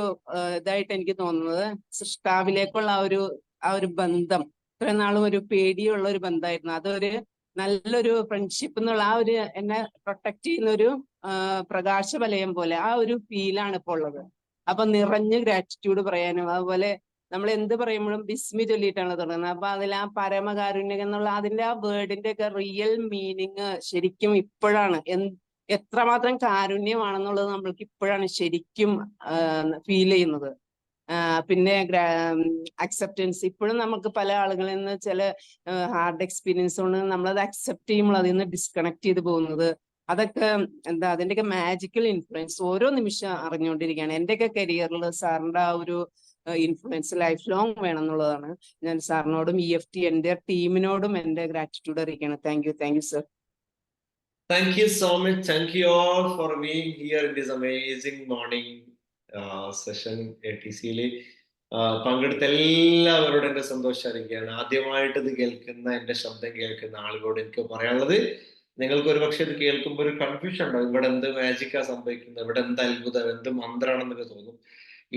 ഇതായിട്ട് എനിക്ക് തോന്നുന്നത് സൃഷ്ടാവിലേക്കുള്ള ആ ഒരു ബന്ധം ഇത്രയും നാളും ഒരു പേടിയുള്ള ഒരു ബന്ധമായിരുന്നു. അതൊരു നല്ലൊരു ഫ്രണ്ട്ഷിപ്പ് എന്നുള്ള ആ ഒരു എന്നെ പ്രൊട്ടക്ട് ചെയ്യുന്ന ഒരു പ്രകാശവലയം പോലെ ആ ഒരു ഫീലാണ് ഇപ്പോൾ ഉള്ളത്. അപ്പൊ നിറഞ്ഞ് ഗ്രാറ്റിറ്റ്യൂഡ് പറയാനും അതുപോലെ നമ്മൾ എന്ത് പറയുമ്പോഴും ബിസ്മി ചൊല്ലിയിട്ടാണ് തുടങ്ങുന്നത്. അപ്പൊ അതിൽ ആ പരമകാരുണ്യം എന്നുള്ള അതിന്റെ ആ വേർഡിന്റെ ഒക്കെ റിയൽ മീനിങ് ശരിക്കും ഇപ്പോഴാണ് എത്രമാത്രം കാരുണ്യമാണെന്നുള്ളത് നമ്മൾക്ക് ഇപ്പോഴാണ് ശരിക്കും ഫീൽ ചെയ്യുന്നത്. പിന്നെ അക്സെപ്റ്റൻസ് ഇപ്പോഴും നമുക്ക് പല ആളുകളിൽ നിന്ന് ചില ഹാർഡ് എക്സ്പീരിയൻസ് കൊണ്ട് നമ്മളത് അക്സെപ്റ്റ് ചെയ്യുമ്പോൾ അതിൽ നിന്ന് ഡിസ്കണക്ട് ചെയ്ത് പോകുന്നത് അതൊക്കെ അതിന്റെയൊക്കെ മാജിക്കൽ ഇൻഫ്ലുവൻസ് ഓരോ നിമിഷം അറിഞ്ഞുകൊണ്ടിരിക്കുകയാണ്. എന്റെയൊക്കെ കരിയറിൽ സാറിന്റെ ആ ഒരു ഇൻഫ്ലുവൻസ് ലൈഫ് ലോങ് വേണം എന്നുള്ളതാണ് ഞാൻ സാറിനോടും EFT എന്റെ ടീമിനോടും എന്റെ ഗ്രാറ്റിറ്റ്യൂഡ് അറിയിക്കുകയാണ്. Thank you sir. Thank you so much. Thank you all for being here in this amazing morning session ATC-യിൽ പങ്കെടുത്ത എല്ലാവരോടും എന്റെ സന്തോഷം അറിയിക്കുകയാണ്. ആദ്യമായിട്ട് ഇത് കേൾക്കുന്ന എന്റെ ശബ്ദം കേൾക്കുന്ന ആളുകളോട് എനിക്ക് പറയാനുള്ളത്, നിങ്ങൾക്ക് ഒരു പക്ഷെ ഇത് കേൾക്കുമ്പോൾ ഒരു കൺഫ്യൂഷൻ ഉണ്ടാവും. ഇവിടെ എന്ത് മാജിക്കാ സംഭവിക്കുന്നത്, ഇവിടെ എന്ത് അത്ഭുതം, എന്ത് മന്ത്രമാണെന്നൊക്കെ തോന്നും.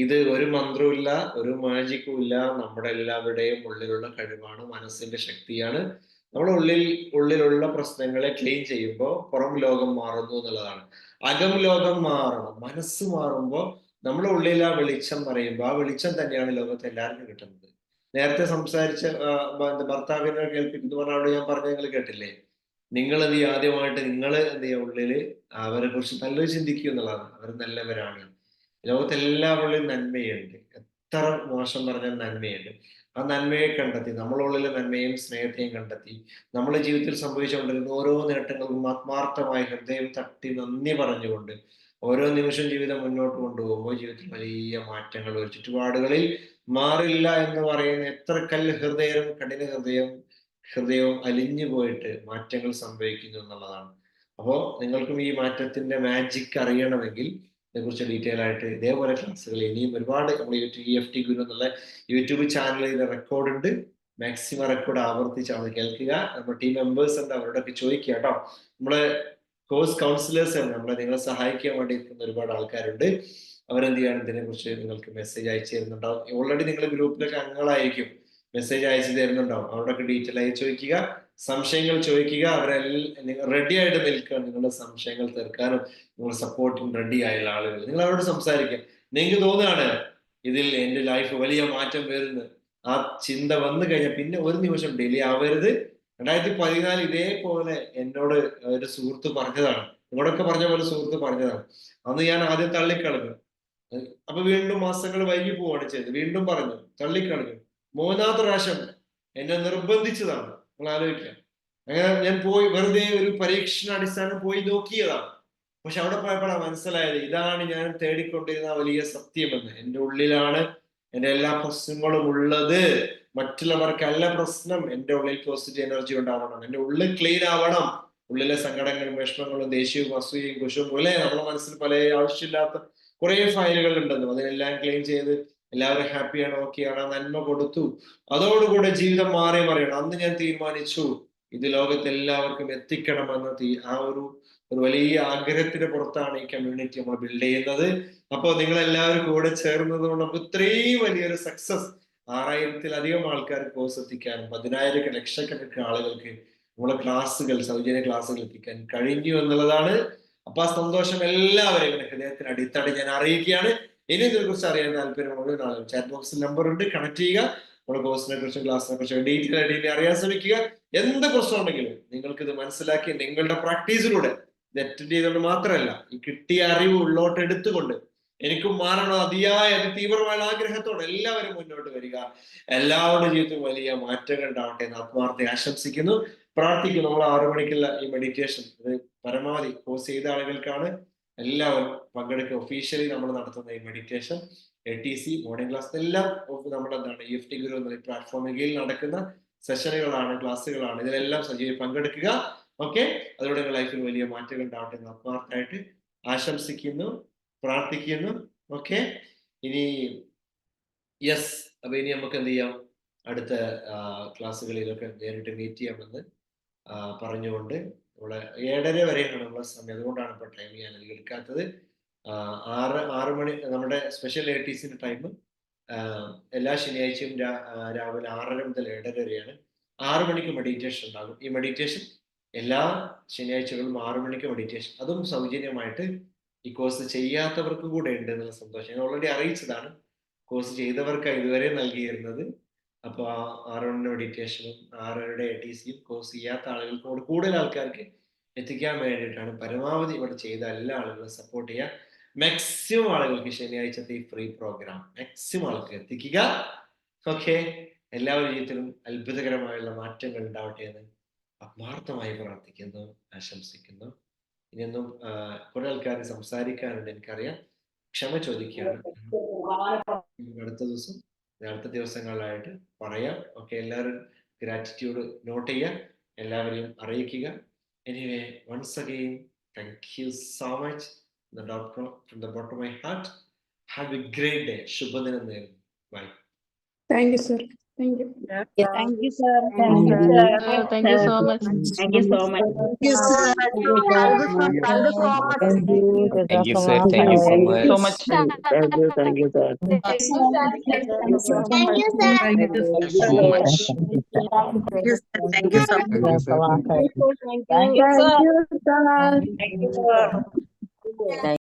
ഇത് ഒരു മന്ത്രവും ഇല്ല, ഒരു മാജിക്കും ഇല്ല. നമ്മുടെ എല്ലാവരുടെയും ഉള്ളിലുള്ള കഴിവാണ്, മനസ്സിന്റെ ശക്തിയാണ്. നമ്മുടെ ഉള്ളിലുള്ള പ്രശ്നങ്ങളെ ക്ലീൻ ചെയ്യുമ്പോൾ പുറം ലോകം മാറുന്നു എന്നുള്ളതാണ്. അകം ലോകം മാറണം, മനസ്സ് മാറുമ്പോൾ നമ്മുടെ ഉള്ളിൽ ആ വെളിച്ചം പറയുമ്പോൾ ആ വെളിച്ചം തന്നെയാണ് ലോകത്ത് എല്ലാവർക്കും കിട്ടുന്നത്. നേരത്തെ സംസാരിച്ച ഭർത്താവിനെ കേൾപ്പിക്കുന്നു പറഞ്ഞ ഞാൻ പറഞ്ഞ നിങ്ങൾ കേട്ടില്ലേ? നിങ്ങൾ എന്ത് ചെയ്യുക, ആദ്യമായിട്ട് നിങ്ങൾ എന്ത് ചെയ്യുക, ഉള്ളില് അവരെ കുറിച്ച് നല്ലൊരു ചിന്തിക്കുക എന്നുള്ളതാണ്. അവർ നല്ലവരാണ്, ലോകത്തെല്ലാവരുടെയും നന്മയുണ്ട്, എത്ര മോശം പറഞ്ഞാൽ നന്മയുണ്ട്. ആ നന്മയെ കണ്ടെത്തി, നമ്മളുള്ളിലെ നന്മയും സ്നേഹത്തെയും കണ്ടെത്തി നമ്മുടെ ജീവിതത്തിൽ സംഭവിച്ചുകൊണ്ടിരുന്ന ഓരോ നേട്ടങ്ങൾക്കും ആത്മാർത്ഥമായ ഹൃദയം തട്ടി നന്ദി പറഞ്ഞുകൊണ്ട് ഓരോ നിമിഷം ജീവിതം മുന്നോട്ട് കൊണ്ടുപോകുമ്പോൾ ജീവിതത്തിൽ വലിയ മാറ്റങ്ങൾ ഒരു ചുറ്റുപാടുകളിൽ മാറില്ല എന്ന് പറയുന്ന എത്ര കഠിന ഹൃദയവും അലിഞ്ഞു പോയിട്ട് മാറ്റങ്ങൾ സംഭവിക്കുന്നു എന്നുള്ളതാണ്. അപ്പോൾ നിങ്ങൾക്കും ഈ മാറ്റത്തിന്റെ മാജിക് അറിയണമെങ്കിൽ ഇതിനെക്കുറിച്ച് ഡീറ്റെയിൽ ആയിട്ട് ഇതേപോലെ ക്ലാസ്സുകൾ ഇനിയും ഒരുപാട് നമ്മൾ EFT ഗുരു എന്നുള്ള യൂട്യൂബ് ചാനലിൽ റെക്കോർഡ് ഉണ്ട്. മാക്സിമം റെക്കോർഡ് ആവർത്തിച്ച് അവിടെ കേൾക്കുക. നമ്മുടെ ടീം മെമ്പേഴ്സ് ഉണ്ട്, അവരോടൊക്കെ ചോദിക്കുക കേട്ടോ. നമ്മളെ കോഴ്സ് കൗൺസിലേഴ്സ് ആണ്, നിങ്ങളെ സഹായിക്കാൻ വേണ്ടി ഇരിക്കുന്ന ഒരുപാട് ആൾക്കാരുണ്ട്. അവരെന്ത് ചെയ്യാണ്, ഇതിനെക്കുറിച്ച് നിങ്ങൾക്ക് മെസ്സേജ് അയച്ചു തരുന്നുണ്ടാവും. ഓൾറെഡി നിങ്ങൾ ഗ്രൂപ്പിലൊക്കെ അംഗങ്ങളായിരിക്കും, മെസ്സേജ് അയച്ചു തരുന്നുണ്ടാവും. അവരോടൊക്കെ ഡീറ്റെയിൽ ആയി ചോദിക്കുക, സംശയങ്ങൾ ചോദിക്കുക. നിങ്ങൾ റെഡി ആയിട്ട് നിൽക്കുക, നിങ്ങളുടെ സംശയങ്ങൾ തീർക്കാനും നിങ്ങൾ സപ്പോർട്ടിങ് റെഡി ആയുള്ള ആളുകൾ. നിങ്ങൾ അവരോട് സംസാരിക്കുക. നിങ്ങൾക്ക് തോന്നുകയാണ് ഇതിൽ എൻ്റെ ലൈഫ് വലിയ മാറ്റം വരുന്നു, ആ ചിന്ത വന്നു കഴിഞ്ഞാൽ പിന്നെ ഒരു നിമിഷം ഡിലേ ആവരുത്. 2014 ഇതേപോലെ എന്നോട് ഒരു സുഹൃത്ത് പറഞ്ഞതാണ്, നിങ്ങളൊക്കെ പറഞ്ഞ പോലെ സുഹൃത്ത് പറഞ്ഞതാണ്. അന്ന് ഞാൻ ആദ്യം തള്ളിക്കളഞ്ഞു. അപ്പൊ വീണ്ടും മാസങ്ങൾ വൈകി പോവാണ് ചെയ്തത്. വീണ്ടും പറഞ്ഞു, തള്ളിക്കളഞ്ഞു. 3ാമത്തെ പ്രാവശ്യം എന്നെ നിർബന്ധിച്ചതാണ്. നിങ്ങൾ ആലോചിക്കുക. അങ്ങനെ ഞാൻ പോയി വെറുതെ ഒരു പരീക്ഷണാടിസ്ഥാനം പോയി നോക്കിയതാണ്. പക്ഷെ അവിടെ പോയപ്പോഴാണ് മനസ്സിലായത്, ഇതാണ് ഞാൻ തേടിക്കൊണ്ടിരുന്ന വലിയ സത്യമെന്ന്. എൻ്റെ ഉള്ളിലാണ് എൻ്റെ എല്ലാ പ്രശ്നങ്ങളും ഉള്ളത്, മറ്റുള്ളവർക്കല്ല പ്രശ്നം. എൻ്റെ ഉള്ളിൽ പോസിറ്റീവ് എനർജി ഉണ്ടാവണം, എൻ്റെ ഉള്ളിൽ ക്ലീൻ ആവണം. ഉള്ളിലെ സങ്കടങ്ങളും വിഷമങ്ങളും ദേഷ്യവും അസൂയയും കുശവും പോലെ നമ്മുടെ മനസ്സിൽ പല ആവശ്യമില്ലാത്ത കുറെ ഫയലുകൾ ഉണ്ടെന്നും അതിനെല്ലാം ക്ലീൻ ചെയ്ത് എല്ലാവരും ഹാപ്പിയാണ്, ഓക്കെയാണ്, നന്മ കൊടുത്തു. അതോടുകൂടെ ജീവിതം മാറി മറിയണം. അന്ന് ഞാൻ തീരുമാനിച്ചു ഇത് ലോകത്ത് എല്ലാവർക്കും എത്തിക്കണമെന്ന്. ആ ഒരു വലിയ ആഗ്രഹത്തിന്റെ പുറത്താണ് ഈ കമ്മ്യൂണിറ്റി നമ്മൾ ബിൽഡ് ചെയ്യുന്നത്. അപ്പോൾ നിങ്ങൾ എല്ലാവരും കൂടെ ചേർന്നത് കൊണ്ട് നമുക്ക് ഇത്രയും വലിയൊരു സക്സസ്, 6000-ത്തിലധികം ആൾക്കാർ കോഴ്സ് എത്തിക്കാനും 10,000 ലക്ഷക്കണക്കിന് ആളുകൾക്ക് നമ്മളെ ക്ലാസ്സുകൾ, സൗജന്യ ക്ലാസ്സുകൾ എത്തിക്കാൻ കഴിഞ്ഞു എന്നുള്ളതാണ്. അപ്പൊ ആ സന്തോഷം എല്ലാവരെയും ഹൃദയത്തിന് അടിത്തടി ഞാൻ അറിയിക്കുകയാണ്. ഇനി ഇതിനെക്കുറിച്ച് അറിയാൻ താല്പര്യമുള്ള ആളുകൾ ചാറ്റ് ബോക്സിൽ നമ്പർ ഉണ്ട്, കണക്ട് ചെയ്യുക. നമ്മുടെ കോഴ്സിനെ കുറിച്ചും ക്ലാസ്സിനെ കുറിച്ചും ഡീറ്റെയിൽ ആയിട്ട് അറിയാൻ ശ്രമിക്കുക. എന്ത് പ്രശ്നം ഉണ്ടെങ്കിലും നിങ്ങൾക്ക് ഇത് മനസ്സിലാക്കി നിങ്ങളുടെ പ്രാക്ടീസിലൂടെ ഇത് അറ്റൻഡ് ചെയ്തുകൊണ്ട് മാത്രമല്ല, ഈ കിട്ടിയ അറിവ് ഉള്ളോട്ട് എടുത്തുകൊണ്ട് എനിക്കും മാറണം അതിയായ തീവ്രമായ ആഗ്രഹത്തോടെ എല്ലാവരും മുന്നോട്ട് വരിക. എല്ലാവരുടെ ജീവിതത്തിൽ വലിയ മാറ്റങ്ങൾ ഉണ്ടാവട്ടെ എന്ന് ആത്മാർത്ഥമായി ആശംസിക്കുന്നു, പ്രാർത്ഥിക്കുന്നു. നമ്മൾ 6 മണിക്കുള്ള ഈ മെഡിറ്റേഷൻ ഇത് പരമാവധി കോഴ്സ് ചെയ്ത ആളുകൾക്കാണ് എല്ലാവരും പങ്കെടുക്കുക. ഒഫീഷ്യലി നമ്മൾ നടത്തുന്ന ഈ മെഡിറ്റേഷൻ ATC മോർണിംഗ് ക്ലാസ് എല്ലാം നമ്മൾ എന്താണ് EFT ഗുരു എന്ന പ്ലാറ്റ്ഫോമിൽ കീഴിൽ നടക്കുന്ന സെഷനുകളാണ്, ക്ലാസ്സുകളാണ്. ഇതിലെല്ലാം സജീവമായി പങ്കെടുക്കുക. ഓക്കെ, അതോടെ ലൈഫിൽ വലിയ മാറ്റങ്ങൾ ഉണ്ടാവട്ടെ എന്ന് ആത്മാർത്ഥമായിട്ട് ആശംസിക്കുന്നു, പ്രാർത്ഥിക്കുന്നു. ഓക്കെ, ഇനി യെസ്, അപ്പൊ ഇനി നമുക്ക് എന്ത് ചെയ്യാം, അടുത്ത ക്ലാസ്സുകളിലൊക്കെ നേരിട്ട് മീറ്റ് ചെയ്യാമെന്ന് പറഞ്ഞുകൊണ്ട് നമ്മളെ 7:30 വരെയാണ് നമ്മളെ സമയം. അതുകൊണ്ടാണ് ഇപ്പൊ ടൈം ഞാൻ എടുക്കാത്തത്. 6 മണി നമ്മുടെ സ്പെഷ്യൽ ATCന്റെ ടൈം എല്ലാ ശനിയാഴ്ചയും രാവിലെ 6:30 മുതൽ 7:30 വരെയാണ്. 6 മണിക്ക് മെഡിറ്റേഷൻ ഉണ്ടാകും. ഈ മെഡിറ്റേഷൻ എല്ലാ ശനിയാഴ്ചകളും 6 മണിക്ക് മെഡിറ്റേഷൻ, അതും സൗജന്യമായിട്ട്. ഈ കോഴ്സ് ചെയ്യാത്തവർക്ക് കൂടെ ഉണ്ട് എന്നുള്ള സന്തോഷം. ഞാൻ ഓൾറെഡി അറിയിച്ചതാണ്. കോഴ്സ് ചെയ്തവർക്ക് ഇതുവരെ നൽകിയിരുന്നത്. അപ്പോൾ 6 മണിയുടെ മെഡിറ്റേഷനും 6:30 ATCയും കോഴ്സ് ചെയ്യാത്ത ആളുകൾക്കോട് കൂടുതൽ ആൾക്കാർക്ക് എത്തിക്കാൻ വേണ്ടിയിട്ടാണ്. പരമാവധി ഇവിടെ ചെയ്ത എല്ലാ ആളുകളും സപ്പോർട്ട് ചെയ്യുക. മാക്സിമം ആളുകൾക്ക് ശനിയാഴ്ചത്തെ ഈ ഫ്രീ പ്രോഗ്രാം മാക്സിമം ആൾക്ക് എത്തിക്കുക. ഓക്കെ, എല്ലാവരുടെ ജീവിതത്തിലും അത്ഭുതകരമായുള്ള മാറ്റങ്ങൾ ഉണ്ടാവട്ടെ എന്ന് ആത്മാർത്ഥമായി പ്രാർത്ഥിക്കുന്നു, ആശംസിക്കുന്നു. ഇനിയൊന്നും കുറെ ആൾക്കാർ സംസാരിക്കാനുണ്ട്, എനിക്കറിയാം. ക്ഷമ ചോദിക്കുകയാണ്. അടുത്ത ദിവസങ്ങളിലായിട്ട് പറയാം. ഓക്കെ, എല്ലാവരും ഗ്രാറ്റിറ്റ്യൂഡ് നോട്ട് ചെയ്യുക, എല്ലാവരെയും അറിയിക്കുക. Anyway, once again, thank you so much, the doctor, from the bottom of my heart. Have a great day. ശുഭദിനം നേരുന്നു. Bye. Thank you, sir. Thank you. Thank you, sir. Thank you, sir. Thank you so much. Thank you so much. Thank you, sir. Thank you so much. Thank you, Thank you, sir. Thank you so much. Thank you, sir. Thank you, sir. Thank you, sir. Thank you so much. Thank you, sir. Thank you so much. Thank you, sir. Thank you, sir. Thank you, sir. Thank you, sir.